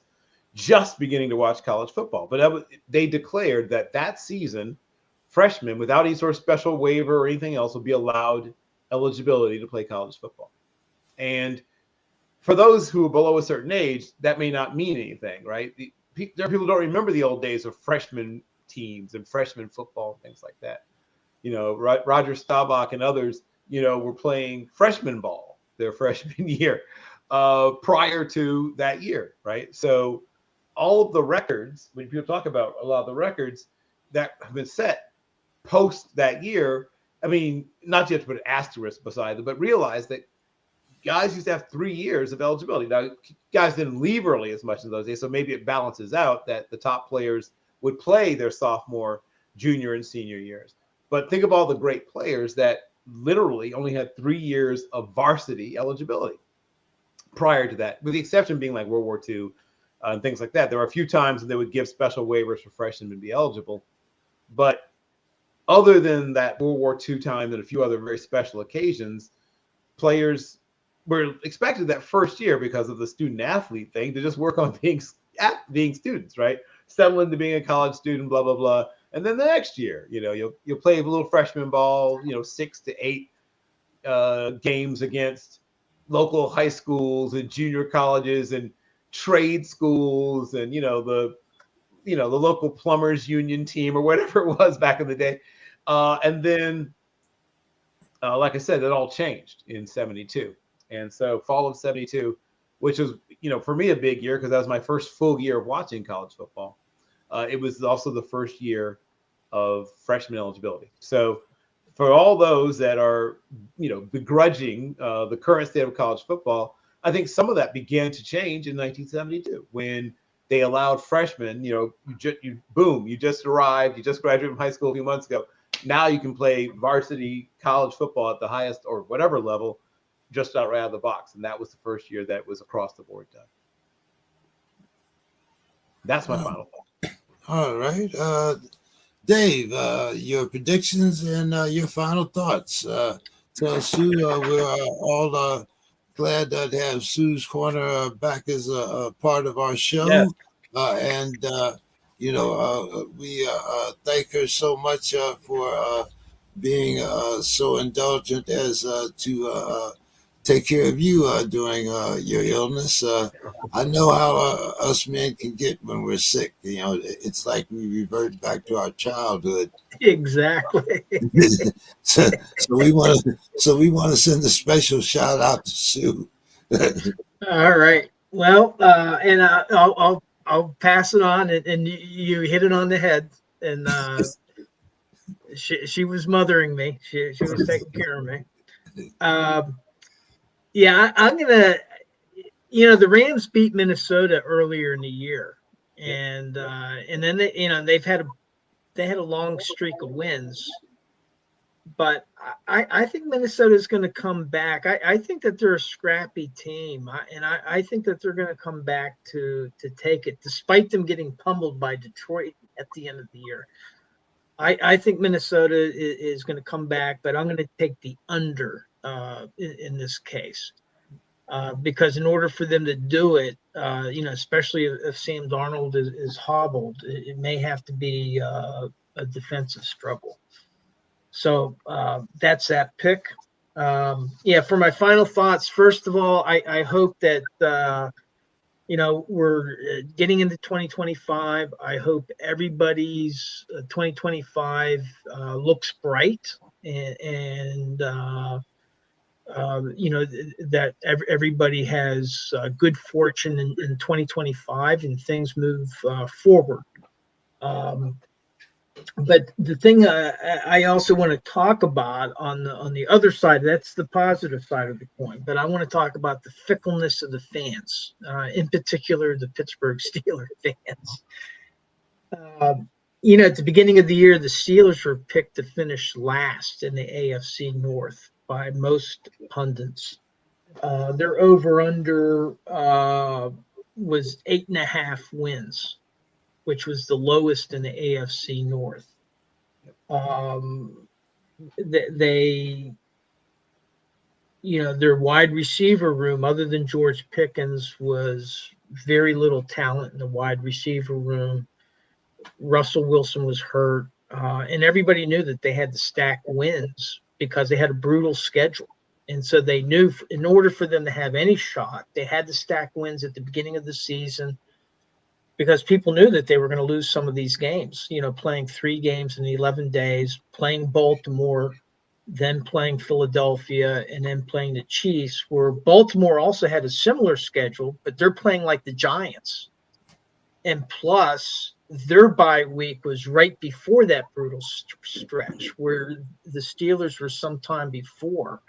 just beginning to watch college football, but they declared that season, freshmen without any sort of special waiver or anything else would be allowed eligibility to play college football. And for those who are below a certain age, that may not mean anything, right? There are people who don't remember the old days of freshman teams and freshman football and things like that. Roger Staubach and others, were playing freshman ball their freshman year prior to that year, right? So all of the records, when people talk about a lot of the records that have been set post that year, I mean, not just put an asterisk beside them, but realize that guys used to have 3 years of eligibility. Now, guys didn't leave early as much in those days, so maybe it balances out that the top players would play their sophomore, junior, and senior years. But think of all the great players that literally only had 3 years of varsity eligibility prior to that, with the exception being like World War II and things like that. There were a few times that they would give special waivers for freshmen to be eligible. But other than that World War II time and a few other very special occasions, players were expected that first year, because of the student athlete thing, to just work on being students, right? Settle into being a college student, blah, blah, blah. And then the next year, you'll play a little freshman ball, 6 to 8 games against local high schools and junior colleges and trade schools and, the local plumbers union team or whatever it was back in the day. And then, like I said, it all changed in 72. And so fall of 72, which was, for me, a big year because that was my first full year of watching college football. It was also the first year of freshman eligibility. So for all those that are, begrudging the current state of college football, I think some of that began to change in 1972 when they allowed freshmen, you just arrived, you just graduated from high school a few months ago. Now you can play varsity college football at the highest or whatever level just right out of the box. And that was the first year that was across the board done. That's my final thought. All right. Dave, your predictions and your final thoughts. So, Sue, we're all glad to have Sue's Corner back as a part of our show. Yes. And, we thank her so much for being so indulgent as to take care of you during your illness. I know how us men can get when we're sick. It's like we revert back to our childhood. Exactly. so we want to send a special shout out to Sue. All right. Well, and I'll pass it on, and you hit it on the head. And she was mothering me. She was taking care of me. Yeah, I'm gonna. The Rams beat Minnesota earlier in the year, and then they've had a long streak of wins. But I think Minnesota is going to come back. I think that they're a scrappy team, and I think that they're going to come back to take it, despite them getting pummeled by Detroit at the end of the year. I think Minnesota is going to come back, but I'm going to take the under in this case. Because in order for them to do it, especially if Sam Darnold is hobbled, it may have to be a defensive struggle. So that's that pick. For my final thoughts, first of all, I hope that, we're getting into 2025. I hope everybody's 2025 looks bright and that everybody has good fortune in 2025 and things move forward. But the thing I also want to talk about on the other side, that's the positive side of the coin, but I want to talk about the fickleness of the fans, in particular the Pittsburgh Steelers fans. At the beginning of the year, the Steelers were picked to finish last in the AFC North by most pundits. Their over-under was 8.5 wins, which was the lowest in the AFC North. Their wide receiver room, other than George Pickens, was very little talent in the wide receiver room. Russell Wilson was hurt, and everybody knew that they had to stack wins because they had a brutal schedule. And so they knew in order for them to have any shot, they had to stack wins at the beginning of the season because people knew that they were going to lose some of these games, playing 3 games in 11 days, playing Baltimore, then playing Philadelphia, and then playing the Chiefs, where Baltimore also had a similar schedule, but they're playing like the Giants. And plus, their bye week was right before that brutal stretch where the Steelers were sometime before.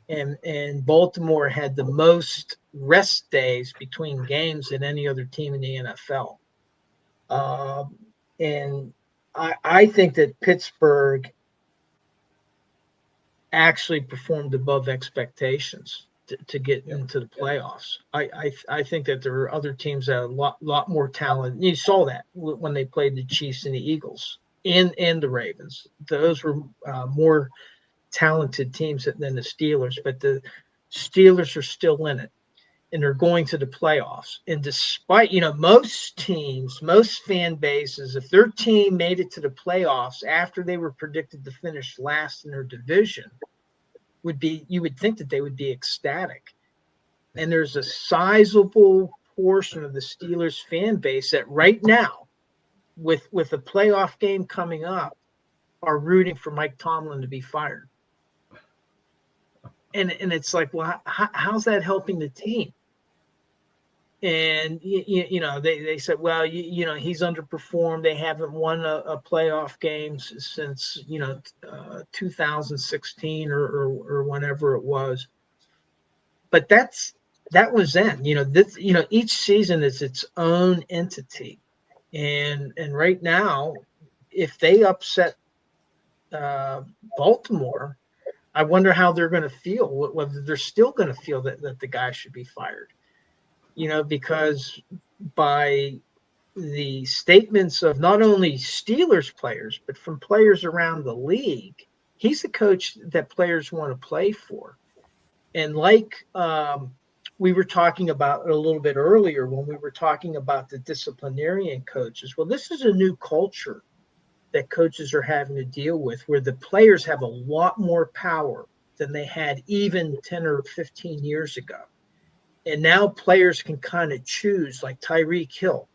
And Baltimore had the most rest days between games than any other team in the NFL. And I think that Pittsburgh actually performed above expectations to get into the playoffs. I think that there are other teams that have a lot more talent. You saw that when they played the Chiefs and the Eagles and the Ravens. Those were more talented teams than the Steelers, but the Steelers are still in it and they're going to the playoffs. And despite, most teams, most fan bases, if their team made it to the playoffs after they were predicted to finish last in their division, you would think that they would be ecstatic. And there's a sizable portion of the Steelers fan base that right now, with a playoff game coming up, are rooting for Mike Tomlin to be fired. And it's like, well, how's that helping the team? And they said, well, he's underperformed. They haven't won a playoff game since 2016 or whenever it was. But that was then. Each season is its own entity, and right now, if they upset Baltimore, I wonder how they're going to feel. Whether they're still going to feel that the guy should be fired. Because by the statements of not only Steelers players, but from players around the league, he's a coach that players want to play for. And like we were talking about a little bit earlier when we were talking about the disciplinarian coaches, well, this is a new culture that coaches are having to deal with, where the players have a lot more power than they had even 10 or 15 years ago. And now players can kind of choose, like Tyreek Hill.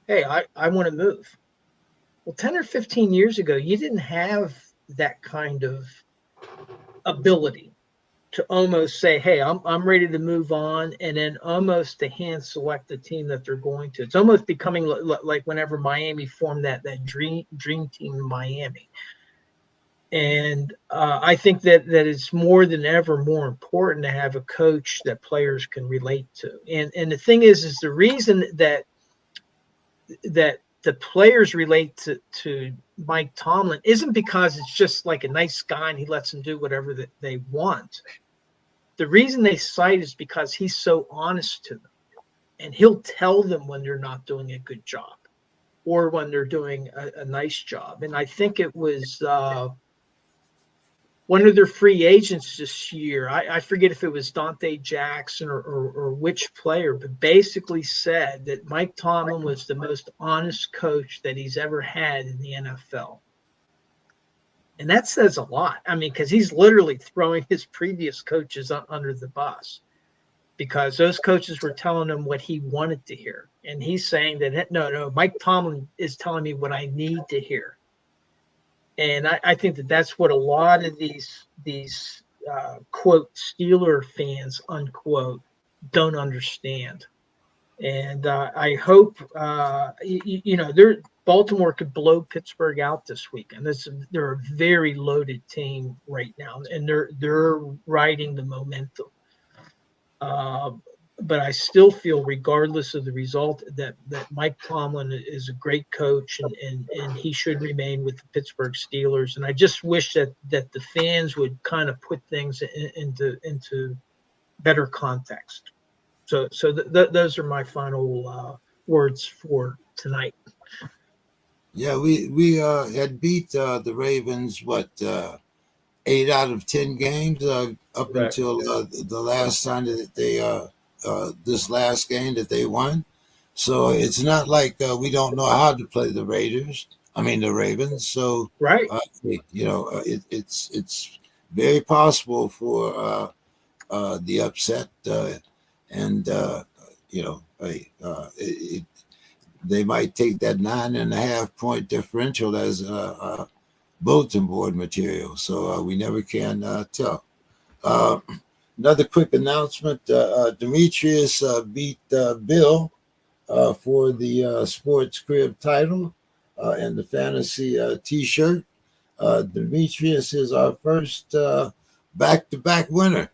Hey, I want to move. Well, 10 or 15 years ago, you didn't have that kind of ability to almost say, hey, I'm ready to move on, and then almost to hand select the team that they're going to. It's almost becoming like whenever Miami formed that dream team in Miami. And I think that it's more than ever more important to have a coach that players can relate to. And the thing is the reason that the players relate to Mike Tomlin isn't because it's just like a nice guy and he lets them do whatever that they want. The reason they cite is because he's so honest to them, and he'll tell them when they're not doing a good job or when they're doing a nice job. And I think it was one of their free agents this year, I forget if it was Dante Jackson or which player, but basically said that Mike Tomlin was the most honest coach that he's ever had in the NFL. And that says a lot. I mean, because he's literally throwing his previous coaches under the bus, because those coaches were telling him what he wanted to hear. And he's saying that, no, Mike Tomlin is telling me what I need to hear. And I think that that's what a lot of these quote Steeler fans, unquote, don't understand. And I hope Baltimore could blow Pittsburgh out this weekend. They're a very loaded team right now, and they're riding the momentum. But I still feel, regardless of the result, that Mike Tomlin is a great coach, and he should remain with the Pittsburgh Steelers. And I just wish that the fans would kind of put things into better context. So those are my final words for tonight. Yeah, we had beat the Ravens 8 out of 10 games up until the last time that they this last game that they won. So it's not like we don't know how to play the Ravens. So right, it's very possible for the upset, and they might take that 9.5 point differential as bulletin board material. So we never can tell. Another quick announcement: Demetrius beat Bill for the Sports Krib title and the fantasy T-shirt. Demetrius is our first back-to-back winner.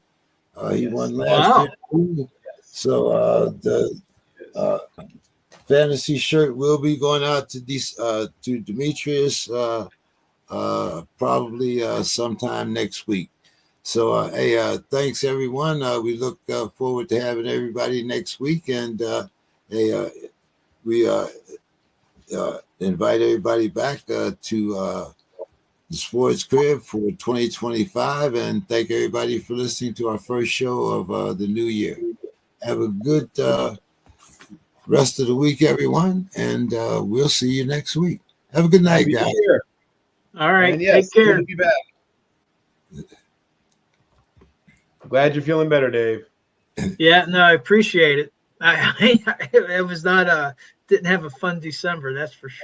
He won last year. So the fantasy shirt will be going out to Demetrius probably sometime next week. So, thanks everyone. We look forward to having everybody next week, and we invite everybody back to the Sports Krib for 2025, and thank everybody for listening to our first show of the new year. Have a good rest of the week, everyone, and we'll see you next week. Have a good night, guys. All right, take care. Good to be back. Glad you're feeling better, Dave. Yeah, no, I appreciate it. It was not didn't have a fun December, that's for sure.